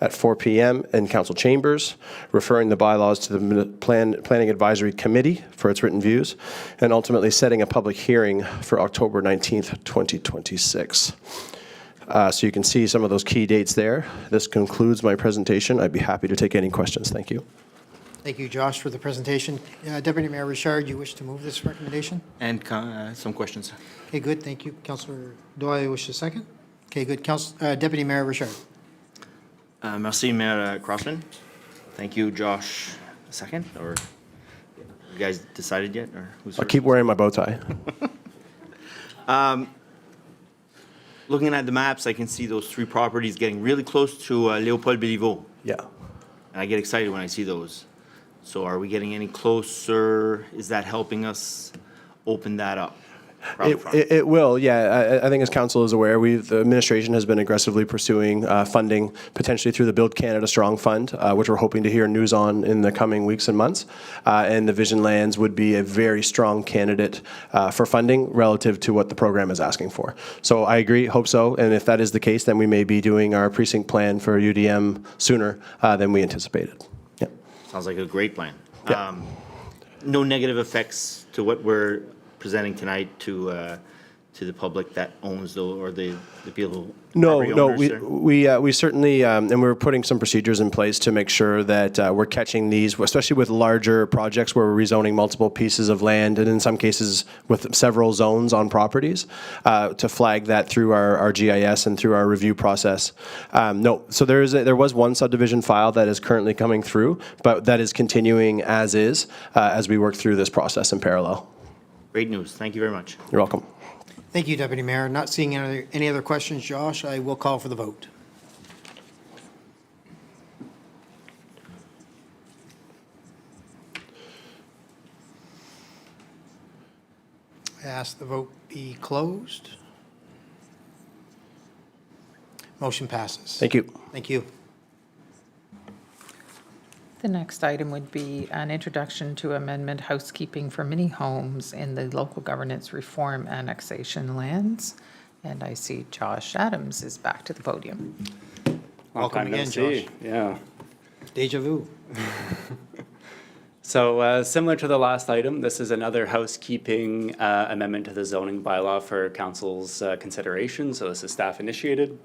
at 4 p.m. in council chambers, referring the bylaws to the Planning Advisory Committee for its written views, and ultimately setting a public hearing for October 19th, 2026. So you can see some of those key dates there. This concludes my presentation. I'd be happy to take any questions. Thank you. Thank you, Josh, for the presentation. Deputy Mayor Richard, you wish to move this recommendation? And some questions. Okay, good. Thank you. Councillor Doyle, you wish to second? Okay, good. Deputy Mayor Richard. Merci, Mayor Crossman. Thank you, Josh. Second, or you guys decided yet, or who's I'll first? keep wearing my bow tie. Looking at the maps, I can see those three properties getting really close to Leopold Béliveau. Yeah. And I get excited when I see those. So are we getting any closer? Is that helping us open that up? It will, yeah. I think as council is aware, the administration has been aggressively pursuing funding, potentially through the Build Canada Strong Fund, which we're hoping to hear news on in the coming weeks and months. And the Vision Lands would be a very strong candidate for funding relative to what the program is asking for. So I agree, hope so. And if that is the case, then we may be doing our precinct plan for UDM sooner than we anticipated. Yeah. Sounds like a great plan. Yeah. No negative effects to what we're presenting tonight to the public that owns the people. No, property owners, we certainly, and we're putting some procedures in place to make sure that we're catching these, especially with larger projects where we're rezoning multiple pieces of land, and in some cases with several zones on properties, to flag that through our GIS and through our review process. No, so there was one subdivision file that is currently coming through, but that is continuing as is as we work through this process in parallel. Great news. Thank you very much. You're welcome. Thank you, Deputy Mayor. Not seeing any other questions, Josh, I will call for the vote. I ask the vote be closed. Motion passes. Thank you. Thank you. The next item would be an introduction to amendment housekeeping for mini homes in the local governance reform annexation lands. And I see Josh Adams is back to the podium. Welcome again, Josh. Yeah. Deja vu. So similar to the last item, this is another housekeeping amendment to the zoning bylaw for council's consideration. So this is staff initiated.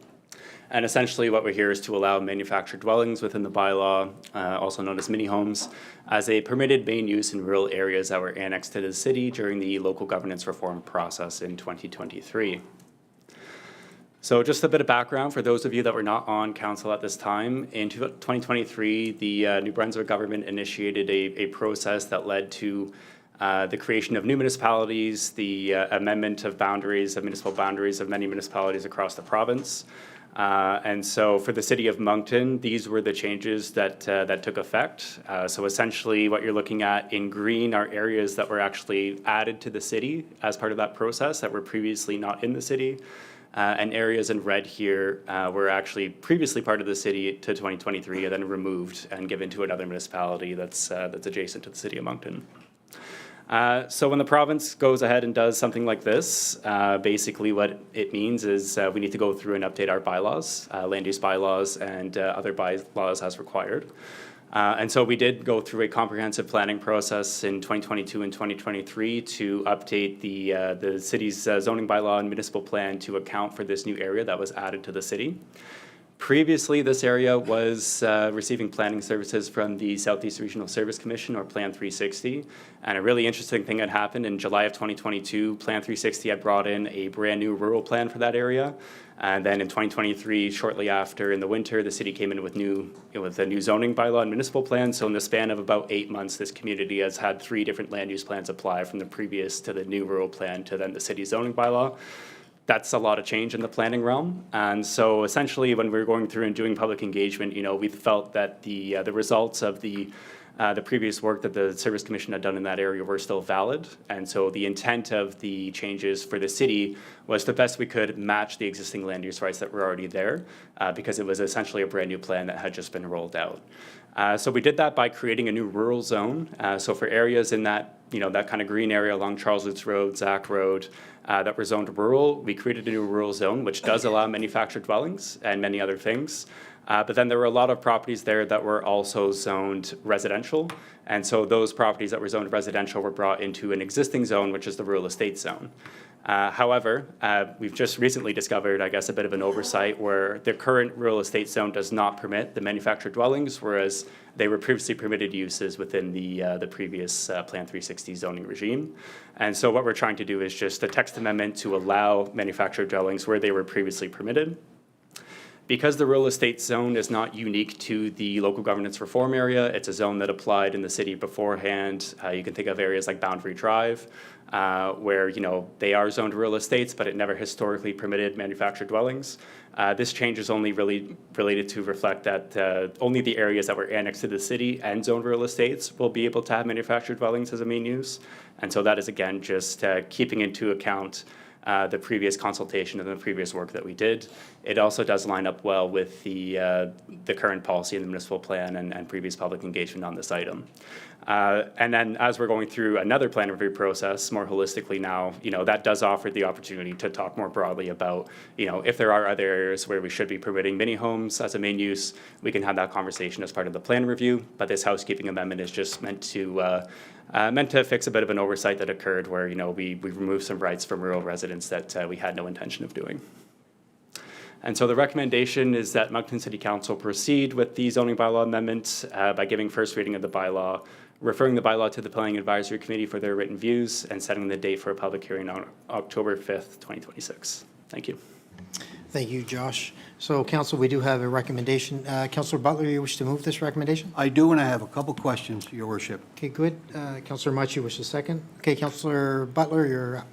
And essentially what we're here is to allow manufactured dwellings within the bylaw, also known as mini homes, as a permitted main use in rural areas that were annexed to the city during the local governance reform process in 2023. So just a bit of background for those of you that were not on council at this time. In 2023, the New Brunswick government initiated a process that led to the creation of new municipalities, the amendment of boundaries, of municipal boundaries of many municipalities across the province. And so for the city of Moncton, these were the changes that took effect. So essentially what you're looking at in green are areas that were actually added to the city as part of that process that were previously not in the city. And areas in red here were actually previously part of the city to 2023 and then removed and given to another municipality that's adjacent to the city of Moncton. So when the province goes ahead and does something like this, basically what it means is we need to go through and update our bylaws, land use bylaws and other bylaws as required. And so we did go through a comprehensive planning process in 2022 and 2023 to update the city's zoning bylaw and municipal plan to account for this new area that was added to the city. Previously, this area was receiving planning services from the Southeast Regional Service Commission, or Plan 360. And a really interesting thing had happened in July of 2022. Plan 360 had brought in a brand new rural plan for that area. And then in 2023, shortly after, in the winter, the city came in with a new zoning bylaw and municipal plan. So in the span of about 8 months, this community has had 3 different land use plans apply, from the previous to the new rural plan to then the city zoning bylaw. that's a lot of change in the planning realm. And so essentially, when we were going through and doing public engagement, we felt that the results of the previous work that the Service Commission had done in that area were still valid. And so the intent of the changes for the city was the best we could match the existing land use rights that were already there, because it was essentially a brand new plan that had just been rolled out. So we did that by creating a new rural zone. So for areas in that, that kind of green area along Charles Lutz Road, Zach Road, that were zoned rural, we created a new rural zone, which does allow manufactured dwellings and many other things. But then there were a lot of properties there that were also zoned residential. And so those properties that were zoned residential were brought into an existing zone, which is the real estate zone. However, we've just recently discovered, I guess, a bit of an oversight where the current real estate zone does not permit the manufactured dwellings, whereas they were previously permitted uses within the previous Plan 360 zoning regime. And so what we're trying to do is just a text amendment to allow manufactured dwellings where they were previously permitted. Because the real estate zone is not unique to the local governance reform area, it's a zone that applied in the city beforehand. You can think of areas like Boundary Drive, where they are zoned real estates, but it never historically permitted manufactured dwellings. This change is only really related to reflect that only the areas that were annexed to the city and zoned real estates will be able to have manufactured dwellings as a main use. And so that is, again, just keeping into account the previous consultation and the previous work that we did. It also does line up well with the current policy in the municipal plan and previous public engagement on this item. And then as we're going through another plan review process more holistically now, that does offer the opportunity to talk more broadly about, if there are other areas where we should be permitting mini homes as a main use, we can have that conversation as part of the plan review. But this housekeeping amendment is just meant to fix a bit of an oversight that occurred where, we removed some rights from rural residents that we had no intention of doing. And so the recommendation is that Moncton City Council proceed with the zoning bylaw amendment by giving first reading of the bylaw, referring the bylaw to the Planning Advisory Committee for their written views, and setting the date for a public hearing on October 5th, 2026. Thank you. Thank you, Josh. So, Council, we do have a recommendation. Councillor Butler, you wish to move this recommendation? I do, and I have a couple questions, Your Worship. Okay, good. Councillor Mutch, you wish to second? Okay, Councillor Butler, you're up.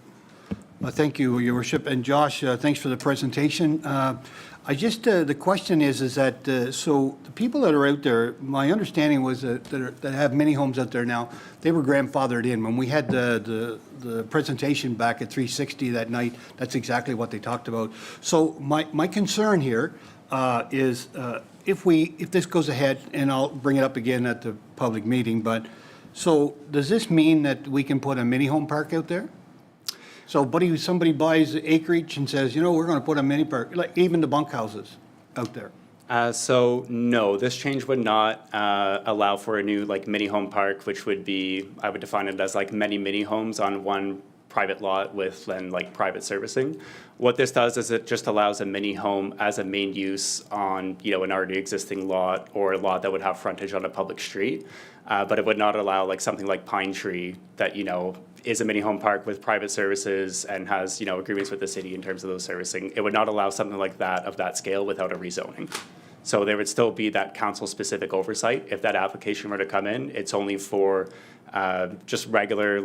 Thank you, Your Worship. And Josh, thanks for the presentation. The question is that, so the people that are out there, my understanding was that have mini homes out there now, they were grandfathered in. When we had the presentation back at 360 that night, that's exactly what they talked about. So my concern here is if this goes ahead, and I'll bring it up again at the public meeting, but so does this mean that we can put a mini home park out there? So somebody buys acreage and says, we're going to put a mini park, like even the bunkhouses out there. So no, this change would not allow for a new mini home park, which would be, I would define it as many mini homes on one private lot with then private servicing. What this does is it just allows a mini home as a main use on an already existing lot or a lot that would have frontage on a public street. But it would not allow something like Pine Tree that is a mini home park with private services and has agreements with the city in terms of those servicing. It would not allow something like that of that scale without a rezoning. So there would still be that council-specific oversight. If that application were to come in, it's only for just regular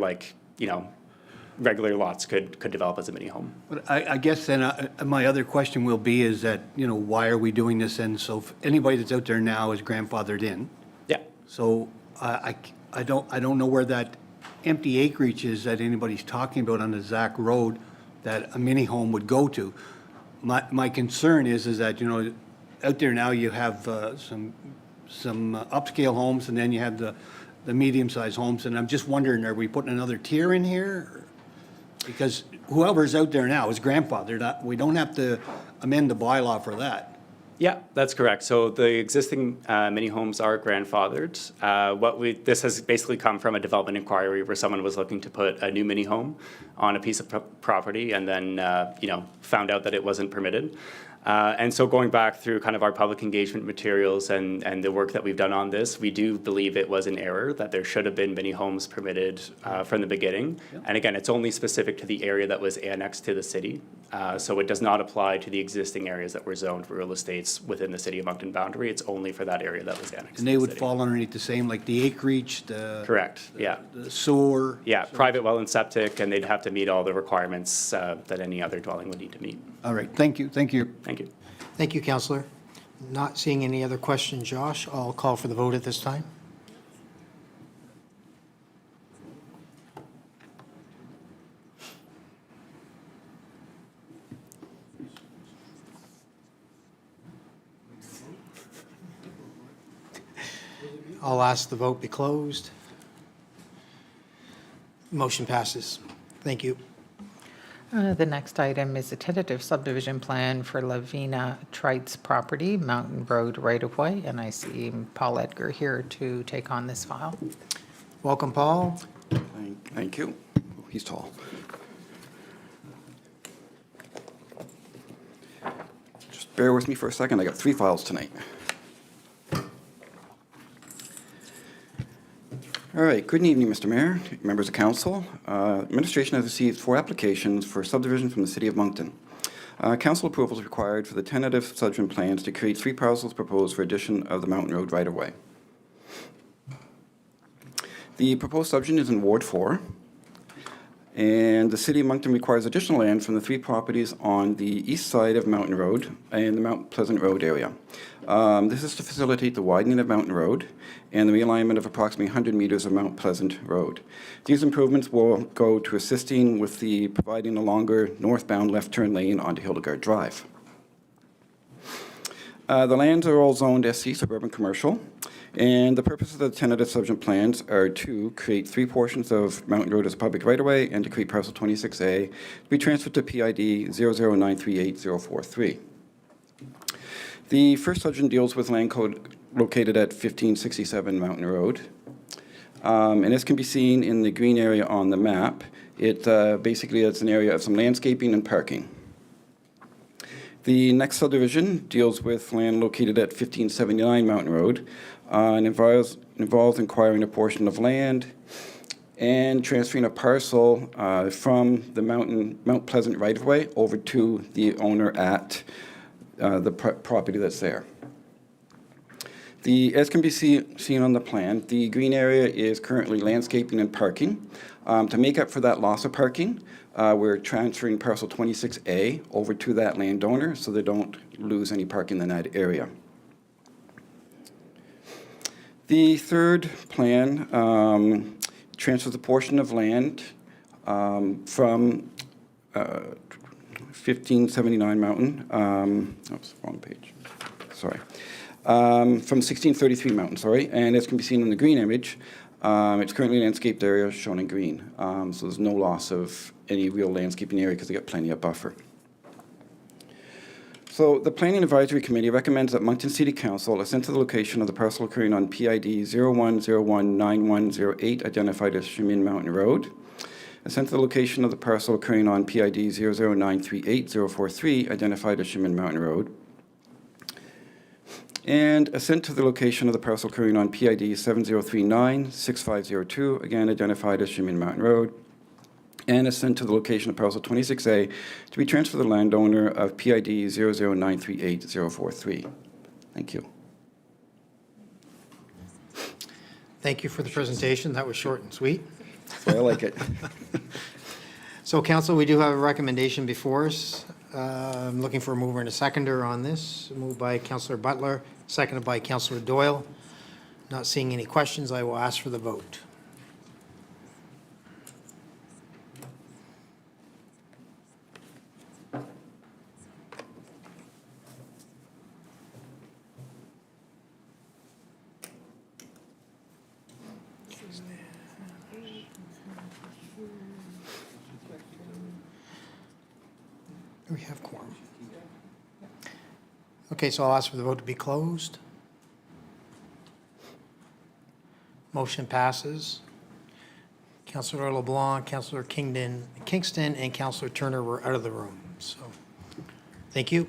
regular lots could develop as a mini home. But I guess then my other question will be is that, why are we doing this? And so if anybody that's out there now is grandfathered in. Yeah. So I don't know where that empty acreage is that anybody's talking about on the Zach Road that a mini home would go to. My concern is that, out there now you have some upscale homes and then you have the medium-sized homes. And I'm just wondering, are we putting another tier in here? Because whoever's out there now is grandfathered. We don't have to amend the bylaw for that. Yeah, that's correct. So the existing mini homes are grandfathered. This has basically come from a development inquiry where someone was looking to put a new mini home on a piece of property and then found out that it wasn't permitted. And so going back through kind of our public engagement materials and the work that we've done on this, we do believe it was an error, that there should have been mini homes permitted from the beginning. And again, it's only specific to the area that was annexed to the city. So it does not apply to the existing areas that were zoned real estates within the city of Moncton boundary. It's only for that area that was annexed. And they would fall underneath the same, like the acreage, the. Correct, yeah. The sewer. Yeah, private well and septic, and they'd have to meet all the requirements that any other dwelling would need to meet. All right, thank you, thank you. Thank you. Thank you, Councillor. Not seeing any other questions, Josh. I'll call for the vote at this time. I'll ask the vote be closed. Motion passes. Thank you. The next item is a tentative subdivision plan for Lavina Trites property, Mountain Road right-of-way, and I see Paul Edgar here to take on this file. Welcome, Paul. Thank you. Oh, he's tall. Just bear with me for a second. I got 3 files tonight. All right, good evening, Mr. Mayor, members of council. Administration has received 4 applications for subdivision from the city of Moncton. Council approval is required for the tentative subdivision plans to create 3 parcels proposed for addition of the Mountain Road right-of-way. The proposed subdivision is in Ward 4, and the city of Moncton requires additional land from the 3 properties on the east side of Mountain Road and the Mount Pleasant Road area. This is to facilitate the widening of Mountain Road and the realignment of approximately 100 meters of Mount Pleasant Road. These improvements will go to assisting with the providing a longer northbound left turn lane onto Hildegard Drive. The lands are all zoned SC, suburban commercial, and the purpose of the tentative subdivision plans are to create 3 portions of Mountain Road as a public right-of-way and to create parcel 26A to be transferred to PID 00938-043. The first subdivision deals with land code located at 1567 Mountain Road. And as can be seen in the green area on the map, it basically is an area of some landscaping and parking. The next subdivision deals with land located at 1579 Mountain Road and involves acquiring a portion of land and transferring a parcel from the Mount Pleasant right-of-way over to the owner at the property that's there. As can be seen on the plan, the green area is currently landscaping and parking. To make up for that loss of parking, we're transferring parcel 26A over to that landowner so they don't lose any parking in that area. The third plan transfers a portion of land from 1579 Mountain, oops, wrong page, sorry. From 1633 Mountain, sorry, and as can be seen in the green image, it's currently a landscaped area shown in green. So there's no loss of any real landscaping area because they got plenty of buffer. So the Planning Advisory Committee recommends that Moncton City Council assent to the location of the parcel occurring on PID 01019108, identified as Chemin Mountain Road. Assent to the location of the parcel occurring on PID 00938-043, identified as Chemin Mountain Road. And assent to the location of the parcel occurring on PID 7039-6502, again identified as Chemin Mountain Road. And assent to the location of parcel 26A to be transferred to the landowner of PID 00938-043. Thank you. Thank you for the presentation. That was short and sweet. I like it. So, Council, we do have a recommendation before us. I'm looking for a mover and a seconder on this. Moved by Councillor Butler, seconded by Councillor Doyle. Not seeing any questions, I will ask for the vote. We have quorum. Okay, so I'll ask for the vote to be closed. Motion passes. Councillor LeBlanc, Councillor Kingston, and Councillor Turner were out of the room. So, thank you.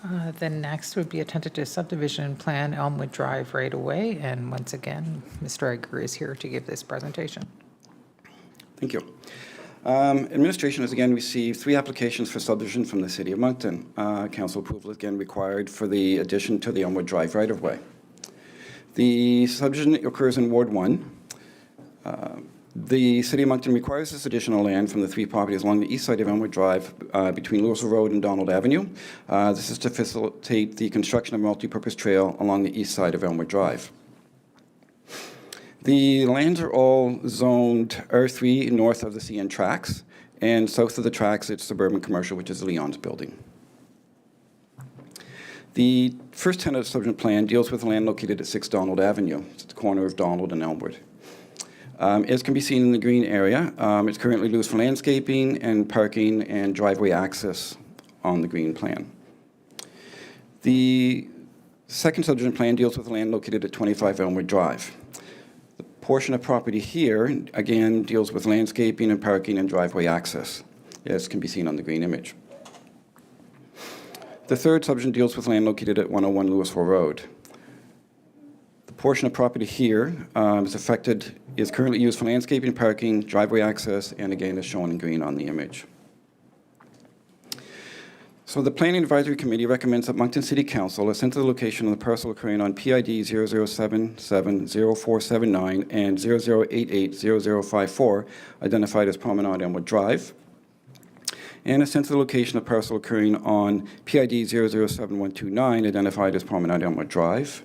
The next would be a tentative subdivision plan, Elmwood Drive right away. And once again, Mr. Edgar is here to give this presentation. Thank you. Administration has again received 3 applications for subdivision from the City of Moncton. Council approval is again required for the addition to the Elmwood Drive right-of-way. The subdivision occurs in Ward 1. The City of Moncton requires this additional land from the 3 properties along the east side of Elmwood Drive between Louisville Road and Donald Avenue. This is to facilitate the construction of a multi-purpose trail along the east side of Elmwood Drive. The lands are all zoned R3 north of the CN tracks, and south of the tracks it's suburban commercial, which is Leon's building. The first tentative subdivision plan deals with land located at 6 Donald Avenue. It's at the corner of Donald and Elmwood. As can be seen in the green area, it's currently used for landscaping and parking and driveway access on the green plan. The second subdivision plan deals with land located at 25 Elmwood Drive. The portion of property here, again, deals with landscaping and parking and driveway access, as can be seen on the green image. The third subdivision deals with land located at 101 Louisville Road. The portion of property here is currently used for landscaping, parking, driveway access, and again is shown in green on the image. So the Planning Advisory Committee recommends that Moncton City Council assent to the location of the parcel occurring on PID 00770479 and 00880054, identified as Promenade Elmwood Drive, and assent to the location of parcel occurring on PID 007129, identified as Promenade Elmwood Drive.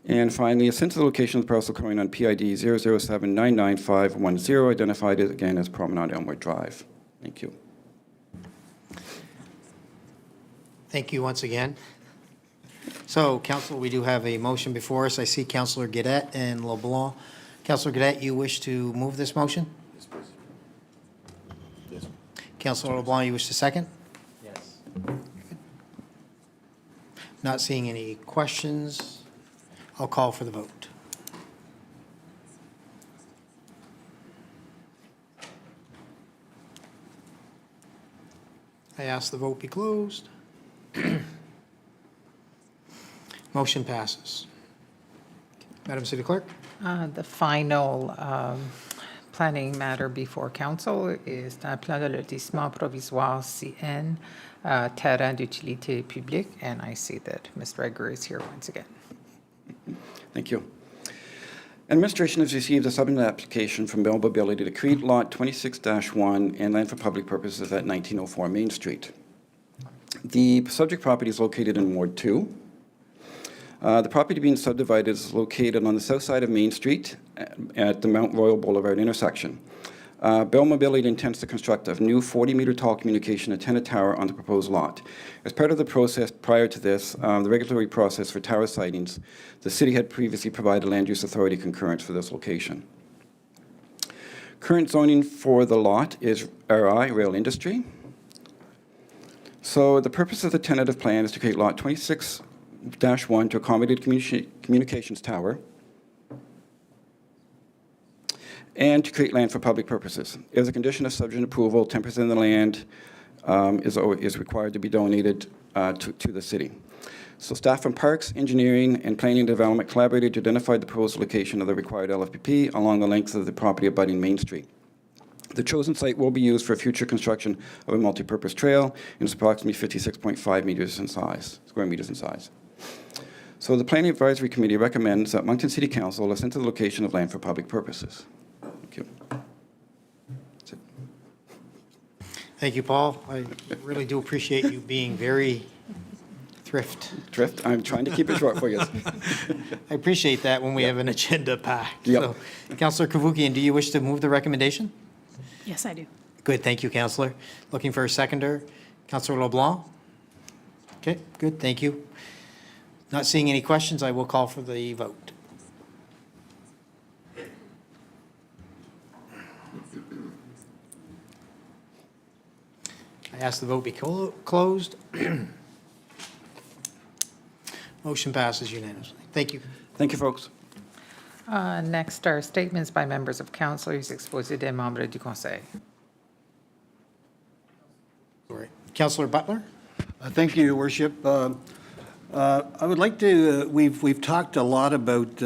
And finally, assent to the location of the parcel occurring on PID 007999510, identified again as Promenade Elmwood Drive. Thank you. Thank you once again. So, Council, we do have a motion before us. I see Councillor Guedette and LeBlanc. Councillor Guedette, you wish to move this motion? Yes, please. Yes. Councillor LeBlanc, you wish to second? Yes. Not seeing any questions. I'll call for the vote. I ask the vote be closed. Motion passes. Madam City Clerk? The final planning matter before council is un plan de lotissement provisoire CN, terrain d'utilité publique, and I see that Mr. Edgar is here once again. Thank you. Administration has received a subdivision application from Bell Mobility to create Lot 26-1 and land for public purposes at 1904 Main Street. The subject property is located in Ward 2. The property being subdivided is located on the south side of Main Street at the Mount Royal Boulevard intersection. Bell Mobility intends to construct a new 40-meter tall communication antenna tower on the proposed lot. As part of the process prior to this, the regulatory process for tower sightings, the city had previously provided land use authority concurrence for this location. Current zoning for the lot is RI, Rail Industry. So the purpose of the tentative plan is to create Lot 26-1 to accommodate communications tower and to create land for public purposes. As a condition of subdivision approval, 10% of the land is required to be donated to the city. So staff from Parks, Engineering, and Planning and Development collaborated to identify the proposed location of the required LFPP along the length of the property abutting Main Street. The chosen site will be used for future construction of a multi-purpose trail and is approximately 56.5 meters in size, square meters in size. So the Planning Advisory Committee recommends that Moncton City Council assent to the location of land for public purposes. Thank you. That's it. Thank you, Paul. I really do appreciate you being very thrift. I'm trying to keep it short for you. I appreciate that when we have an agenda packed. Yep. So, Councillor Kavukian, do you wish to move the recommendation? Yes, I do. Good, thank you, Councillor. Looking for a seconder. Councillor LeBlanc? Okay, good, thank you. Not seeing any questions, I will call for the vote. I ask the vote be closed. Motion passes unanimously. Thank you. Thank you, folks. Next are statements by members of council. Les exposés des membres du conseil. Councillor Butler? Thank you, Your Worship. I would like to, we've talked a lot about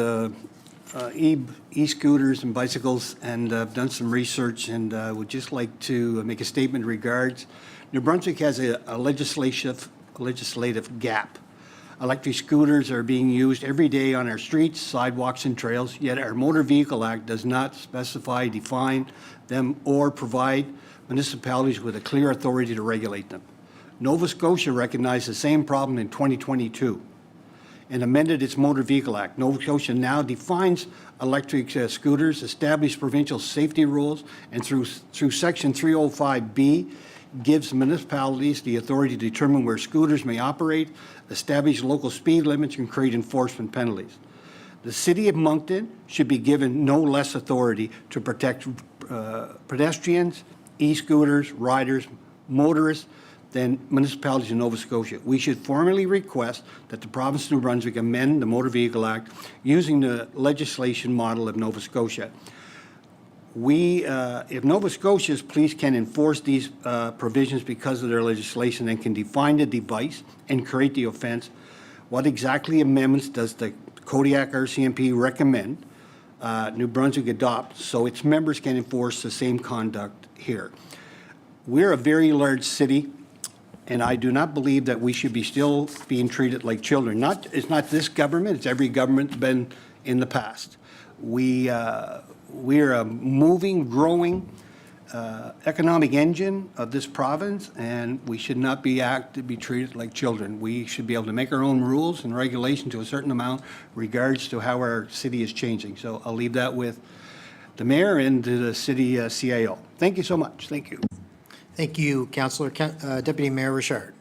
e-scooters and bicycles, and I've done some research, and would just like to make a statement in regards. New Brunswick has a legislative gap. Electric scooters are being used every day on our streets, sidewalks, and trails, yet our Motor Vehicle Act does not specify, define them, or provide municipalities with a clear authority to regulate them. Nova Scotia recognized the same problem in 2022 and amended its Motor Vehicle Act. Nova Scotia now defines electric scooters, established provincial safety rules, and through Section 305B, gives municipalities the authority to determine where scooters may operate, establish local speed limits, and create enforcement penalties. The City of Moncton should be given no less authority to protect pedestrians, e-scooters, riders, motorists than municipalities in Nova Scotia. We should formally request that the province of New Brunswick amend the Motor Vehicle Act using the legislation model of Nova Scotia. If Nova Scotia's police can enforce these provisions because of their legislation and can define the device and create the offense, what exactly amendments does the Kodiak RCMP recommend New Brunswick adopt so its members can enforce the same conduct here? We're a very large city, and I do not believe that we should be still being treated like children. It's not this government, it's every government been in the past. We're a moving, growing economic engine of this province, and we should not be treated like children. We should be able to make our own rules and regulation to a certain amount regards to how our city is changing. So I'll leave that with the mayor and the city CIO. Thank you so much. Thank you. Thank you, Councillor. Deputy Mayor Richard.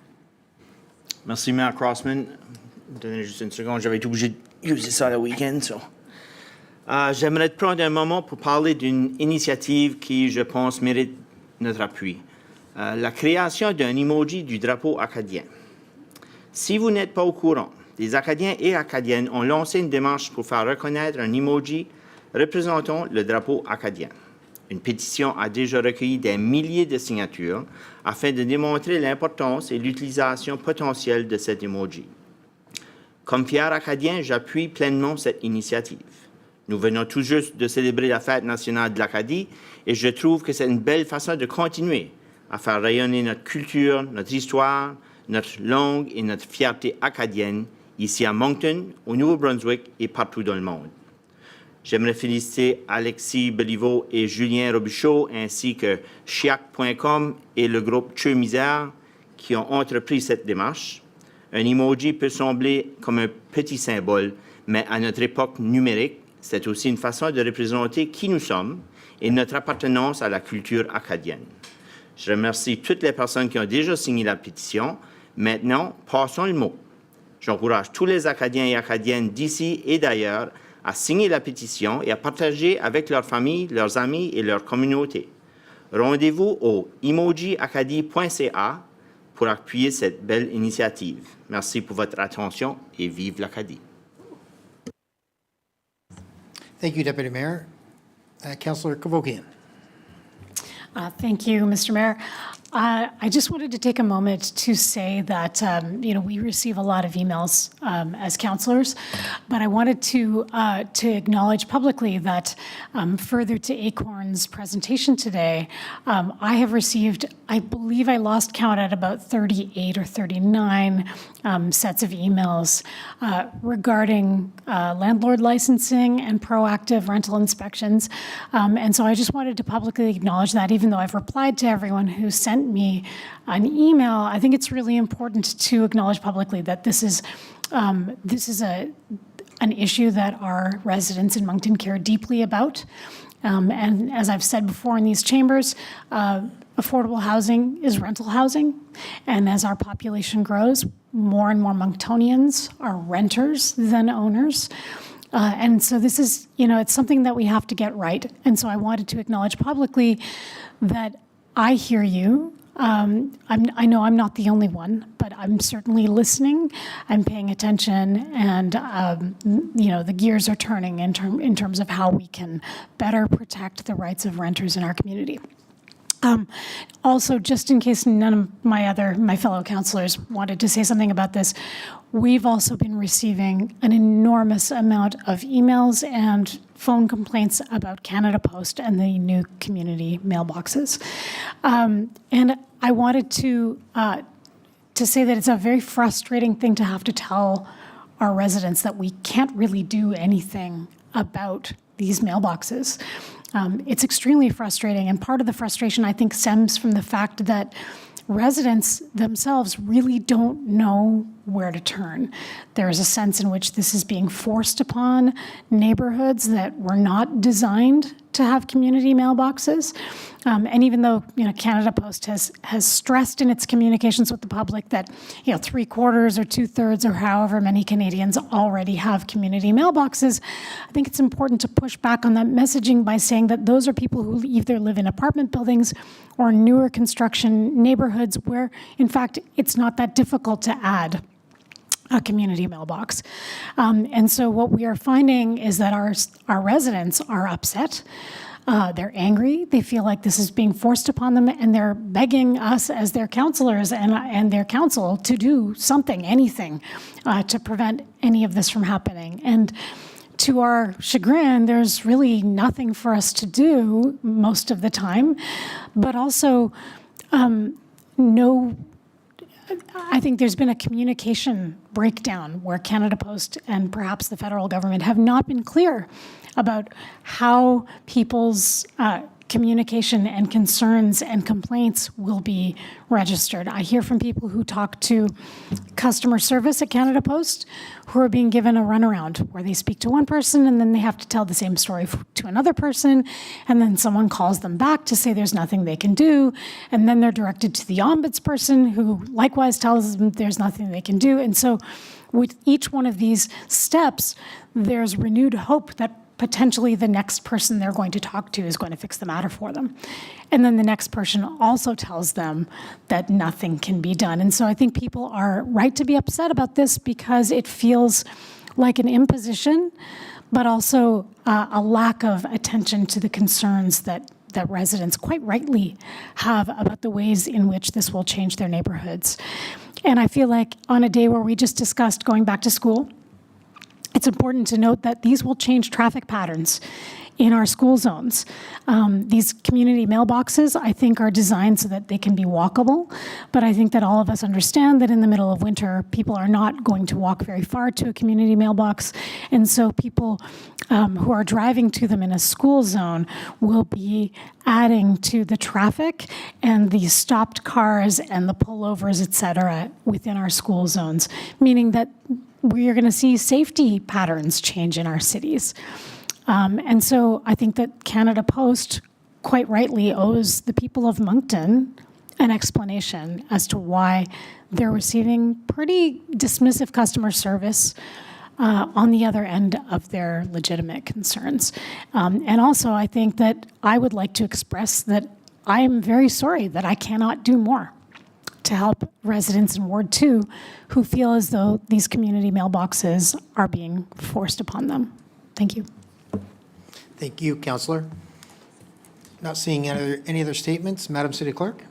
Merci, Maire Crossman. Donnez juste une seconde, j'avais été obligé d'utiliser ça le week-end. J'aimerais te prendre un moment pour parler d'une initiative qui, je pense, mérite notre appui. La création d'un emoji du drapeau acadien. Si vous n'êtes pas au courant, les Acadiens et Acadiennes ont lancé une démarche pour faire reconnaître un emoji représentant le drapeau acadien. Une pétition a déjà recueilli des milliers de signatures afin de démontrer l'importance et l'utilisation potentielle de cet emoji. Comme fier Acadien, j'appuie pleinement cette initiative. Nous venons tout juste de célébrer la fête nationale de l'Acadie et je trouve que c'est une belle façon de continuer à faire rayonner notre culture, notre histoire, notre langue et notre fierté acadienne ici à Moncton, au Nouveau-Brunswick et partout dans le monde. J'aimerais féliciter Alexis Beliveau et Julien Robichaud ainsi que Chiac.com et le groupe Tcheu Misère qui ont entrepris cette démarche. Un emoji peut sembler comme un petit symbole, mais à notre époque numérique, c'est aussi une façon de représenter qui nous sommes et notre appartenance à la culture acadienne. Je remercie toutes les personnes qui ont déjà signé la pétition. Maintenant, passons le mot. J'encourage tous les Acadiens et Acadiennes d'ici et d'ailleurs à signer la pétition et à partager avec leurs familles, leurs amis et leur communauté. Rendez-vous au emojiacadie.ca pour appuyer cette belle initiative. Merci pour votre attention et vive l'Acadie. Thank you, Deputy Mayor. Councillor Kevokian. Thank you, Mr. Mayor. I just wanted to take a moment to say that, we receive a lot of emails as councillors, but I wanted to acknowledge publicly that further to Acorn's presentation today, I have received, I believe I lost count at about 38 or 39 sets of emails regarding landlord licensing and proactive rental inspections. And so I just wanted to publicly acknowledge that, even though I've replied to everyone who sent me an email, I think it's really important to acknowledge publicly that this is an issue that our residents in Moncton care deeply about. And as I've said before in these chambers, affordable housing is rental housing. And as our population grows, more and more Monctonians are renters than owners. And so this is, it's something that we have to get right. And so I wanted to acknowledge publicly that I hear you. I know I'm not the only one, but I'm certainly listening. I'm paying attention, and the gears are turning in terms of how we can better protect the rights of renters in our community. Also, just in case none of my fellow councillors wanted to say something about this, we've also been receiving an enormous amount of emails and phone complaints about Canada Post and the new community mailboxes. And I wanted to say that it's a very frustrating thing to have to tell our residents that we can't really do anything about these mailboxes. It's extremely frustrating, and part of the frustration, I think, stems from the fact that residents themselves really don't know where to turn. There is a sense in which this is being forced upon neighborhoods that were not designed to have community mailboxes. And even though Canada Post has stressed in its communications with the public that 3/4 or 2/3 or however many Canadians already have community mailboxes, I think it's important to push back on that messaging by saying that those are people who either live in apartment buildings or newer construction neighborhoods where, in fact, it's not that difficult to add a community mailbox. And so what we are finding is that our residents are upset. They're angry. They feel like this is being forced upon them, and they're begging us as their counselors and their council to do something, anything, to prevent any of this from happening. And to our chagrin, there's really nothing for us to do most of the time, but also I think there's been a communication breakdown where Canada Post and perhaps the federal government have not been clear about how people's communication and concerns and complaints will be registered. I hear from people who talk to customer service at Canada Post who are being given a runaround where they speak to one person and then they have to tell the same story to another person, and then someone calls them back to say there's nothing they can do, and then they're directed to the ombudsperson who likewise tells them there's nothing they can do. And so with each one of these steps, there's renewed hope that potentially the next person they're going to talk to is going to fix the matter for them. And then the next person also tells them that nothing can be done. And so I think people are right to be upset about this because it feels like an imposition, but also a lack of attention to the concerns that residents quite rightly have about the ways in which this will change their neighborhoods. And I feel like on a day where we just discussed going back to school, it's important to note that these will change traffic patterns in our school zones. These community mailboxes, I think, are designed so that they can be walkable, but I think that all of us understand that in the middle of winter, people are not going to walk very far to a community mailbox, and so people who are driving to them in a school zone will be adding to the traffic and the stopped cars and the pullovers, et cetera, within our school zones, meaning that we are going to see safety patterns change in our cities. And so I think that Canada Post quite rightly owes the people of Moncton an explanation as to why they're receiving pretty dismissive customer service on the other end of their legitimate concerns. And also, I think that I would like to express that I am very sorry that I cannot do more to help residents in Ward 2 who feel as though these community mailboxes are being forced upon them. Thank you. Thank you, Councillor. Not seeing any other statements. Madam City Clerk?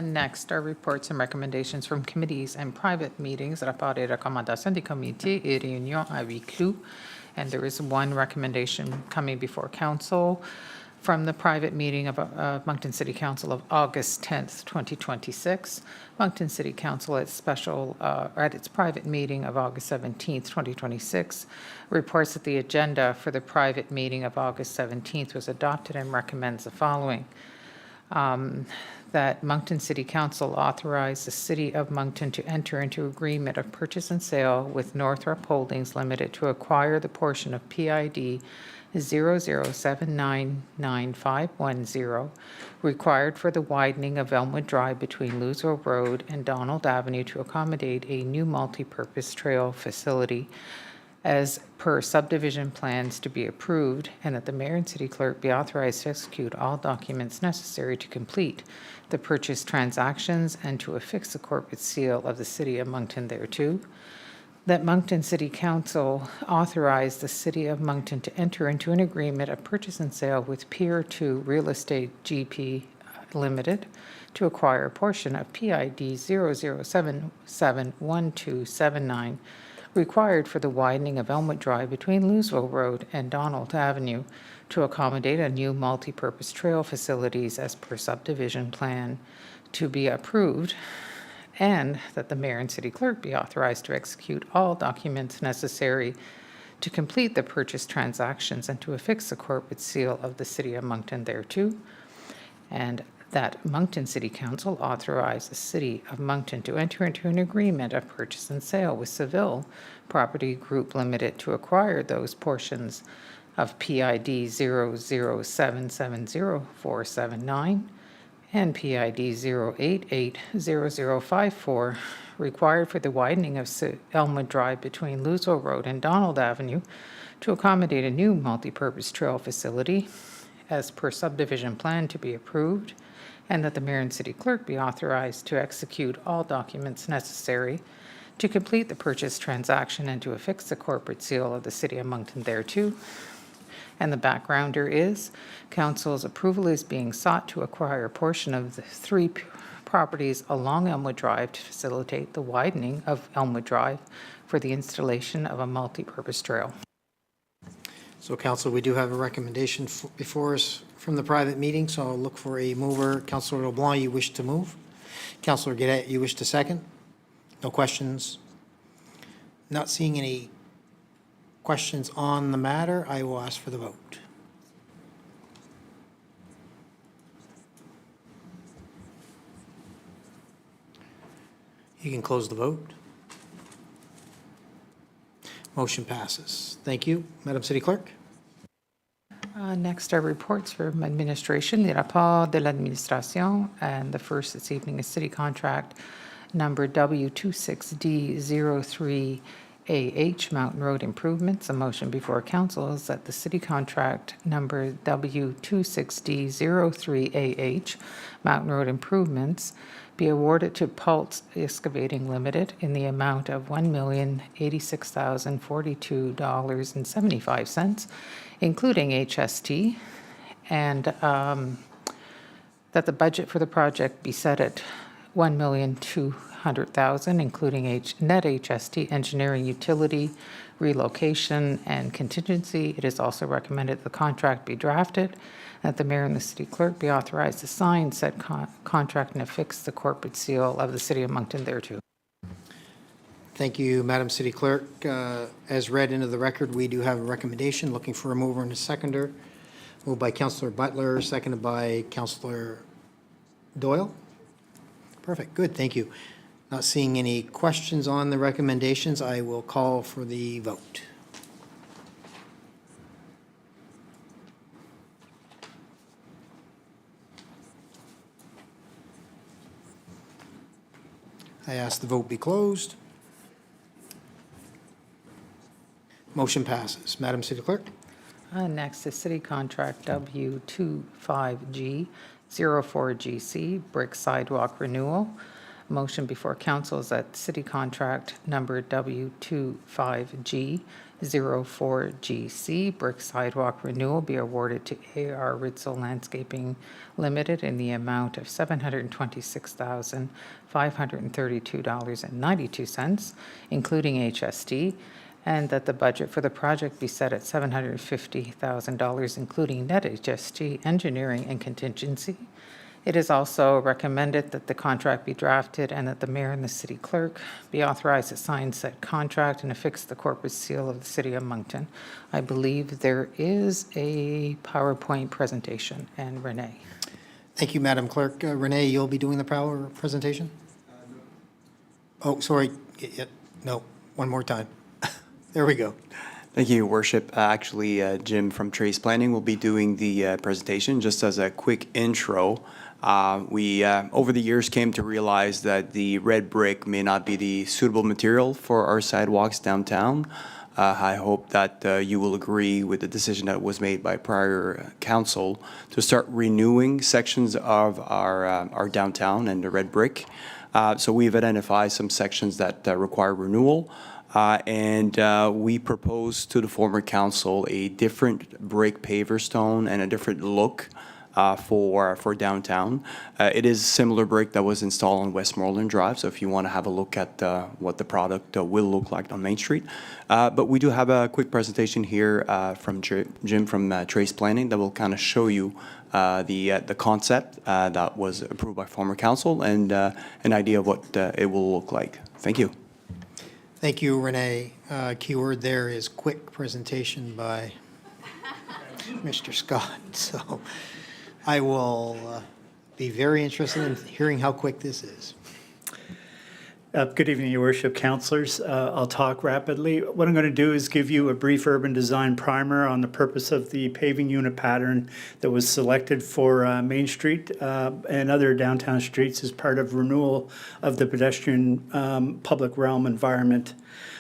Next are reports and recommendations from committees and private meetings. Rapport et recommandations des comités et réunions à huis clos. And there is one recommendation coming before council from the private meeting of Moncton City Council of August 10th, 2026. Moncton City Council at its private meeting of August 17th, 2026, reports that the agenda for the private meeting of August 17th was adopted and recommends the following. That Moncton City Council authorize the City of Moncton to enter into agreement of purchase and sale with Northrop Holdings Limited to acquire the portion of PID 007995510 required for the widening of Elmwood Drive between Louisville Road and Donald Avenue to accommodate a new multi-purpose trail facility as per subdivision plans to be approved, and that the mayor and city clerk be authorized to execute all documents necessary to complete the purchase transactions and to affix the corporate seal of the City of Moncton thereto. That Moncton City Council authorize the City of Moncton to enter into an agreement of purchase and sale with Pier 2 Real Estate GP Limited to acquire a portion of PID 00771279 required for the widening of Elmwood Drive between Louisville Road and Donald Avenue to accommodate a new multipurpose trail facilities as per subdivision plan to be approved, and that the mayor and city clerk be authorized to execute all documents necessary to complete the purchase transactions and to affix the corporate seal of the city of Moncton thereto, and that Moncton City Council authorize the City of Moncton to enter into an agreement of purchase and sale with Seville Property Group Limited to acquire those portions of PID 00770479 and PID 0880054 required for the widening of Elmwood Drive between Louisville Road and Donald Avenue to accommodate a new multipurpose trail facility as per subdivision plan to be approved, and that the mayor and city clerk be authorized to execute all documents necessary to complete the purchase transaction and to affix the corporate seal of the city of Moncton thereto. And the backgrounder is, council's approval is being sought to acquire a portion of the three properties along Elmwood Drive to facilitate the widening of Elmwood Drive for the installation of a multipurpose trail. So council, we do have a recommendation before us from the private meeting, so I'll look for a mover. Councillor LeBlanc, you wish to move? Councillor Guedette, you wish to second? No questions? Not seeing any questions on the matter, I will ask for the vote. You can close the vote. Motion passes. Thank you. Madam City Clerk? Next are reports from administration, les rapports de l'administration, and the first this evening is city contract number W26D03AH Mountain Road Improvements. A motion before council is that the city contract number W26D03AH Mountain Road Improvements be awarded to Pulse Excavating Limited in the amount of $1,086,042.75, including HST, and that the budget for the project be set at $1,200,000, including net HST, engineering, utility, relocation, and contingency. It is also recommended the contract be drafted, that the mayor and the city clerk be authorized to sign said contract and affix the corporate seal of the city of Moncton thereto. Thank you, Madam City Clerk. As read into the record, we do have a recommendation. Looking for a mover and a seconder. Moved by Councillor Butler, seconded by Councillor Doyle. Perfect, good, thank you. Not seeing any questions on the recommendations, I will call for the vote. I ask the vote be closed. Motion passes. Madam City Clerk? Next is city contract W25G04GC, brick sidewalk renewal. Motion before council is that city contract number W25G04GC, brick sidewalk renewal, be awarded to AR Ritzel Landscaping Limited in the amount of $726,532.92, including HST, and that the budget for the project be set at $750,000, including net HST, engineering, and contingency. It is also recommended that the contract be drafted and that the mayor and the city clerk be authorized to sign said contract and affix the corporate seal of the city of Moncton. I believe there is a PowerPoint presentation, and Renee. Thank you, Madam Clerk. Renee, you'll be doing the power presentation? Oh, sorry. No, one more time. There we go. Thank you, Your Worship. Actually, Jim from Trace Planning will be doing the presentation. Just as a quick intro, we over the years came to realize that the red brick may not be the suitable material for our sidewalks downtown. I hope that you will agree with the decision that was made by prior council to start renewing sections of our downtown and the red brick. So we've identified some sections that require renewal. And we proposed to the former council a different brick paver stone and a different look for downtown. It is similar brick that was installed on Westmoreland Drive, so if you want to have a look at what the product will look like on Main Street. But we do have a quick presentation here from Jim from Trace Planning that will kind of show you the concept that was approved by former council and an idea of what it will look like. Thank you. Thank you, Renee. Keyword there is quick presentation by Mr. Scott. So I will be very interested in hearing how quick this is. Good evening, Your Worship, councillors. I'll talk rapidly. What I'm going to do is give you a brief urban design primer on the purpose of the paving unit pattern that was selected for Main Street and other downtown streets as part of renewal of the pedestrian public realm environment.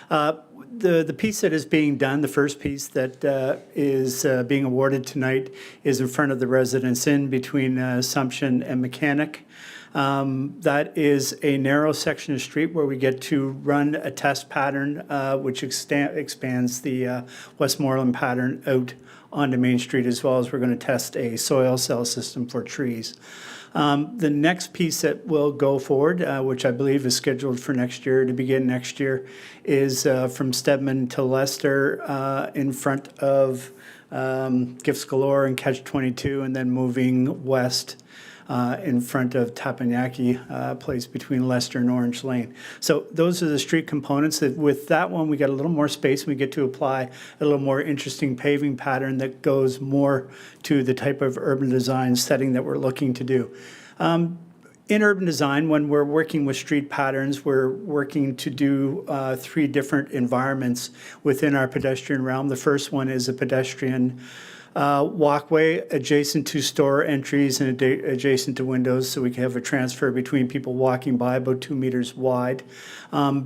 The piece that is being done, the first piece that is being awarded tonight, is in front of the Residence Inn between Assumption and Mechanic. That is a narrow section of street where we get to run a test pattern which expands the Westmoreland pattern out onto Main Street, as well as we're going to test a soil cell system for trees. The next piece that will go forward, which I believe is scheduled for next year, to begin next year, is from Stedman to Leicester in front of Gifts Galore and Catch 22, and then moving west in front of Tapanyaki Place between Leicester and Orange Lane. So those are the street components. With that one, we get a little more space. We get to apply a little more interesting paving pattern that goes more to the type of urban design setting that we're looking to do. In urban design, when we're working with street patterns, we're working to do 3 different environments within our pedestrian realm. The first one is a pedestrian walkway adjacent to store entries and adjacent to windows, so we can have a transfer between people walking by about 2 meters wide.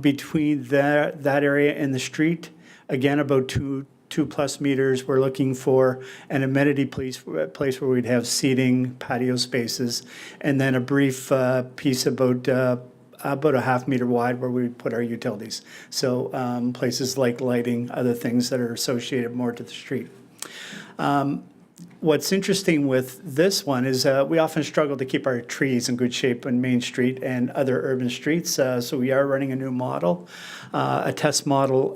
Between that area and the street, again, about two plus meters, we're looking for an amenity place where we'd have seating, patio spaces, and then a brief piece about a half meter wide where we put our utilities. So places like lighting, other things that are associated more to the street. What's interesting with this one is we often struggle to keep our trees in good shape on Main Street and other urban streets, so we are running a new model, a test model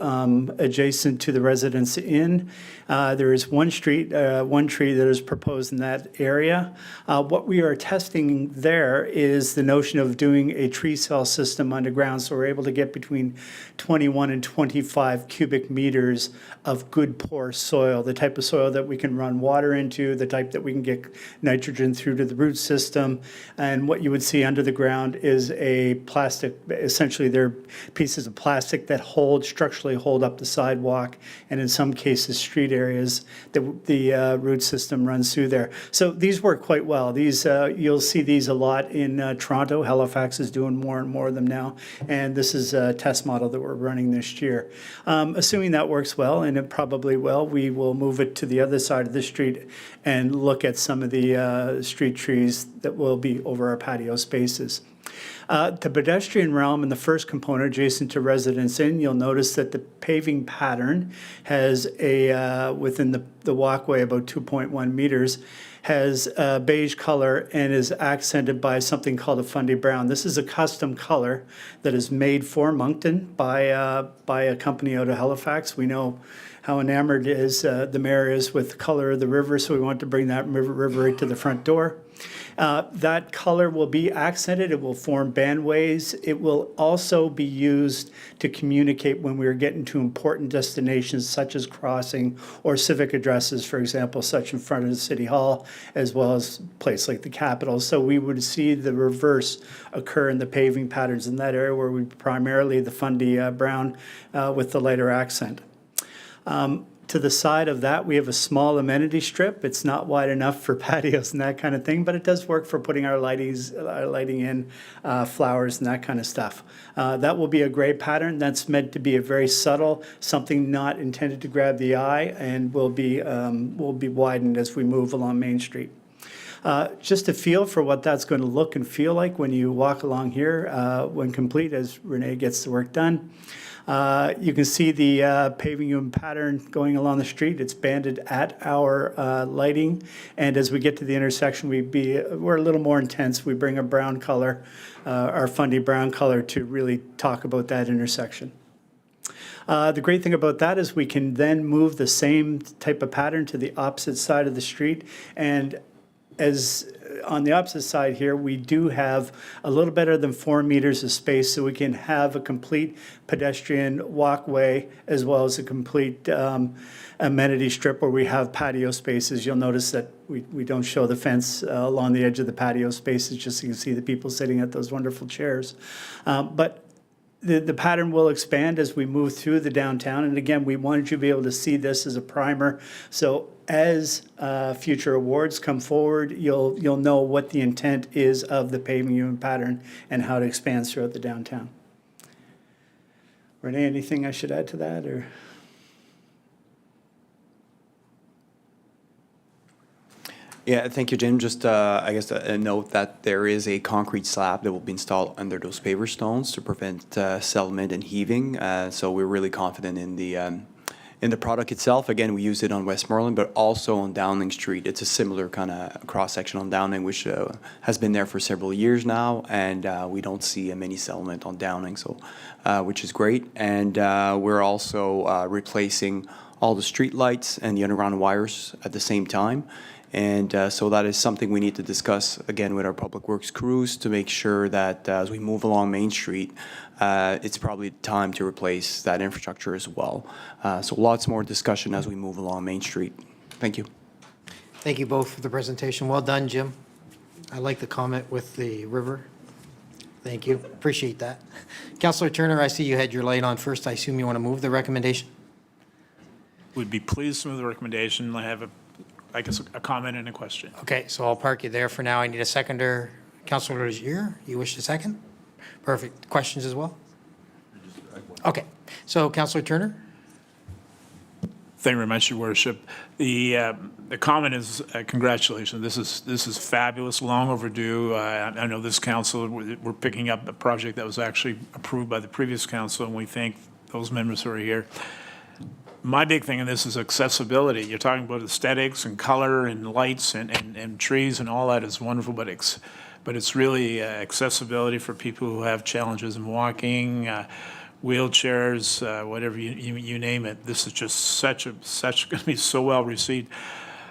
adjacent to the Residence Inn. There is one tree that is proposed in that area. What we are testing there is the notion of doing a tree cell system underground, so we're able to get between 21 and 25 cubic meters of good poor soil, the type of soil that we can run water into, the type that we can get nitrogen through to the root system. And what you would see under the ground is a plastic, essentially they're pieces of plastic that structurally hold up the sidewalk, and in some cases street areas that the root system runs through there. So these work quite well. These you'll see these a lot in Toronto. Halifax is doing more and more of them now, and this is a test model that we're running this year. Assuming that works well, and it probably will, we will move it to the other side of the street and look at some of the street trees that will be over our patio spaces. The pedestrian realm in the first component adjacent to Residence Inn, you'll notice that the paving pattern has within the walkway about 2.1 meters, has a beige color and is accented by something called a Fundy Brown. This is a custom color that is made for Moncton by a company out of Halifax. We know how enamored the mayor is with the color of the river, so we want to bring that river right to the front door. That color will be accented. It will form bandways. It will also be used to communicate when we're getting to important destinations such as crossing or civic addresses, for example, such in front of the City Hall, as well as a place like the Capitol. So we would see the reverse occur in the paving patterns in that area where we primarily the Fundy Brown with the lighter accent. To the side of that, we have a small amenity strip. It's not wide enough for patios and that kind of thing, but it does work for putting our lighting in, flowers and that kind of stuff. That will be a gray pattern. That's meant to be a very subtle, something not intended to grab the eye, and will be widened as we move along Main Street. just a feel for what that's going to look and feel like when you walk along here when complete, as Renee gets the work done. You can see the paving and pattern going along the street. It's banded at our lighting. And as we get to the intersection, we're a little more intense. We bring a brown color, our Fundy brown color, to really talk about that intersection. The great thing about that is we can then move the same type of pattern to the opposite side of the street. And as on the opposite side here, we do have a little better than 4 meters of space, so we can have a complete pedestrian walkway as well as a complete amenity strip where we have patio spaces. You'll notice that we don't show the fence along the edge of the patio spaces, just so you can see the people sitting at those wonderful chairs. But the pattern will expand as we move through the downtown. And again, we wanted you to be able to see this as a primer. So as future awards come forward, you'll know what the intent is of the paving unit pattern and how it expands throughout the downtown. Renee, anything I should add to that, or? Yeah, thank you, Jim. Just, I guess, a note that there is a concrete slab that will be installed under those paver stones to prevent settlement and heaving. So we're really confident in the product itself. Again, we use it on Westmoreland, but also on Downing Street. It's a similar kind of cross-section on Downing, which has been there for several years now, and we don't see many settlement on Downing, so which is great. And we're also replacing all the street lights and the underground wires at the same time. And so that is something we need to discuss, again, with our public works crews to make sure that as we move along Main Street, it's probably time to replace that infrastructure as well. So lots more discussion as we move along Main Street. Thank you. Thank you both for the presentation. Well done, Jim. I like the comment with the river. Thank you. Appreciate that. Councillor Turner, I see you had your light on first. I assume you want to move the recommendation? Would be pleased to move the recommendation. I have I guess a comment and a question. Okay, so I'll park you there for now. I need a seconder. Councillor Legier, you wish to second? Perfect. Questions as well? Okay, so Councillor Turner? Thank you very much, Your Worship. The comment is congratulations. This is fabulous, long overdue. I know this council, we're picking up a project that was actually approved by the previous council, and we thank those members who are here. My big thing in this is accessibility. You're talking about aesthetics and color and lights and trees and all that is wonderful, but it's really accessibility for people who have challenges in walking, wheelchairs, whatever you name it. This is just such going to be so well received.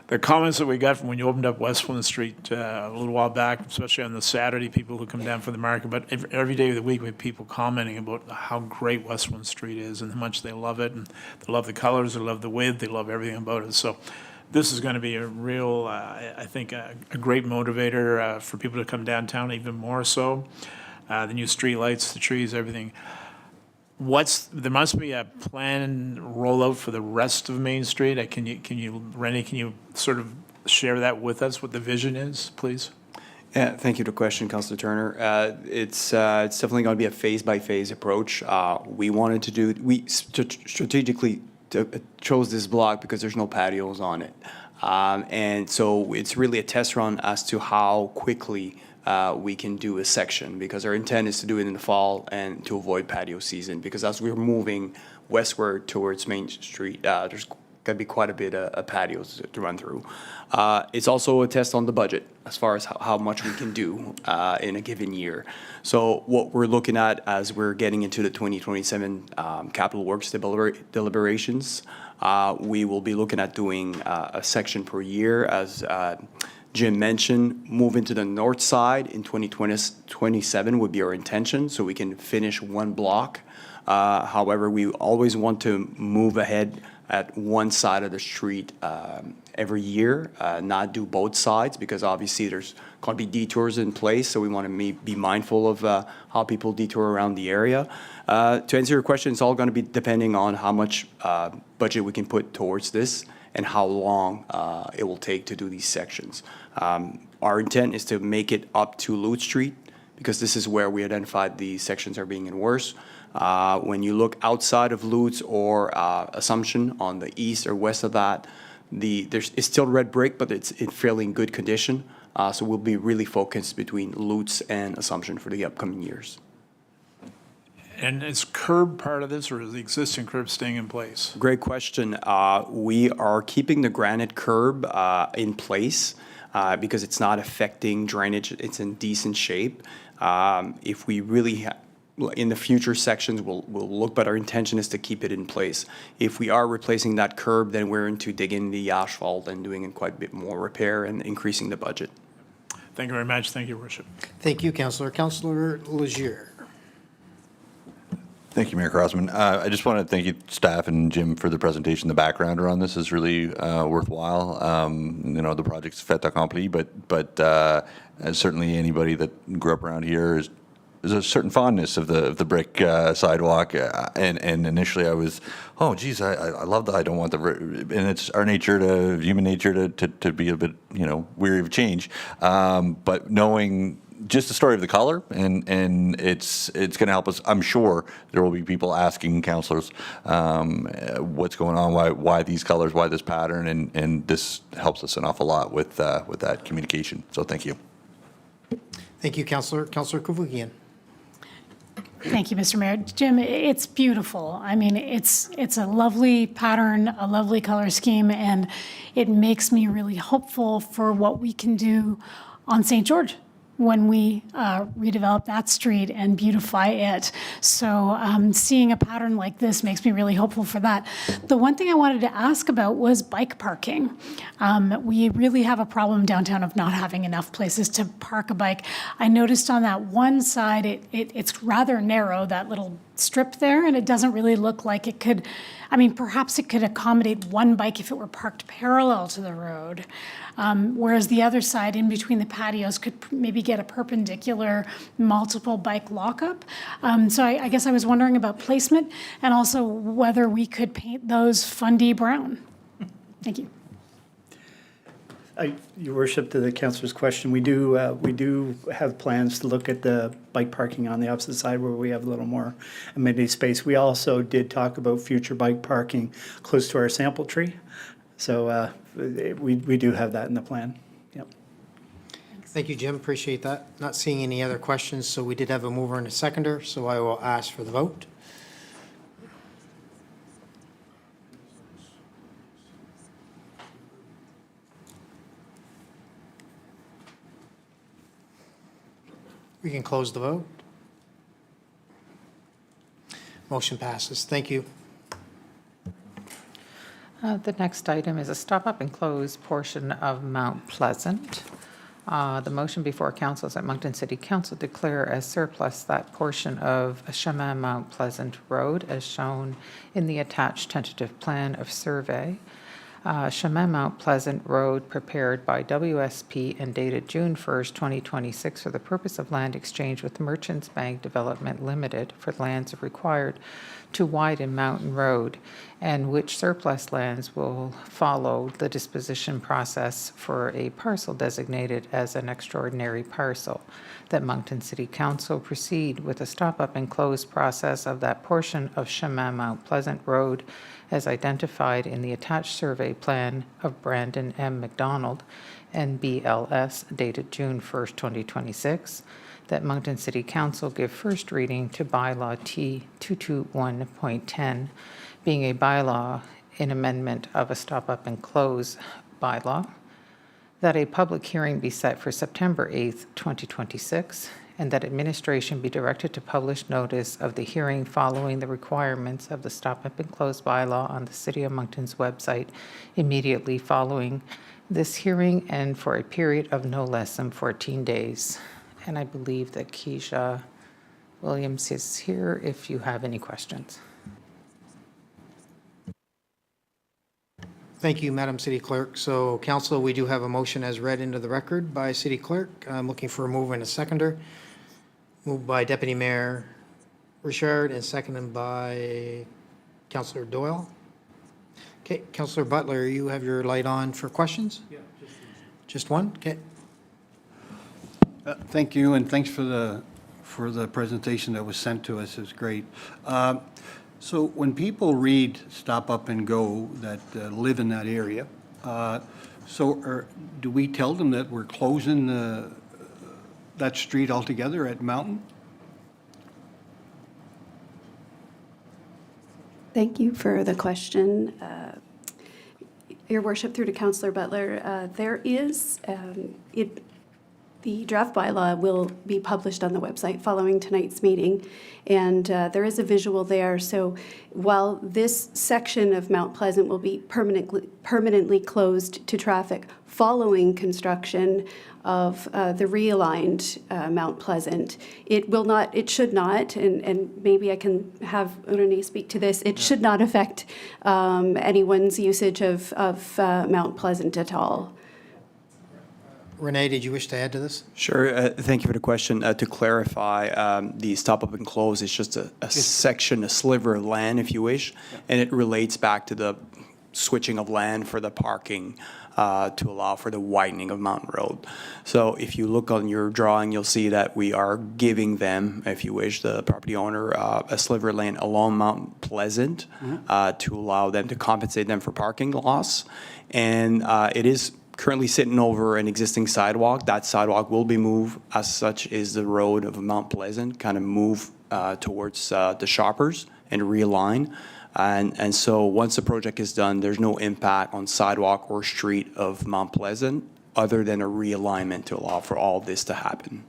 The comments that we got from when you opened up Westmoreland Street a little while back, especially on the Saturday, people who come down for the market, but every day of the week we have people commenting about how great Westmoreland Street is and how much they love it, and they love the colors, they love the width, they love everything about it. So this is going to be a real, I think, a great motivator for people to come downtown even more so. The new street lights, the trees, everything. There must be a planned rollout for the rest of Main Street. Rennie, can you sort of share that with us, what the vision is, please? Yeah, thank you for the question, Councillor Turner. It's definitely going to be a phase-by-phase approach. We strategically chose this block because there's no patios on it. And so it's really a test run as to how quickly we can do a section, because our intent is to do it in the fall and to avoid patio season, because as we're moving westward towards Main Street, there's going to be quite a bit of patios to run through. It's also a test on the budget as far as how much we can do in a given year. So what we're looking at as we're getting into the 2027 capital works deliberations, we will be looking at doing a section per year, as Jim mentioned. Moving to the north side in 2027 would be our intention, so we can finish one block. However, we always want to move ahead at one side of the street every year, not do both sides, because obviously there's going to be detours in place, so we want to be mindful of how people detour around the area. To answer your question, it's all going to be depending on how much budget we can put towards this and how long it will take to do these sections. Our intent is to make it up to Lute Street, because this is where we identified the sections are being worse. When you look outside of Lutz or Assumption on the east or west of that, it's still red brick, but it's in fairly good condition. So we'll be really focused between Lutz and Assumption for the upcoming years. And is curb part of this, or is the existing curb staying in place? Great question. We are keeping the granite curb in place because it's not affecting drainage. It's in decent shape. If we really in the future sections, we'll look, but our intention is to keep it in place. If we are replacing that curb, then we're into digging the asphalt and doing quite a bit more repair and increasing the budget. Thank you very much. Thank you, Your Worship. Thank you, Councillor. Councillor Legier. Thank you, Mayor Crossman. I just want to thank you, staff and Jim, for the presentation. The background around this is really worthwhile. You know, the project's fait accompli, but certainly anybody that grew up around here there's a certain fondness of the brick sidewalk. And initially I was, oh, geez, I love that. I don't want and it's our nature human nature to be a bit, you know, weary of change. But knowing just the story of the color, and it's going to help us. I'm sure there will be people asking councillors what's going on, why these colors, why this pattern, and this helps us an awful lot with that communication. So thank you. Thank you, Councillor. Councillor Kouvagian. Thank you, Mr. Mayor. Jim, it's beautiful. I mean, it's a lovely pattern, a lovely color scheme, and it makes me really hopeful for what we can do on St. George when we redevelop that street and beautify it. So seeing a pattern like this makes me really hopeful for that. The one thing I wanted to ask about was bike parking. We really have a problem downtown of not having enough places to park a bike. I noticed on that one side, it's rather narrow, that little strip there, and it doesn't really look like it could, I mean, perhaps it could accommodate one bike if it were parked parallel to the road. Whereas the other side in between the patios could maybe get a perpendicular multiple bike lockup. So I guess I was wondering about placement and also whether we could paint those fundy brown. Thank you. Your Worship, to the councillor's question, we do have plans to look at the bike parking on the opposite side where we have a little more amenity space. We also did talk about future bike parking close to our sample tree. So we do have that in the plan. Yep. Thank you, Jim. Appreciate that. Not seeing any other questions, so we did have a mover and a seconder, so I will ask for the vote. We can close the vote. Motion passes. Thank you. The next item is a stop-up and close portion of Mount Pleasant. The motion before council is that Moncton City Council declare as surplus that portion of Chemin Mount Pleasant Road as shown in the attached tentative plan of survey. Chemin Mount Pleasant Road prepared by WSP and dated June 1st, 2026 for the purpose of land exchange with Merchants Bank Development Limited for lands required to widen Mountain Road, and which surplus lands will follow the disposition process for a parcel designated as an extraordinary parcel, that Moncton City Council proceed with a stop-up and close process of that portion of Chemin Mount Pleasant Road as identified in the attached survey plan of Brandon M. McDonald, NBLS, dated June 1st, 2026, that Moncton City Council give first reading to bylaw T 221.10, being a bylaw in amendment of a stop-up and close bylaw, that a public hearing be set for September 8th, 2026, and that administration be directed to publish notice of the hearing following the requirements of the stop-up and close bylaw on the City of Moncton's website immediately following this hearing and for a period of no less than 14 days. And I believe that Keisha Williams is here if you have any questions. Thank you, Madam City Clerk. So, Council, we do have a motion as read into the record by City Clerk. I'm looking for a mover and a seconder. Moved by Deputy Mayor Richard and seconded by Councillor Doyle. Okay, Councillor Butler, you have your light on for questions? Yeah, just one. Okay. Thank you, and thanks for the presentation that was sent to us. It was great. So when people read Stop Up and Go that live in that area, So do we tell them that we're closing that street altogether at Mountain? Thank you for the question. Your Worship, through to Councillor Butler, the draft bylaw will be published on the website following tonight's meeting, and there is a visual there. So while this section of Mount Pleasant will be permanently closed to traffic following construction of the realigned Mount Pleasant, it should not, and maybe I can have Renee speak to this, it should not affect anyone's usage of Mount Pleasant at all. Renee, did you wish to add to this? Sure. Thank you for the question. To clarify, the stop up and close is just a section, a sliver of land, if you wish, and it relates back to the switching of land for the parking to allow for the widening of Mountain Road. So if you look on your drawing, you'll see that we are giving them, if you wish, the property owner, a sliver of land along Mount Pleasant to allow them to compensate them for parking loss. And it is currently sitting over an existing sidewalk. That sidewalk will be moved, as such is the road of Mount Pleasant, kind of move towards the shoppers and realign. And so once the project is done, there's no impact on sidewalk or street of Mount Pleasant other than a realignment to allow for all this to happen.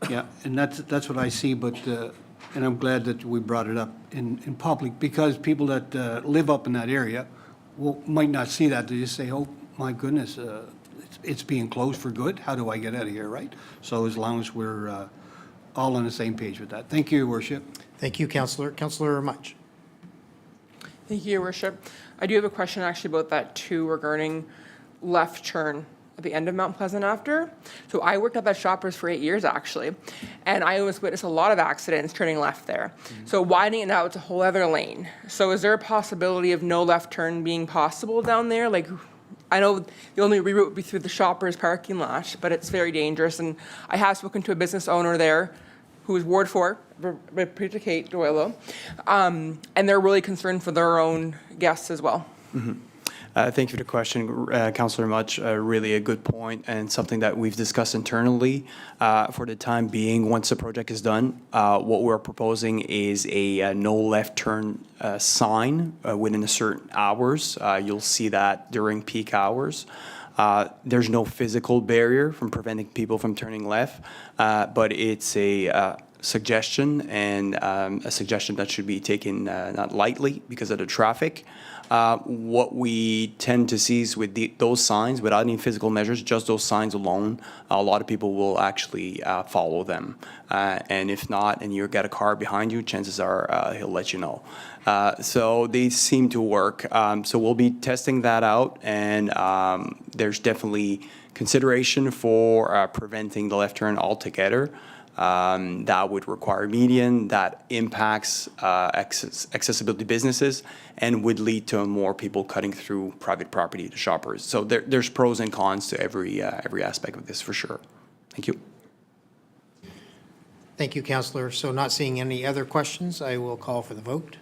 Yeah, and that's what I see, but, and I'm glad that we brought it up in public, because people that live up in that area might not see that. They just say, oh, my goodness, it's being closed for good. How do I get out of here, right? So as long as we're all on the same page with that. Thank you, Your Worship. Thank you, Councillor. Councillor Mutch. Thank you, Your Worship. I do have a question actually about that too, regarding left turn at the end of Mount Pleasant after. So I worked at that Shoppers for 8 years actually, and I always witnessed a lot of accidents turning left there. So widening it now, it's a whole other lane. So is there a possibility of no left turn being possible down there? Like, I know the only reroute would be through the Shoppers parking lot, but it's very dangerous. And I have spoken to a business owner there who is Ward 4, Kate Doyle, and they're really concerned for their own guests as well. Thank you for the question, Councillor Mutch. Really a good point and something that we've discussed internally. For the time being, once the project is done, what we're proposing is a no left turn sign within a certain hours. You'll see that during peak hours. There's no physical barrier from preventing people from turning left, but it's a suggestion, and a suggestion that should be taken not lightly because of the traffic. What we tend to see is with those signs, without any physical measures, just those signs alone, a lot of people will actually follow them. And if not, and you've got a car behind you, chances are he'll let you know. So they seem to work. So we'll be testing that out, and there's definitely consideration for preventing the left turn altogether. That would require median, that impacts accessibility businesses, and would lead to more people cutting through private property to Shoppers. So there's pros and cons to every aspect of this for sure. Thank you. Thank you, Councillor. So not seeing any other questions, I will call for the vote.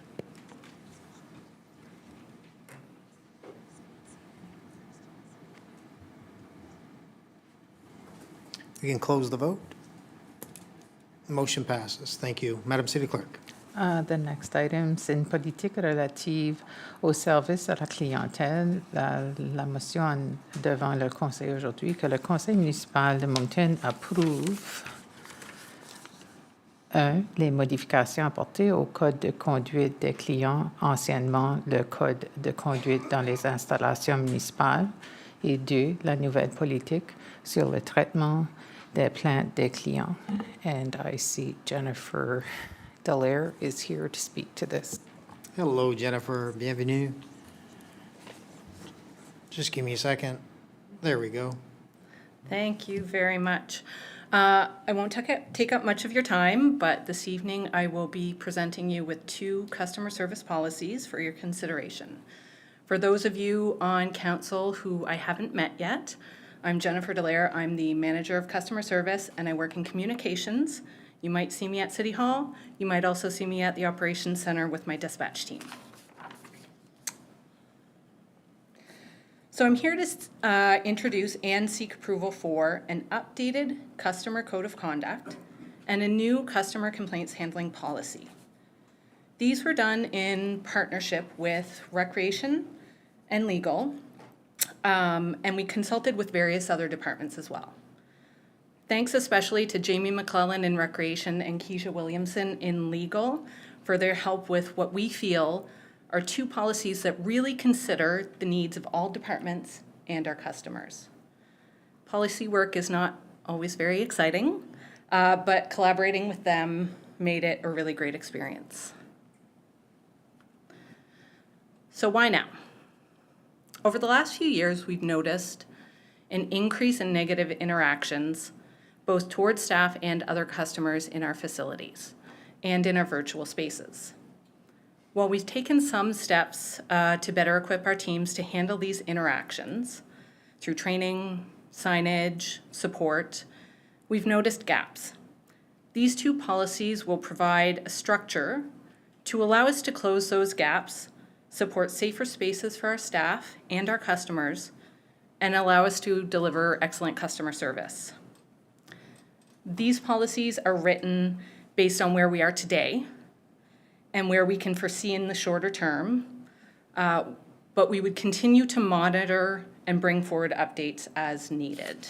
We can close the vote. Motion passes. Thank you. Madam City Clerk. The next item, c'est une politique relative au service à la clientèle. La motion devant le Conseil aujourd'hui que le Conseil municipal de Moncton approuve 1. Les modifications apportées au Code de conduite des clients, anciennement le Code de conduite dans les installations municipales, et 2. La nouvelle politique sur le traitement des plaintes des clients. And I see Jennifer Dallaire is here to speak to this. Hello, Jennifer. Bienvenue. Just give me a second. There we go. Thank you very much. I won't take up much of your time, but this evening I will be presenting you with 2 customer service policies for your consideration. For those of you on council who I haven't met yet, I'm Jennifer Dallaire. I'm the Manager of Customer Service, and I work in communications. You might see me at City Hall. You might also see me at the Operations Center with my dispatch team. So I'm here to introduce and seek approval for an updated customer code of conduct and a new customer complaints handling policy. These were done in partnership with Recreation and Legal, and we consulted with various other departments as well. Thanks especially to Jamie McClellan in Recreation and Keisha Williamson in Legal for their help with what we feel are two policies that really consider the needs of all departments and our customers. Policy work is not always very exciting, but collaborating with them made it a really great experience. So why now? Over the last few years, we've noticed an increase in negative interactions, both towards staff and other customers in our facilities and in our virtual spaces. While we've taken some steps to better equip our teams to handle these interactions through training, signage, support, we've noticed gaps. These two policies will provide a structure to allow us to close those gaps, support safer spaces for our staff and our customers, and allow us to deliver excellent customer service. These policies are written based on where we are today and where we can foresee in the shorter term, but we would continue to monitor and bring forward updates as needed.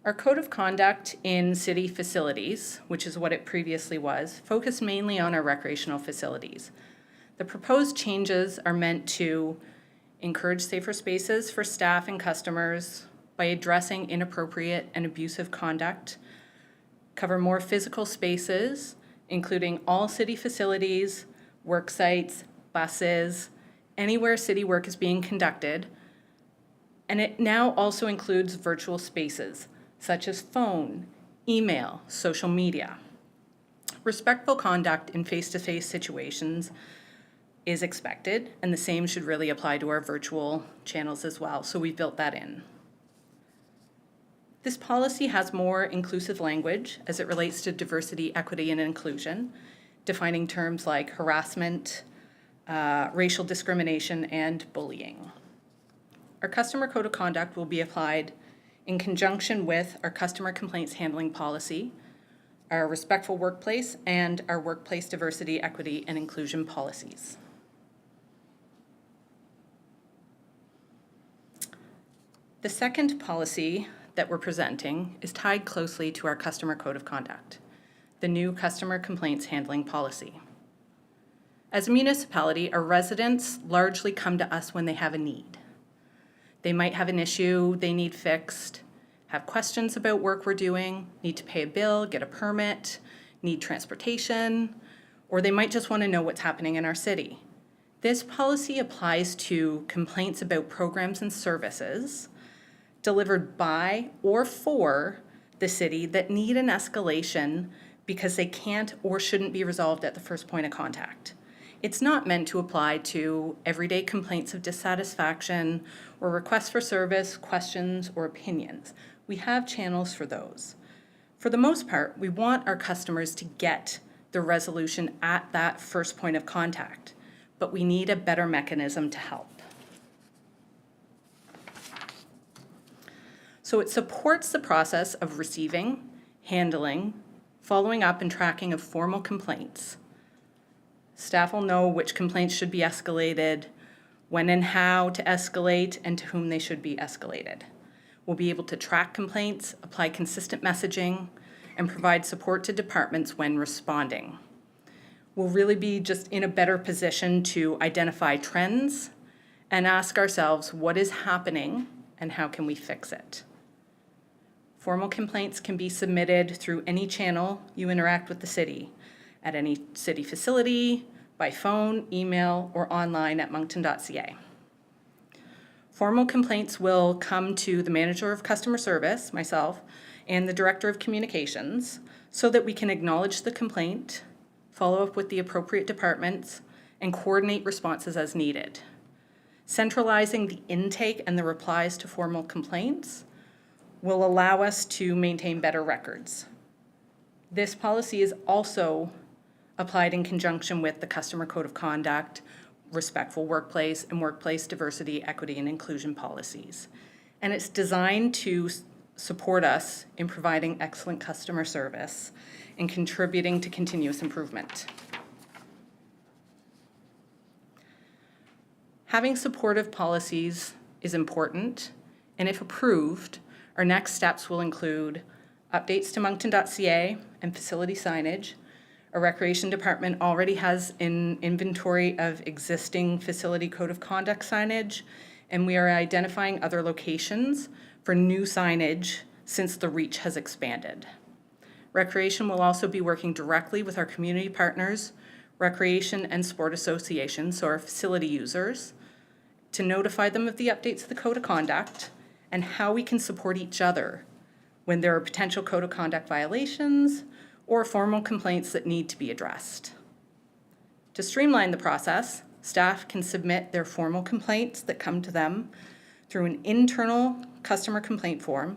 Our code of conduct in city facilities, which is what it previously was, focused mainly on our recreational facilities. The proposed changes are meant to encourage safer spaces for staff and customers by addressing inappropriate and abusive conduct, cover more physical spaces, including all city facilities, work sites, buses, anywhere city work is being conducted, and it now also includes virtual spaces, such as phone, email, social media. Respectful conduct in face-to-face situations is expected, and the same should really apply to our virtual channels as well, so we built that in. This policy has more inclusive language as it relates to diversity, equity, and inclusion, defining terms like harassment, racial discrimination, and bullying. Our customer code of conduct will be applied in conjunction with our customer complaints handling policy, our respectful workplace, and our workplace diversity, equity, and inclusion policies. The second policy that we're presenting is tied closely to our customer code of conduct, the new customer complaints handling policy. As a municipality, our residents largely come to us when they have a need. They might have an issue they need fixed, have questions about work we're doing, need to pay a bill, get a permit, need transportation, or they might just want to know what's happening in our city. This policy applies to complaints about programs and services delivered by or for the city that need an escalation because they can't or shouldn't be resolved at the first point of contact. It's not meant to apply to everyday complaints of dissatisfaction or requests for service, questions, or opinions. We have channels for those. For the most part, we want our customers to get the resolution at that first point of contact, but we need a better mechanism to help. So it supports the process of receiving, handling, following up, and tracking of formal complaints. Staff will know which complaints should be escalated, when and how to escalate, and to whom they should be escalated. We'll be able to track complaints, apply consistent messaging, and provide support to departments when responding. We'll really be just in a better position to identify trends and ask ourselves what is happening and how can we fix it. Formal complaints can be submitted through any channel you interact with the city, at any city facility, by phone, email, or online at moncton.ca. Formal complaints will come to the manager of customer service, myself, and the director of communications so that we can acknowledge the complaint, follow up with the appropriate departments, and coordinate responses as needed. Centralizing the intake and the replies to formal complaints will allow us to maintain better records. This policy is also applied in conjunction with the customer code of conduct, respectful workplace, and workplace diversity, equity, and inclusion policies. And it's designed to support us in providing excellent customer service and contributing to continuous improvement. Having supportive policies is important, and if approved, our next steps will include updates to moncton.ca and facility signage. Our recreation department already has an inventory of existing facility code of conduct signage, and we are identifying other locations for new signage since the reach has expanded. Recreation will also be working directly with our community partners, recreation and sport associations, so our facility users, to notify them of the updates to the code of conduct and how we can support each other when there are potential code of conduct violations or formal complaints that need to be addressed. To streamline the process, staff can submit their formal complaints that come to them through an internal customer complaint form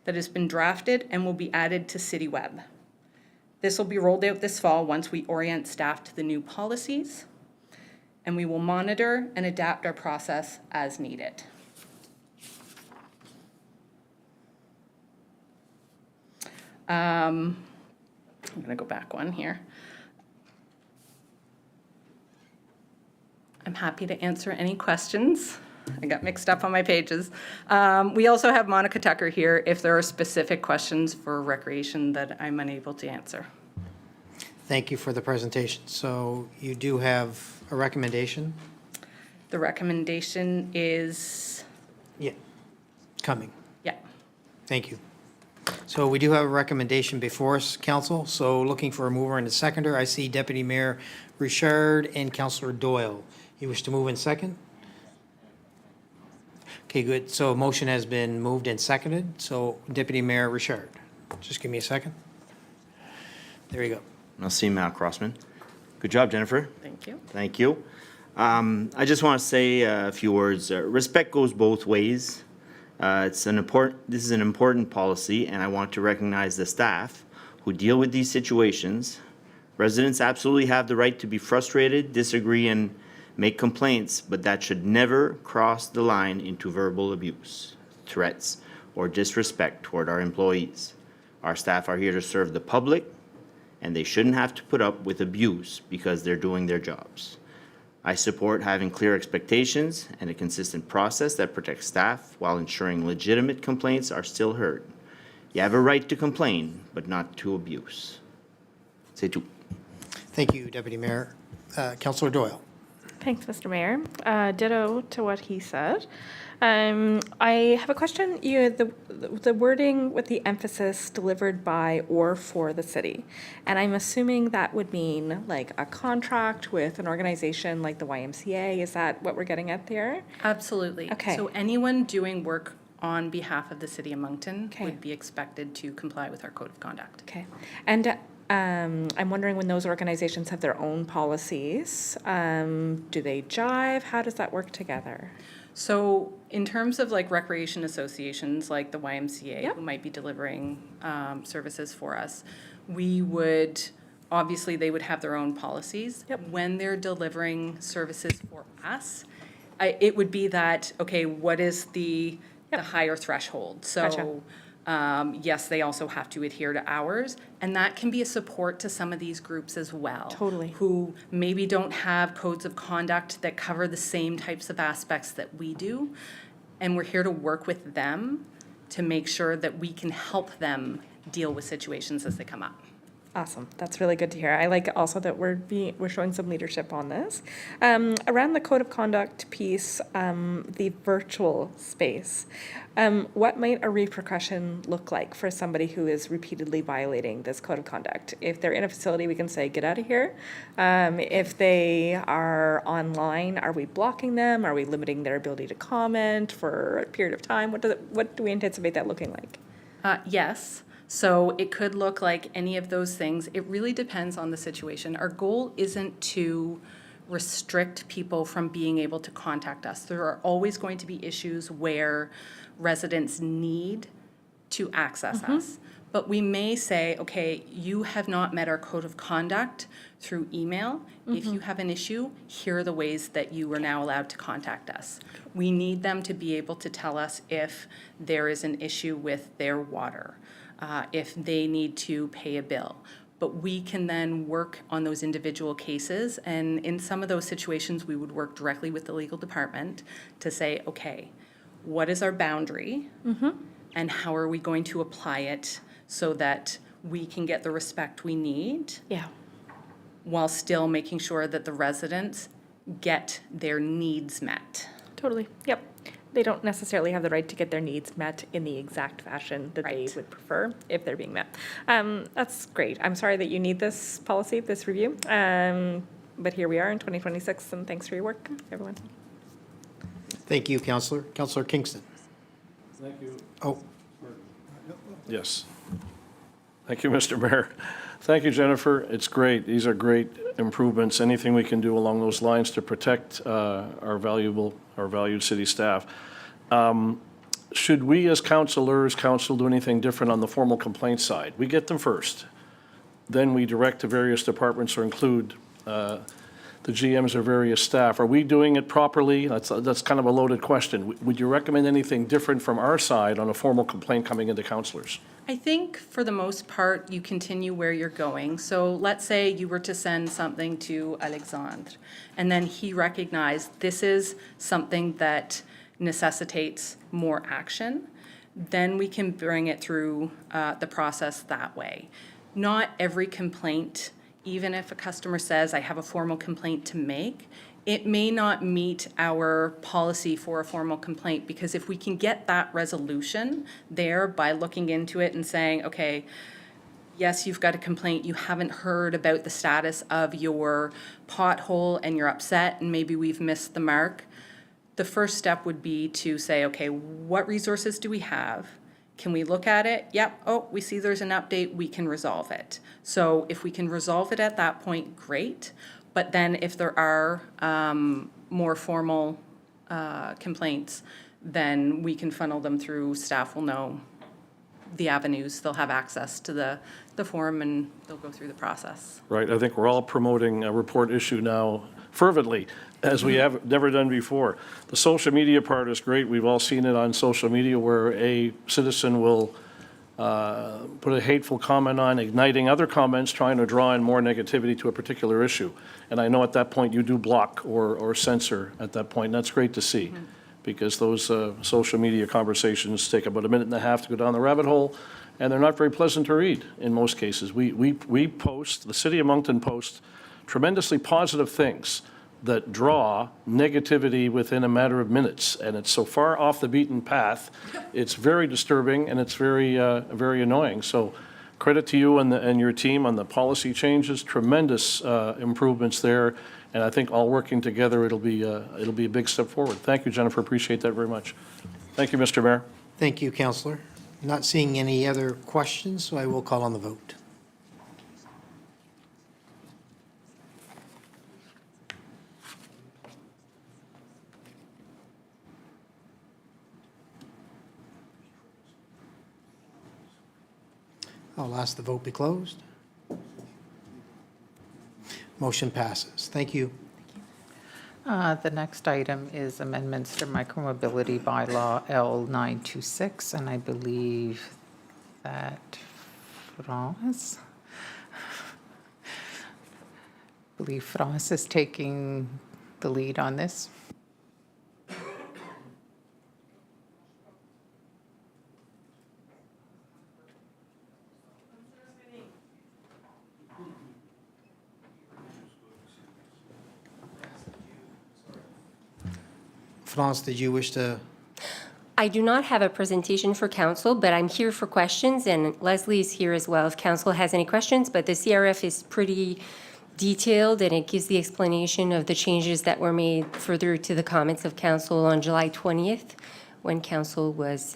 that has been drafted and will be added to CityWeb. This will be rolled out this fall once we orient staff to the new policies, and we will monitor and adapt our process as needed. I'm going to go back one here. I'm happy to answer any questions. I got mixed up on my pages. We also have Monica Tucker here if there are specific questions for recreation that I'm unable to answer. Thank you for the presentation. So you do have a recommendation? The recommendation is? Yeah, coming. Yeah. Thank you. So we do have a recommendation before us, council. So looking for a mover and a seconder. I see Deputy Mayor Richard and Councillor Doyle. You wish to move in second? Okay, good. So a motion has been moved and seconded. So Deputy Mayor Richard, just give me a second. There you go. Merci, Mayor Crossman. Good job, Jennifer. Thank you. Thank you. I just want to say a few words. Respect goes both ways. This is an important policy, and I want to recognize the staff who deal with these situations. Residents absolutely have the right to be frustrated, disagree, and make complaints, but that should never cross the line into verbal abuse, threats, or disrespect toward our employees. Our staff are here to serve the public, and they shouldn't have to put up with abuse because they're doing their jobs. I support having clear expectations and a consistent process that protects staff while ensuring legitimate complaints are still heard. You have a right to complain, but not to abuse. C'est tout. Thank you, Deputy Mayor. Councillor Doyle. Thanks, Mr. Mayor. Ditto to what he said. I have a question. The wording with the emphasis delivered by or for the city. And I'm assuming that would mean like a contract with an organization like the YMCA. Is that what we're getting at there? Absolutely. Okay. So anyone doing work on behalf of the City of Moncton would be expected to comply with our code of conduct. Okay. And I'm wondering, when those organizations have their own policies, do they jive? How does that work together? So in terms of like recreation associations like the YMCA, who might be delivering services for us, we would, obviously they would have their own policies. When they're delivering services for us, it would be that, okay, what is the higher threshold? So Gotcha. Yes, they also have to adhere to ours, and that can be a support to some of these groups as well. Totally. Who maybe don't have codes of conduct that cover the same types of aspects that we do, and we're here to work with them to make sure that we can help them deal with situations as they come up. Awesome. That's really good to hear. I like also that we're showing some leadership on this. Around the code of conduct piece, the virtual space, what might a repercussion look like for somebody who is repeatedly violating this code of conduct? If they're in a facility, we can say, get out of here. If they are online, are we blocking them? Are we limiting their ability to comment for a period of time? What do we anticipate that looking like? Yes. So it could look like any of those things. It really depends on the situation. Our goal isn't to restrict people from being able to contact us. There are always going to be issues where residents need to access us. But we may say, okay, you have not met our code of conduct through email. If you have an issue, here are the ways that you are now allowed to contact us. We need them to be able to tell us if there is an issue with their water, if they need to pay a bill. But we can then work on those individual cases, and in some of those situations, we would work directly with the legal department to say, okay, what is our boundary? And how are we going to apply it so that we can get the respect we need? Yeah. While still making sure that the residents get their needs met. Totally. Yep. They don't necessarily have the right to get their needs met in the exact fashion that they would prefer if they're being met. That's great. I'm sorry that you need this policy, this review. But here we are in 2026, and thanks for your work, everyone. Thank you, Councillor. Councillor Kingston. Thank you. Oh, Yes. Thank you, Mr. Mayor. Thank you, Jennifer. It's great. These are great improvements. Anything we can do along those lines to protect our valued city staff. Should we, as council, do anything different on the formal complaint side? We get them first. Then we direct to various departments or include the GMs or various staff. Are we doing it properly? That's kind of a loaded question. Would you recommend anything different from our side on a formal complaint coming into councillors? I think for the most part, you continue where you're going. So let's say you were to send something to Alexandre, and then he recognized this is something that necessitates more action, then we can bring it through the process that way. Not every complaint, even if a customer says, I have a formal complaint to make, it may not meet our policy for a formal complaint, because if we can get that resolution there by looking into it and saying, okay, yes, you've got a complaint, you haven't heard about the status of your pothole and you're upset and maybe we've missed the mark, the first step would be to say, okay, what resources do we have? Can we look at it? Yep, oh, we see there's an update, we can resolve it. So if we can resolve it at that point, great. But then if there are more formal complaints, then we can funnel them through. Staff will know the avenues. They'll have access to the form and they'll go through the process. Right, I think we're all promoting a report issue now fervently, as we have never done before. The social media part is great. We've all seen it on social media where a citizen will put a hateful comment on, igniting other comments, trying to draw in more negativity to a particular issue. And I know at that point you do block or censor at that point, and that's great to see, because those social media conversations take about a minute and a half to go down the rabbit hole, and they're not very pleasant to read in most cases. We post, the City of Moncton posts tremendously positive things that draw negativity within a matter of minutes, and it's so far off the beaten path, it's very disturbing and it's very annoying. So credit to you and your team on the policy changes, tremendous improvements there, and I think all working together, it'll be a big step forward. Thank you, Jennifer, appreciate that very much. Thank you, Mr. Mayor. thank you, Councillor. Not seeing any other questions, so I will call on the vote. I'll ask the vote be closed. Motion passes. Thank you. The next item is amendments to micromobility bylaw L926, and I believe that France is taking the lead on this. France, did you wish to? I do not have a presentation for council, but I'm here for questions, and Leslie is here as well if council has any questions. But the CRF is pretty detailed, and it gives the explanation of the changes that were made further to the comments of council on July 20th, when council was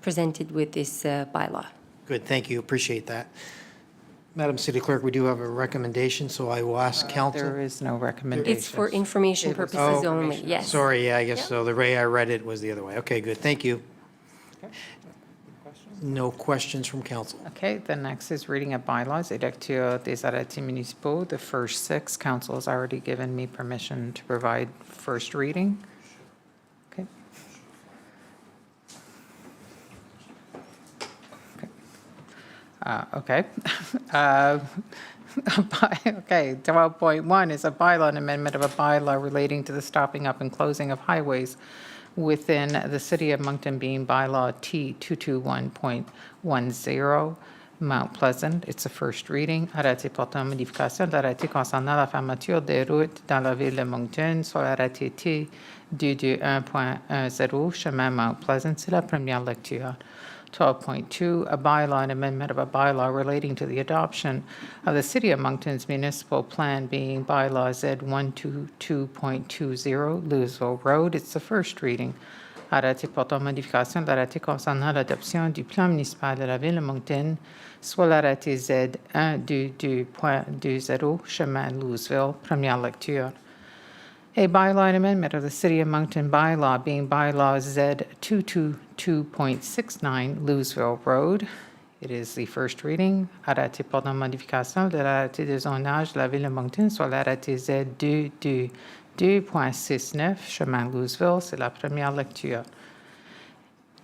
presented with this bylaw. Good, thank you, appreciate that. Madam City Clerk, we do have a recommendation, so I will ask council. There is no recommendation. It's for information purposes only, yes. Sorry, yeah, I guess so. The way I read it was the other way. Okay, good, thank you. No questions from council. Okay, the next is reading of bylaws et lecture des arrêtés municipaux. The first 6, council has already given me permission to provide first reading. Okay. Okay. Okay, 12.1 is a bylaw and amendment of a bylaw relating to the stopping up and closing of highways within the City of Moncton, being bylaw T221.10, Mount Pleasant. It's a first reading. Arrêté portant modification de l'arrêté concernant la fermeture des routes dans la ville de Moncton sur l'arrêté T221.10, chemin Mount Pleasant. C'est la première lecture. 12.2, a bylaw and amendment of a bylaw relating to the adoption of the City of Moncton's municipal plan, being bylaw Z122.20, Louisville Road. It's the first reading. Arrêté portant modification de l'arrêté concernant l'adoption du plan municipal de la ville de Moncton, soit l'arrêté Z122.20, chemin Louisville, première lecture. A bylaw and amendment of the City of Moncton bylaw, being bylaw Z222.69, Louisville Road. It is the first reading. Arrêté portant modification de l'arrêté de zonage de la ville de Moncton sur l'arrêté Z222.69, chemin Louisville. C'est la première lecture.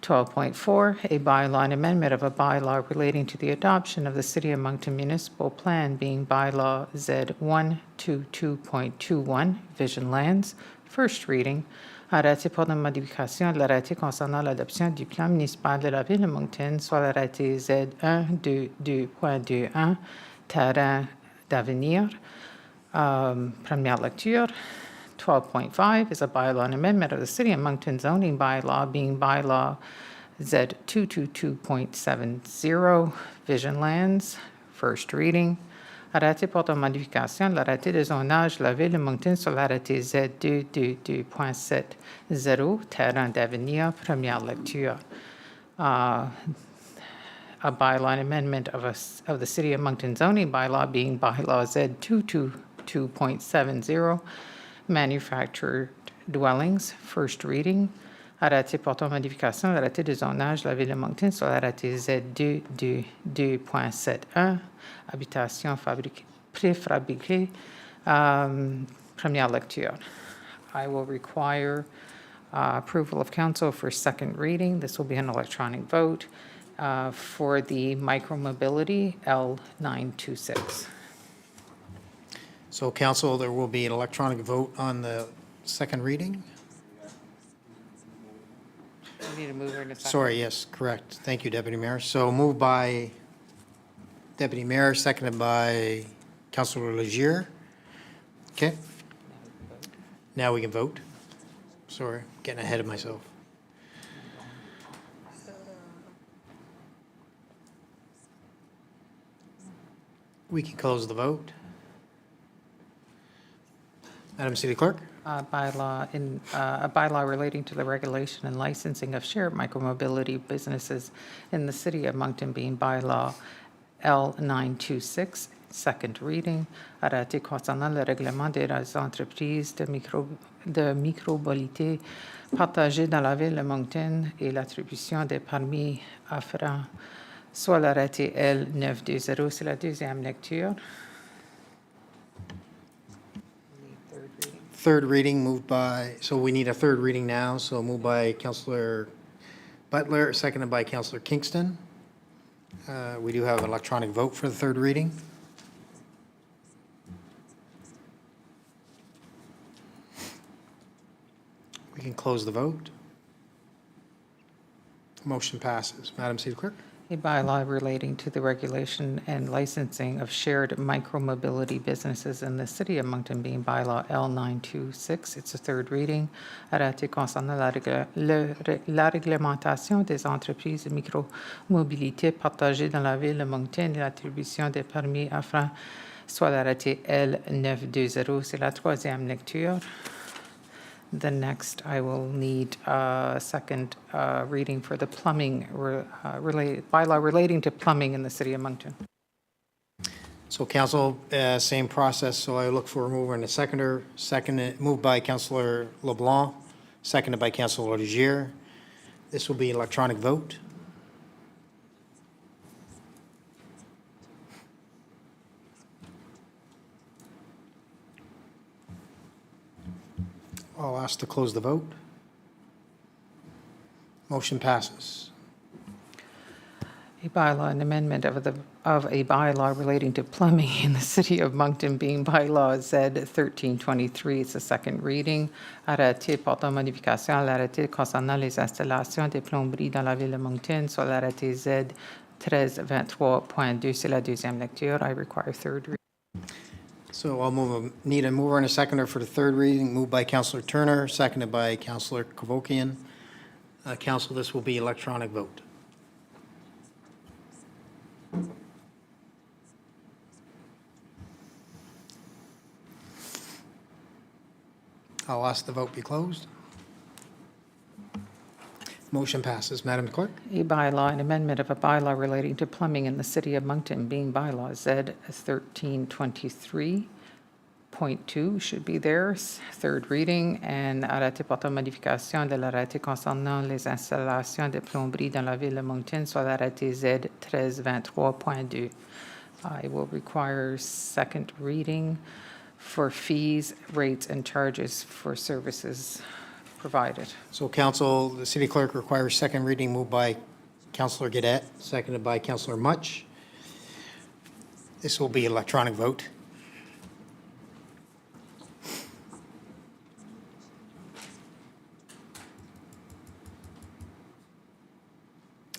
12.4, a bylaw and amendment of a bylaw relating to the adoption of the City of Moncton municipal plan, being bylaw Z122.21, Vision Lands, first reading. Arrêté portant modification de l'arrêté concernant l'adoption du plan municipal de la ville de Moncton sur l'arrêté Z122.21, terrain d'avenir, première lecture. 12.5 is a bylaw and amendment of the City of Moncton zoning bylaw, being bylaw Z222.70, Vision Lands, first reading. Arrêté portant modification de l'arrêté de zonage de la ville de Moncton sur l'arrêté Z222.70, terrain d'avenir, première lecture. A bylaw and amendment of the City of Moncton zoning bylaw, being bylaw Z222.70, manufactured dwellings, first reading. Arrêté portant modification de l'arrêté de zonage de la ville de Moncton sur l'arrêté Z222.71, habitation préfabriquée, première lecture. I will require approval of council for second reading. This will be an electronic vote for the micromobility L926. So council, there will be an electronic vote on the second reading? We need to move her in a second. Sorry, yes, correct. Thank you, Deputy Mayor. So moved by Deputy Mayor, seconded by Councilor Legier. Okay. Now we can vote. Sorry, getting ahead of myself. We can close the vote. Madam City Clerk? A bylaw relating to the regulation and licensing of shared micromobility businesses in the City of Moncton, being bylaw L926, second reading. Arrêté concernant le règlement des entreprises de micromobilité partagées dans la ville de Moncton et l'attribution des permis afférents, soit l'arrêté L920. C'est la deuxième lecture. Third reading moved by, so we need a third reading now, so moved by Councilor Butler, seconded by Councilor Kingston. We do have an electronic vote for the third reading. We can close the vote. Motion passes. Madam City Clerk? A bylaw relating to the regulation and licensing of shared micromobility businesses in the City of Moncton, being bylaw L926. It's a third reading. Arrêté concernant la réglementation des entreprises de micromobilité partagées dans la ville de Moncton et l'attribution des permis afférents, soit l'arrêté L920. C'est la troisième lecture. The next, I will need a second reading for the plumbing, bylaw relating to plumbing in the City of Moncton. So council, same process, so I look for a mover and a seconder. Moved by Councilor LeBlanc, seconded by Councilor Legier. This will be electronic vote. I'll ask to close the vote. Motion passes. A bylaw, an amendment of a bylaw relating to plumbing in the City of Moncton being bylaw Z 1323. It's a second reading. Arrêté portant modification à l'arrêté concernant les installations de plomberie dans la ville de Moncton sur l'arrêté Z 1323.2. C'est la deuxième lecture. I require third reading. So I'll need a mover and a seconder for the third reading. Moved by Councillor Turner, seconded by Councillor Kovokian. Council, this will be electronic vote. I'll ask the vote be closed. Motion passes. Madam Clerk? A bylaw, an amendment of a bylaw relating to plumbing in the City of Moncton being bylaw Z 1323.2 should be there. Third reading. And arrêté portant modification de l'arrêté concernant les installations de plomberie dans la ville de Moncton sur l'arrêté Z 1323.2. I will require second reading for fees, rates, and charges for services provided. So Council, the City Clerk requires second reading, moved by Councillor Gadet, seconded by Councillor Much. This will be electronic vote.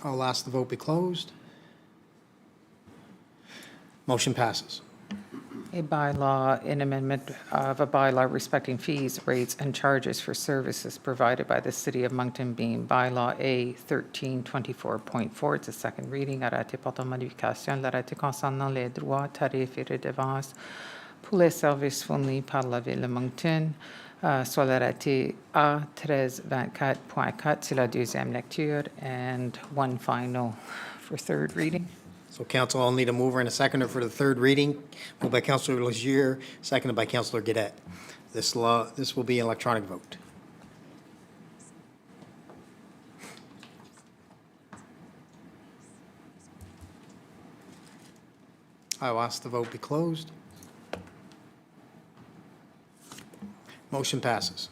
I'll ask the vote be closed. Motion passes. A bylaw, an amendment of a bylaw respecting fees, rates, and charges for services provided by the City of Moncton being bylaw A 1324.4. It's a second reading. Arrêté portant modification, l'arrêté concernant les droits, tarifs et redevances pour les services fournis par la Ville de Moncton sur l'arrêté A 1324.4. C'est la deuxième lecture. And one final for third reading. So Council, I'll need a mover and a seconder for the third reading. Moved by Councillor Legier, seconded by Councillor Gadet. This will be an electronic vote. I will ask the vote be closed. Motion passes.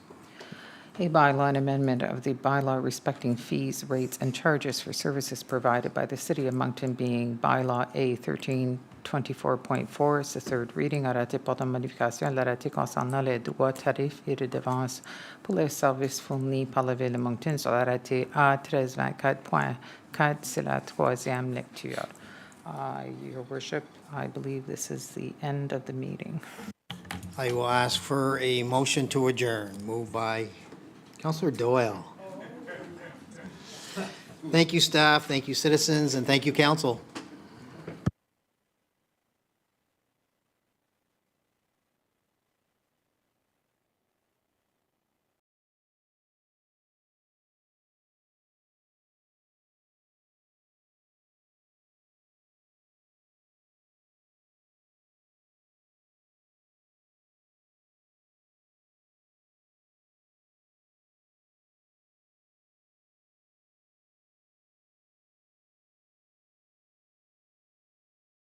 A bylaw, an amendment of the bylaw respecting fees, rates, and charges for services provided by the City of Moncton being bylaw A 1324.4. It's the third reading. Arrêté portant modification, l'arrêté concernant les droits, tarifs et redevances pour les services fournis par la Ville de Moncton sur l'arrêté A 1324.4. C'est la troisième lecture. Your Worship, I believe this is the end of the meeting. I will ask for a motion to adjourn, moved by Councillor Doyle. Thank you, staff. Thank you, citizens, and thank you, council.